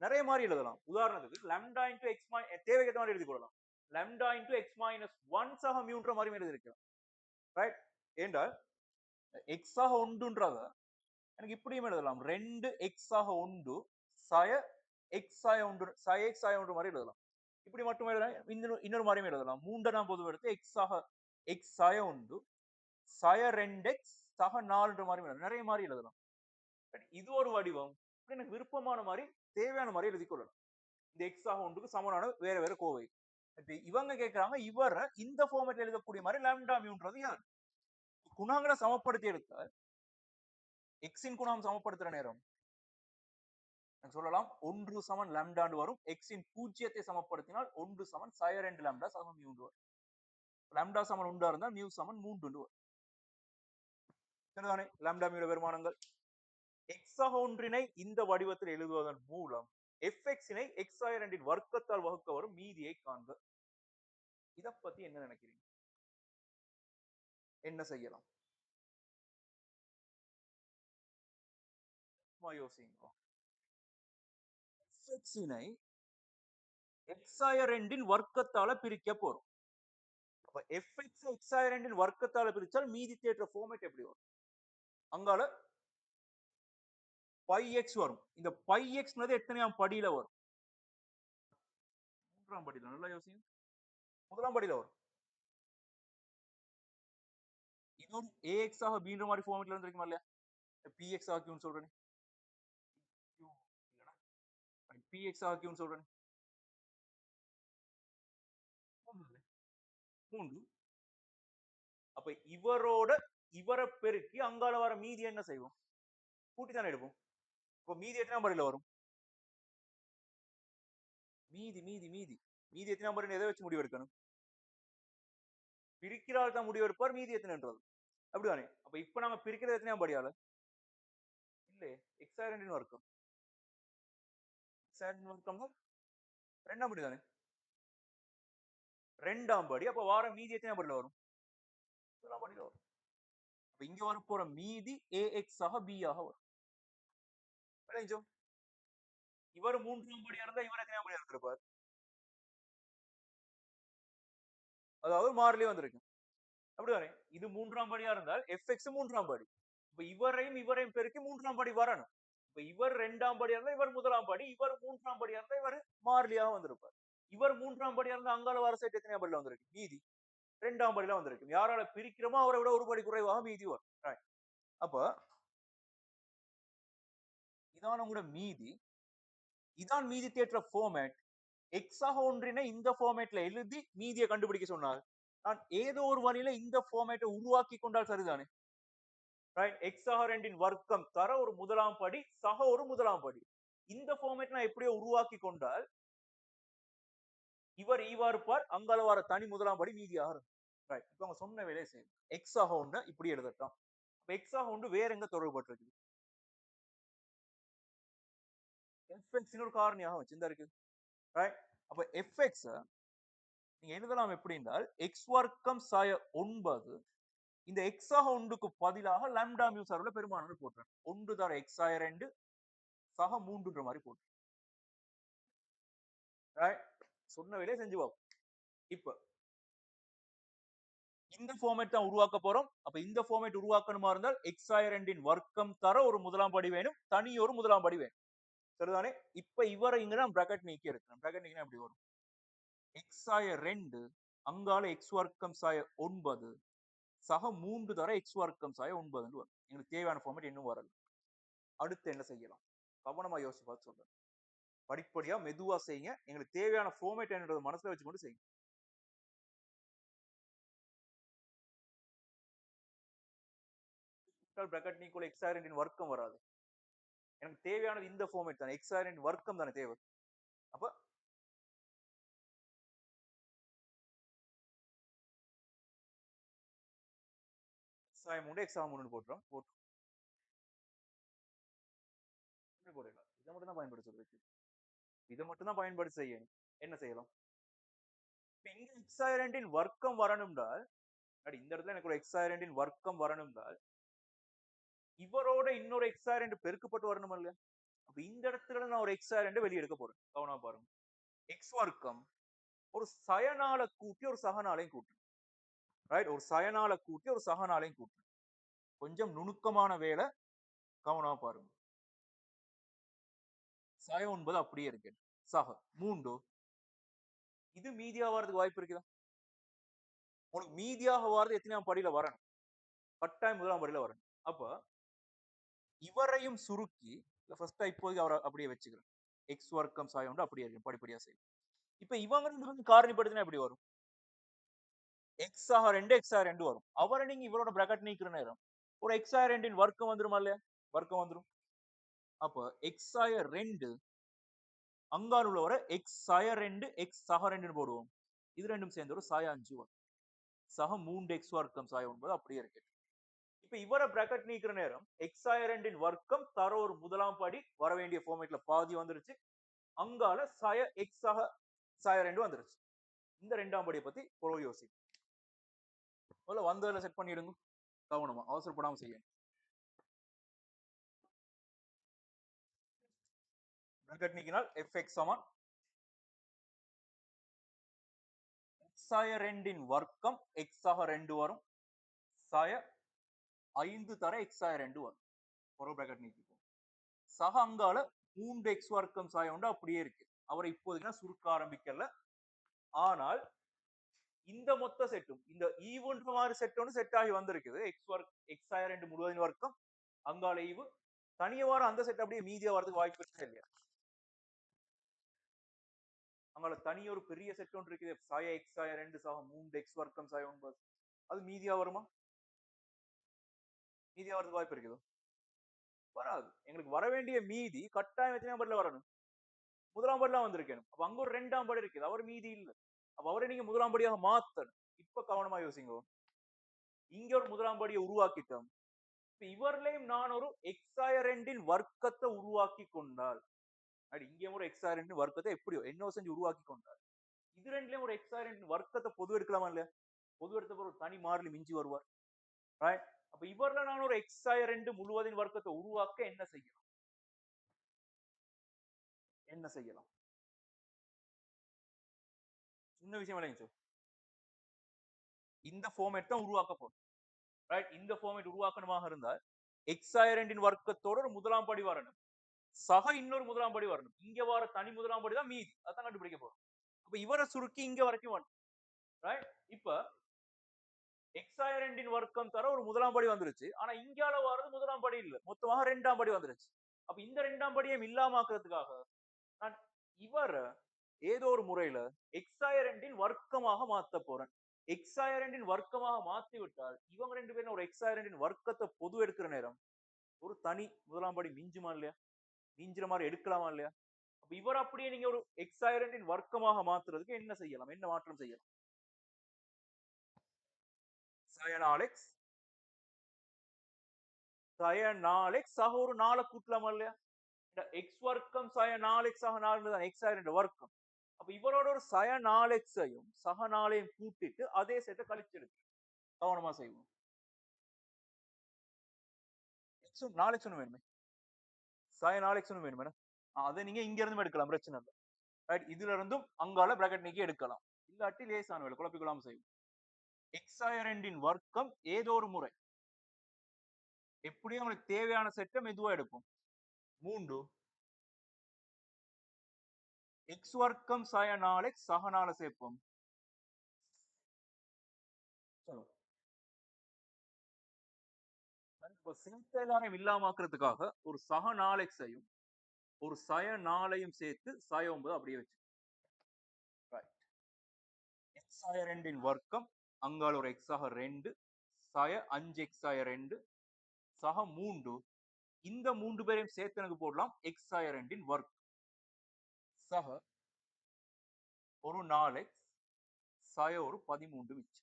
நிறைய மாதிரி எழுதலாம். உதாரணத்துக்கு lambda into x தேவைக்கேற்ற மாதிரி எழுதி கொள்ளலாம். lambda into x minus 1 சக மியூன்ற மாதிரி எழுதிருக்கலாம். ரைட்? ஏண்டா எக்ஸ் ஆக ஒன்றுன்றத எனக்கு இப்படியும் எழுதலாம். 2 எக்ஸ் ஆக ஒன்று சய எக்ஸ் ஆய ஒன்று சய எக்ஸ் ஆய ஒன்று மாதிரி எழுதலாம். இப்படி மட்டும் எழுதலாம். இன்னொரு மாதிரியும் எழுதலாம். 3 நான் பொதுவா எடுத்து எக்ஸ் ஆக எக்ஸ் சய ஒன்று சய 2 எக்ஸ் சக 4 மாதிரி நிறைய மாதிரி எழுதலாம். இது ஒரு வடிவம். எனக்கு விருப்பமான மாதிரி தேவையான மாதிரி எழுதி கொள்ளலாம். இந்த எக்ஸ் ஆக ஒன்றுக்கு சமனான வேற வேற கோவை. இவங்க கேட்கறாங்க இவர இந்த ஃபார்மேட்ல எழுதக்கூடிய மாதிரி லாம்டா மியூன்றது யார்? குணங்களை சமப்படுத்தி எடுக்க எக்ஸின் குணம் சமப்படுத்துற நேரம் சொல்லலாம் 1 சமன் லாம்டான்னு வரும். எக்ஸின் பூஜ்ஜியத்தை சமப்படுத்தினால் 1 சமன் சய 2 லாம்டா சமம் மியூ வரும். லாம்டா சமன் 1 இருந்தால் மியூ சமன் 3 வரும். சரிதானே? Lambda mu பெருமானங்கள். எக்ஸ் ஆக ஒன்றினை இந்த வடிவத்தில் எழுதுவதன் மூலம் எஃப்எக்ஸினை எக்ஸ் ஆய 2 வர்க்கத்தால் வகுக்க வரும் மீதியை காண்க. இத பத்தி என்ன நினைக்கிறீங்க? என்ன செய்யலாம்? யோசிங்க. எஃப்எக்ஸினை எக்ஸ் ஆய 2 வர்க்கத்தால பிரிக்க போறோம். அப்ப எஃப்எக்ஸ் எக்ஸ் ஆய 2 வர்க்கத்தால பிரிச்சால் மீதி தேற்ற ஃபார்மேட் எப்படி வரும்? அங்கால பை எக்ஸ் வரும். இந்த பை எக்ஸ் எத்தனையாம் படியில வரும்? மூன்றாம் படியில. நல்லா யோசிங்க. முதலாம் படியில வரும். இன்னொரு ஏஎக்ஸ் ஆக பீன்ற மாதிரி ஃபார்மேட்ல இருந்திருக்குமா இல்லையா? பிஎக்ஸ் ஆக கியூன்னு சொல்றேன். பிஎக்ஸ் ஆக கியூன்னு சொல்றேன். 3. அப்ப இவரோட இவரை பெருக்கி அங்கால வர மீதி என்ன செய்வோம்? கூட்டி தானே எடுப்போம். இப்ப மீதி எத்தனாம் படியில வரும்? மீதி மீதி மீதி மீதி எத்தனாம் படியில் எதை வச்சு முடிவு எடுக்கணும்? பிரிக்கிறாள் தான் முடிவு எடுப்பார். மீதி எத்தனைன்றது அப்படிதானே? அப்ப இப்ப நாங்க பிரிக்கிறது எத்தனையாம் படியால? இல்ல, எக்ஸ் ஆய 2 வர்க்கம். எக்ஸ் ஆய 2 வர்க்கம் தான் 2ஆம் படி தானே? 2ஆம் படி. அப்ப வார மீதி எத்தனாம் படியில வரும்? 1ஆம் படியில வரும். அப்ப இங்க வர போற மீதி ஏஎக்ஸ் ஆக பி ஆக வரும். விளைஞ்சோம். இவர் 3ஆம் படியா இருந்தா இவர் எத்தனாம் படியா இருந்திருப்பார்? அதாவது மாறிலி வந்திருக்கு. அப்படிதானே? இது மூன்றாம் படியா இருந்தால் எஃப்எக்ஸ் மூன்றாம் படி. இப்ப இவரையும் பெருக்கி மூன்றாம் படி வரணும். இப்ப இவர் இரண்டாம் படியா இருந்தா இவர் முதலாம் படி, இவர் மூன்றாம் படியா இருந்தா இவர் மாறிலியாக வந்திருப்பார். இவர் மூன்றாம் படியா இருந்தா அங்கால வர செட் எத்தனையாம் படியில வந்திருக்கு? மீதி இரண்டாம் படியில வந்திருக்கு. யாரால பிரிக்கிறோமோ அவரை விட ஒரு படி குறைவாக மீதி வரும். Right. அப்ப இதான் உங்களோட மீதி. இதான் மீதி தேற்ற ஃபார்மேட். எக்ஸாக ஒன்றினை இந்த ஃபார்மேட்ல எழுதி மீதியை கண்டுபிடிக்க சொன்னார். நான் ஏதோ ஒரு வழியில இந்த ஃபார்மேட்டை உருவாக்கி கொண்டால் சரிதானே? ரைட். எக்ஸாக ரெண்டின் வர்க்கம் தர ஒரு முதலாம் படி, சக ஒரு முதலாம் படி. இந்த ஃபார்மேட் நான் எப்படியோ உருவாக்கி கொண்டால் இவர் ஈவா இருப்பார், அங்கால வர தனி முதலாம் படி மீதியாக இருக்கும். ரைட். இப்ப அவங்க சொன்ன வேலையை செய்யும். எக்ஸாக ஒன்று இப்படி எழுதட்டும். எக்ஸாக ஒன்று வேற எங்க தொடர்புபட்டிருக்கு? எஃப்எக்ஸ் ஒரு காரணியாக வச்சு இந்த இருக்கு. ரைட். அப்ப எஃப்எக்ஸ் நீங்க எழுதலாம் எப்படி என்றால் எக்ஸ் வர்க்கம் சாய 9 இந்த எக்ஸாக ஒன்றுக்கு பதிலாக லாம்டா மியூ சார்புல பெருமானங்கள் போட்டுறேன். 1 தர எக்ஸ் ஆய 2 சக 3ன்ற மாதிரி போட்டு சொன்ன வேலையை செஞ்சு பார்ப்போம். இப்ப இந்த ஃபார்மேட் தான் உருவாக்க போறோம். அப்ப இந்த ஃபார்மேட் உருவாக்கணுமா இருந்தால் எக்ஸ் ஆய 2 வர்க்கம் தர ஒரு முதலாம் படி வேணும், தனி ஒரு முதலாம் படி வேணும். சரிதானே? இப்ப இவரை இங்க நான் பிராக்கெட் நீக்கி எடுக்கிறேன். பிராக்கெட் நீக்கினா எப்படி வரும்? எக்ஸ் ஆய 2 அங்கால எக்ஸ் வர்க்கம் சாய 9 சக 3 தர எக்ஸ் வர்க்கம் சாய 9 வரும். எங்களுக்கு தேவையான ஃபார்மேட் இன்னும் வரல. அடுத்து என்ன செய்யலாம்? கவனமா யோசிச்சு பார்த்து சொல்றேன். படிப்படியா மெதுவா செய்யுங்க. எங்களுக்கு தேவையான ஃபார்மேட் என்னன்றத மனசுல வச்சுக்கொண்டு செய்யுங்க. பிராக்கெட் நீக்குள்ள எக்ஸ் ஆர் இன் வர்க்கம் வராது. எனக்கு தேவையானது இந்த ஃபார்மேட் தானே. எக்ஸ் ஆர் இன் வர்க்கம் தானே தேவை. அப்ப எக்ஸாம் உண்டு எக்ஸாம் ஒன்று போட்டுறோம். போட்டு போடலாம். இதை மட்டும் தான் பயன்படுத்துறது. இதை மட்டும் தான் பயன்படுத்தி செய்யணும். என்ன செய்யலாம்? இங்க எக்ஸ் ஆர் இன் வர்க்கம் வரணும்னால் இந்த இடத்துல எனக்கு ஒரு எக்ஸ் ஆர் இன் வர்க்கம் வரணும்னால் இவரோட இன்னொரு எக்ஸ் ஆர் பெருக்கப்பட்டு வரணும் இல்லையா? அப்ப இந்த இடத்துல நான் ஒரு எக்ஸ் ஆர் வெளியே எடுக்க போறேன். கவனமா பாருங்க. எக்ஸ் வர்க்கம் ஒரு சயனால கூட்டி ஒரு சகனாலையும் கூட்டு. ரைட். ஒரு சயனால கூட்டி ஒரு சகனாலையும் கூட்டு. கொஞ்சம் நுணுக்கமான வேலை. கவனமா பாருங்க. சய 9 அப்படியே இருக்கு. சக 3 இது மீதியா வரதுக்கு வாய்ப்பு இருக்குதா? உனக்கு மீதியாக வரது எத்தனையாம் படியில வரணும்? கட்டாயம் முதலாம் படியில வரணும். அப்ப இவரையும் சுருக்கி ஃபர்ஸ்ட் இப்போதைக்கு அவரை அப்படியே வச்சுக்கிறேன். எக்ஸ் வர்க்கம் சாய உண்டு அப்படியே இருக்கு. படிப்படியா செய்யும். இப்ப இவங்க ரெண்டு வந்து காரணிப்படுத்தினா எப்படி வரும்? எக்ஸ் ஆக 2 எக்ஸ் ஆக 2 வரும். அவரை நீங்க இவரோட பிராக்கெட் நீக்கிற நேரம் ஒரு எக்ஸ் ஆக 2 வர்க்கம் வந்துருமா இல்லையா? வர்க்கம் வந்துரும். அப்ப எக்ஸ் ஆய 2 அங்கால் உள்ள வர எக்ஸ் சாய 2 எக்ஸ் சக 2 போடுவோம். இது ரெண்டும் சேர்ந்து ஒரு சாய 5 வரும். சக 3 எக்ஸ் வர்க்கம் சாய 9 அப்படியே இருக்கு. இப்ப இவரை பிராக்கெட் நீக்கிற நேரம் எக்ஸ் ஆய 2 வர்க்கம் தர ஒரு முதலாம் படி வர வேண்டிய ஃபார்மேட்ல பாதி வந்துருச்சு. அங்கால சாய எக்ஸ் சக சாய 2 வந்துருச்சு. இந்த ரெண்டாம் படியை பத்தி பொருள் யோசி. முதல்ல வந்ததுல செட் பண்ணிடுங்க. கவனமா அவசரப்படாம செய்யணும். பிராக்கெட் நீக்கினால் fx சமம் x ஆய 2 வர்க்கம் x ஆக 2 வரும். சாய 5 தர x ஆய 2 வரும். ஒரு பிராக்கெட் நீக்கிப்போம். சக அங்கால 3 எக்ஸ் வர்க்கம் சாய உண்டு அப்படியே இருக்கு. அவரை இப்போதைக்கு நான் சுருக்க ஆரம்பிக்கல. ஆனால் இந்த மொத்த செட்டும் இந்த ஈவுன்ற மாதிரி செட் ஒன்று செட் ஆகி வந்திருக்குது. எக்ஸ் ஆய 2 முழுவதின் வர்க்கம் அங்கால ஈவு தனிய வாரம் அந்த செட் அப்படியே மீதியா வரதுக்கு வாய்ப்பு இருக்கு இல்லையா? அங்கால தனி ஒரு பெரிய செட் ஒன்று இருக்குது. சாய எக்ஸ் ஆய 2 சக 3 எக்ஸ் வர்க்கம் சாய 9 அது மீதியா வருமா? மீதியா வரதுக்கு வாய்ப்பு இருக்குது? வராது. எங்களுக்கு வர வேண்டிய மீதி கட்டாயம் எத்தனையாம் படியில வரணும்? முதலாம் படிலாம் வந்திருக்கேன். அப்ப அங்க ஒரு ரெண்டாம் படி இருக்குது. அவர் மீதி இல்ல. அப்ப அவரை நீங்க முதலாம் படியாக மாத்தணும். இப்ப கவனமா யோசிங்க. இங்க ஒரு முதலாம் படியை உருவாக்கிட்டோம். இவர்லயும் நான் ஒரு எக்ஸ் ஆய 2 வர்க்கத்தை உருவாக்கி கொண்டால் இங்கே ஒரு எக்ஸ் ஆய 2 வர்க்கத்தை எப்படியோ என்ன செஞ்சு உருவாக்கி கொண்டால் இது ரெண்டுலயும் ஒரு எக்ஸ் ஆய 2 வர்க்கத்தை பொது எடுக்கலாமா இல்லையா? பொது எடுத்த ஒரு தனி மாறிலி மிஞ்சி வருவார். ரைட். அப்ப இவர்ல நான் ஒரு எக்ஸ் ஆய 2 முழுவதின் வர்க்கத்தை உருவாக்க என்ன செய்யலாம்? என்ன செய்யலாம்? சின்ன விஷயம் இல்லைங்க சார். இந்த ஃபார்மேட் தான் உருவாக்க போறோம். ரைட்? இந்த ஃபார்மேட் உருவாக்கணுமாக இருந்தால் எக்ஸாயரண்டின் வர்க்கத்தோட ஒரு முதலாம் படி வரணும். சக இன்னொரு முதலாம் படி வரணும். இங்க வர தனி முதலாம் படி தான் மீதி. அதான் கண்டுபிடிக்க போறோம். அப்ப இவரை சுருக்கி இங்க வரைக்கும் வரணும். ரைட்? இப்ப எக்ஸாயரண்டின் வர்க்கம் தர ஒரு முதலாம் படி வந்துருச்சு. ஆனா இங்கால வர்றது முதலாம் படி இல்ல. மொத்தமாக 2ஆம் படி வந்துருச்சு. அப்ப இந்த 2ஆம் படியை இல்லாமக்கிறதுக்காக நான் இவர ஏதோ ஒரு முறையில எக்ஸாயரண்டின் வர்க்கமாக மாத்த போறேன். எக்ஸாயரண்டின் வர்க்கமாக மாத்தி விட்டால் இவங்க 2 பேரும் ஒரு எக்ஸாயரண்டின் வர்க்கத்தை பொது எடுக்கிற நேரம் ஒரு தனி முதலாம் படி மிஞ்சுமா இல்லையா? மிஞ்சுற மாதிரி எடுக்கலாமா இல்லையா? அப்ப இவர் அப்படியே நீங்க ஒரு எக்ஸாயரண்டின் வர்க்கமாக மாத்துறதுக்கு என்ன செய்யலாம்? என்ன மாற்றம் செய்யலாம்? சயனாலெக்ஸ் சயனாலெக்ஸ் ஆக ஒரு 4 கூட்டலாமா இல்லையா? இந்த எக்ஸ் வர்க்கம் சய 4x ஆக 4 தான் எக்ஸ் ஆயிரம் வர்க்கம். அப்ப இவரோட ஒரு சய 4xையும் சக 4ஐயும் கூட்டிட்டு அதே சேர்த்து கழிச்சிருக்கு. கவனமா செய்வோம். x 4x ஒண்ணு வேணுமே. சய 4x ஒண்ணு வேணுமே. அதை நீங்க இங்க இருந்து எடுக்கலாம் பிரச்சனை இல்லை. ரைட்? இதுல இருந்தும் அங்கால பிராக்கெட் நீக்கி எடுக்கலாம். இல்லாட்டி லேசான வேலை குழப்பிக்கொள்ளாம செய்வோம். எக்ஸாயரண்டின் வர்க்கம் ஏதோ ஒரு முறை எப்படியும் உங்களுக்கு தேவையான செட்டை மெதுவா எடுப்போம். 3 எக்ஸ் வர்க்கம் சய 4x சக 4 சேர்ப்போம். சொல்லுங்க. இப்ப சேர்த்த எல்லாரையும் இல்லாமக்கிறதுக்காக ஒரு சக 4xையும் ஒரு சய 4ஐயும் சேர்த்து சய 9 அப்படியே வச்சு எக்ஸ் ஆய 2 வர்க்கம் அங்கால ஒரு எக்ஸ் ஆக 2 சய 5 எக்ஸ் ஆய 2 சக 3 இந்த 3 பேரையும் சேர்த்து எனக்கு போடலாம் எக்ஸ் ஆய 2 வர்க்கம் சக ஒரு 4x சய ஒரு 13 மிச்சம்.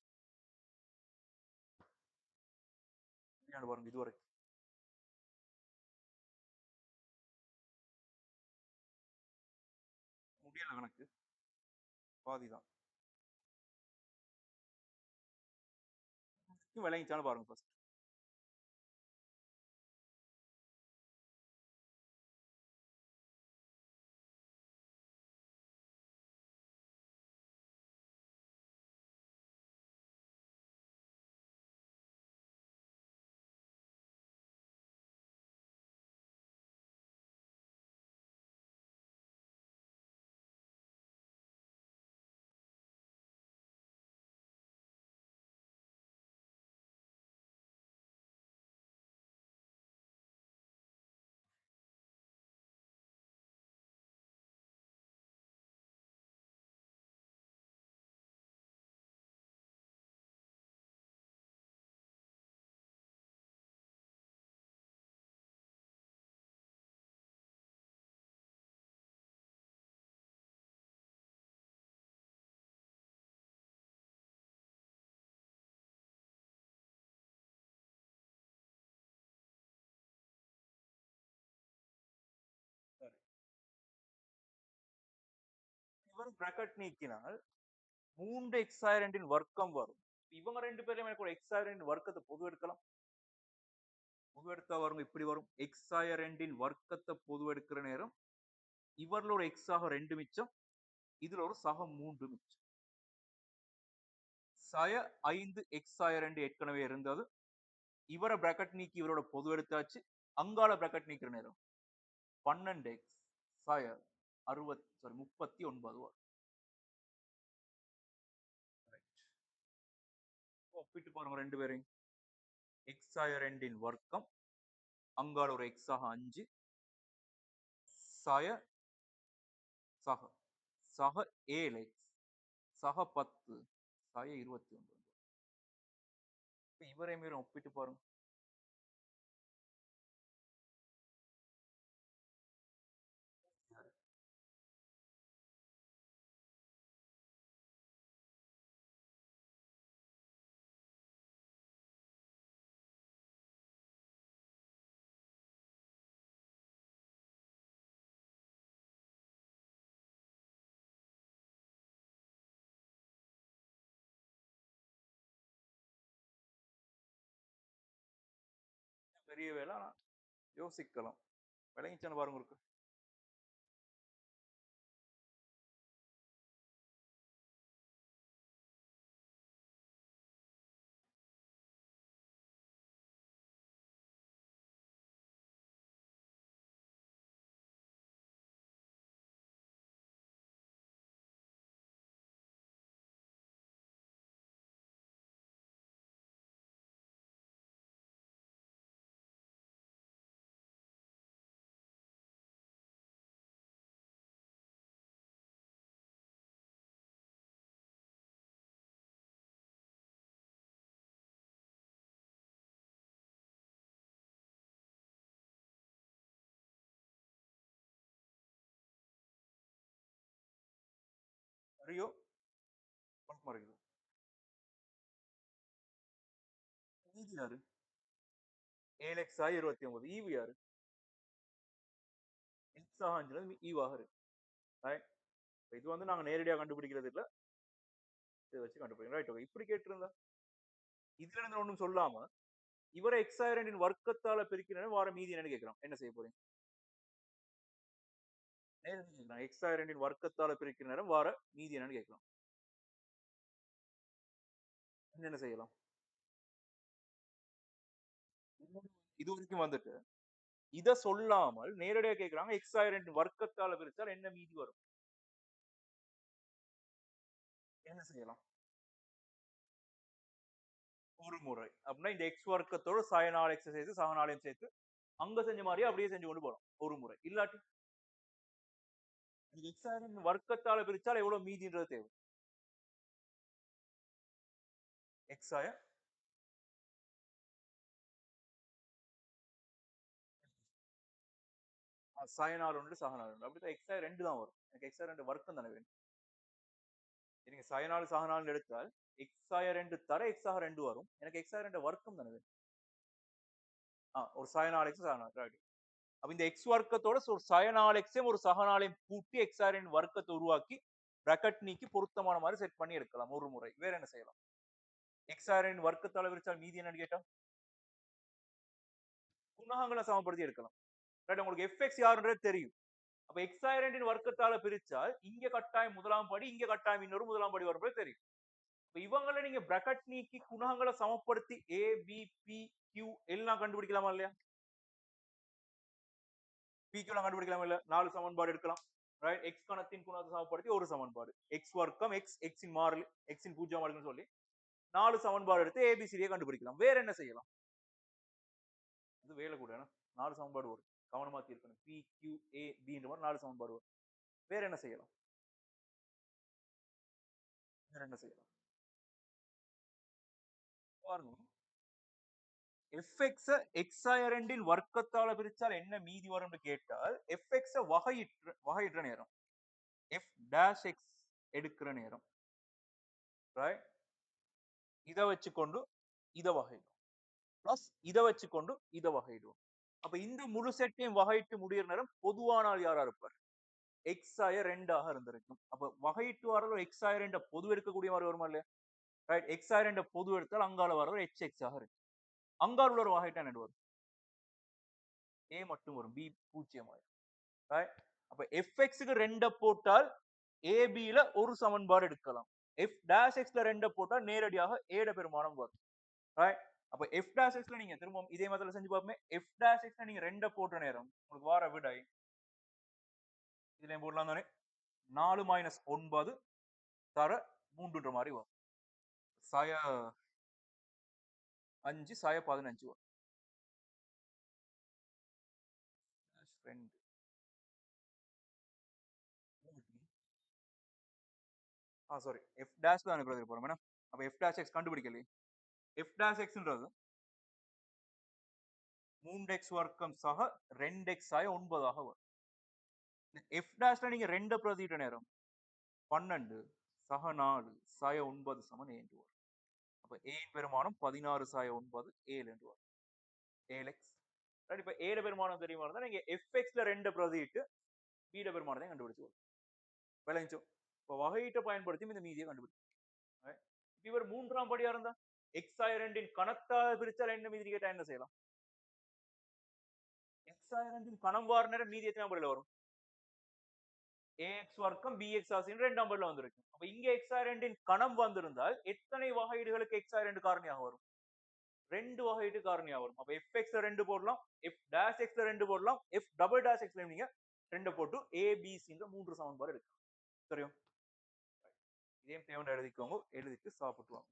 பாருங்க இதுவரை முடியல கணக்கு பாதிதான் விளங்கிச்சாலும் பாருங்க ஃபர்ஸ்ட். சரி. இவர் பிராக்கெட் நீக்கினால் 3 எக்ஸ் ஆய 2 வர்க்கம் வரும். இவங்க 2 பேரும் எனக்கு ஒரு எக்ஸ் ஆய 2 வர்க்கத்தை பொது எடுக்கலாம். பொது எடுத்தா வரும் இப்படி வரும் எக்ஸ் ஆய 2 வர்க்கத்தை பொது எடுக்கிற நேரம் இவர்ல ஒரு எக்ஸ் ஆக 2 மிச்சம் இதுல ஒரு சக 3 மிச்சம். சய 5 எக்ஸ் ஆய 2 ஏற்கனவே இருந்தது. இவரை பிராக்கெட் நீக்கி இவரோட பொது எடுத்தாச்சு. அங்கால பிராக்கெட் நீக்கிற நேரம் 12x சய 39 வரும். ஒப்பிட்டு பாருங்க 2 பேரையும். எக்ஸ் ஆய 2 வர்க்கம் அங்கால ஒரு எக்ஸ் ஆக 5 சய சக சக 7x சக 10 சய 29. இவரை மீறும் ஒப்பிட்டு பாருங்க. பெரிய வேலை யோசிக்கலாம். விளங்கிச்சான்னு பாருங்க இருக்கு. சரியோ பழக்கமா இருக்குது. மீதி யாரு? 7x ஆகி 29. ஈவு யாரு? x ஆக 5 ஈவாக இருக்கு. ரைட். இது வந்து நாங்க நேரடியா கண்டுபிடிக்கிறது இல்ல. இதை வச்சு கண்டுபிடிக்கிறோம். ரைட். ஓகே. இப்படி கேட்டிருந்தா இதுல இருந்து ஒண்ணும் சொல்லாம இவரை x ஆக 2 வர்க்கத்தால பிரிக்கிறேன் வார மீதி என்னன்னு கேட்கிறோம். என்ன செய்ய போறீங்க? நேரடியா கேட்கிறோம். x ஆக 2 வர்க்கத்தால பிரிக்கிற நேரம் வார மீதி என்னன்னு கேட்கிறோம். என்ன செய்யலாம்? இது வரைக்கும் வந்துட்டு இத சொல்லாமல் நேரடியா கேக்குறாங்க x ஆக 2 வர்க்கத்தால பிரிச்சால் என்ன மீதி வரும்? என்ன செய்யலாம்? ஒரு முறை. அப்படின்னா இந்த x வர்க்கத்தோட sin 4x சேர்த்து sine 4 சேர்த்து அங்க செஞ்ச மாதிரியே அப்படியே செஞ்சு கொண்டு போறோம். ஒரு முறை. இல்லாட்டி x ஆக 2 வர்க்கத்தால பிரிச்சால் எவ்வளவு மீதின்றது தேவை? x ஆய sin 4 ஒன்று sine 4 ஒன்று. அப்படித்தான் x ஆய 2 தான் வரும். எனக்கு x ஆய 2 வர்க்கம் தானே வேணும். நீங்க sin 4 sine 4 எடுத்தால் x ஆய 2 தர x ஆக 2 வரும். எனக்கு x ஆய 2 வர்க்கம் தானே வேணும். ஒரு sin 4x sin 4 ரைட். அப்ப இந்த x வர்க்கத்தோட ஒரு sin 4x ஒரு sine 4 கூட்டி x ஆய 2 வர்க்கத்தை உருவாக்கி பிராக்கெட் நீக்கி பொருத்தமான மாதிரி செட் பண்ணி எடுக்கலாம் ஒரு முறை. வேற என்ன செய்யலாம்? x ஆய 2 வர்க்கத்தால பிரிச்சால் மீதி என்னன்னு கேட்டா குணகங்களை சமப்படுத்தி எடுக்கலாம். ரைட். உங்களுக்கு fx யாருன்றது தெரியும். அப்ப x ஆய 2 வர்க்கத்தால பிரிச்சால் இங்க கட்டாயம் முதலாம் படி, இங்க கட்டாயம் இன்னொரு முதலாம் படி வரும்போது தெரியும். இப்ப இவங்களை நீங்க பிராக்கெட் நீக்கி குணகங்களை சமப்படுத்தி a b p q எல்லாம் கண்டுபிடிக்கலாமா இல்லையா? p q எல்லாம் கண்டுபிடிக்கலாமா இல்ல? 4 சமன்பாடு எடுக்கலாம். ரைட். x கணத்தின் குணகத்தை சமப்படுத்தி ஒரு சமன்பாடு. x வர்க்கம் x இன் மாறிலி x இன் பூஜ்ஜிய மாறிலின்னு சொல்லி 4 சமன்பாடு எடுத்து abcd கண்டுபிடிக்கலாம். வேற என்ன செய்யலாம்? இது வேலை கூட 4 சமன்பாடு வரும். கவனமா தீர்க்கணும். p q a b ன்ற மாதிரி 4 சமன்பாடு வரும். வேற என்ன செய்யலாம்? வேற என்ன செய்யலாம்? பாருங்க. fx x ஆய 2 வர்க்கத்தால பிரிச்சால் என்ன மீதி வரும்னு கேட்டால் fx வகையிடுற நேரம் f dash x எடுக்கிற நேரம் ரைட். இத வச்சுக்கொண்டு இத வகையிடும். பிளஸ் இத வச்சுக்கொண்டு இத வகையிடுவோம். அப்ப இந்த முழு செட்டையும் வகையிட்டு முடியிற நேரம் பொதுவான ஆள் யாரா இருப்பார்? x ஆய 2 ஆக இருந்திருக்கும். அப்ப வகையிட்டு வரல x ஆய 2 பொது எடுக்கக்கூடிய மாதிரி வருமா இல்லையா? ரைட். x ஆய 2 பொது எடுத்தால் அங்கால வரது hx ஆக இருக்கு. அங்கால உள்ள ஒரு வகையிட்டா என்ன வரும்? a மட்டும் வரும். b பூஜ்ஜியம் ஆயிரும். ரைட். அப்ப fx க்கு 2 போட்டால் ab ல ஒரு சமன்பாடு எடுக்கலாம். f dash x ல 2 போட்டால் நேரடியாக a ட பெருமானம் வரும். ரைட். அப்ப f dash x ல நீங்க திரும்ப இதே மாதிரி செஞ்சு பார்ப்போமே. f dash x ல நீங்க 2 போட்ட நேரம் உங்களுக்கு வார விடை இதுலயும் போடலாம் தானே? 4 மைனஸ் 9 தர 3ன்ற மாதிரி வரும். சாய 5 சாய 15 வரும். 2 சாரி f dash தான் அனுப்புறது போறோம் மேடம். அப்ப f dash x கண்டுபிடிக்கலையே. f dash xன்றது 3x வர்க்கம் சக 2x ஆய 9 ஆக வரும். f dashல நீங்க 2 பிரதியிட்ட நேரம் 12 சக 4 சாய 9 சமன் 7 வரும். அப்ப a பெருமானம் 16 சாய 9 7 என்று வரும். 7x. இப்ப a பெருமானம் தெரியுமா இருந்தா நீங்க fx ல 2 பிரதியிட்டு b பெருமானத்தை கண்டுபிடிச்சு வரும். விளைஞ்சோ. இப்ப வகையீட்டை பயன்படுத்தி இந்த மீதியை கண்டுபிடிச்சு. இவர் 3ஆம் படியா இருந்தா x ஆய 2 கணத்தாக பிரிச்சால் என்ன மீதி கேட்டா என்ன செய்யலாம்? x ஆய 2 கணம் வார நேரம் மீதி எத்தனை படியில வரும்? ax வர்க்கம் bx ஆசின் 2ஆம் படியில வந்திருக்கு. அப்ப இங்க x ஆய 2 கணம் வந்திருந்தால் எத்தனை வகையீடுகளுக்கு x ஆய 2 காரணியாக வரும்? 2 வகையீட்டு காரணியாக வரும். அப்ப fx ல 2 போடலாம், f dash x ல 2 போடலாம், f double dash x ல நீங்க 2 போட்டு a b c ன்ற 3 சமன்பாடு எடுக்கலாம். தெரியும். இதையும் தேவன் எழுதிக்கோங்க. எழுதிட்டு சாப்பிட்டு வாங்க.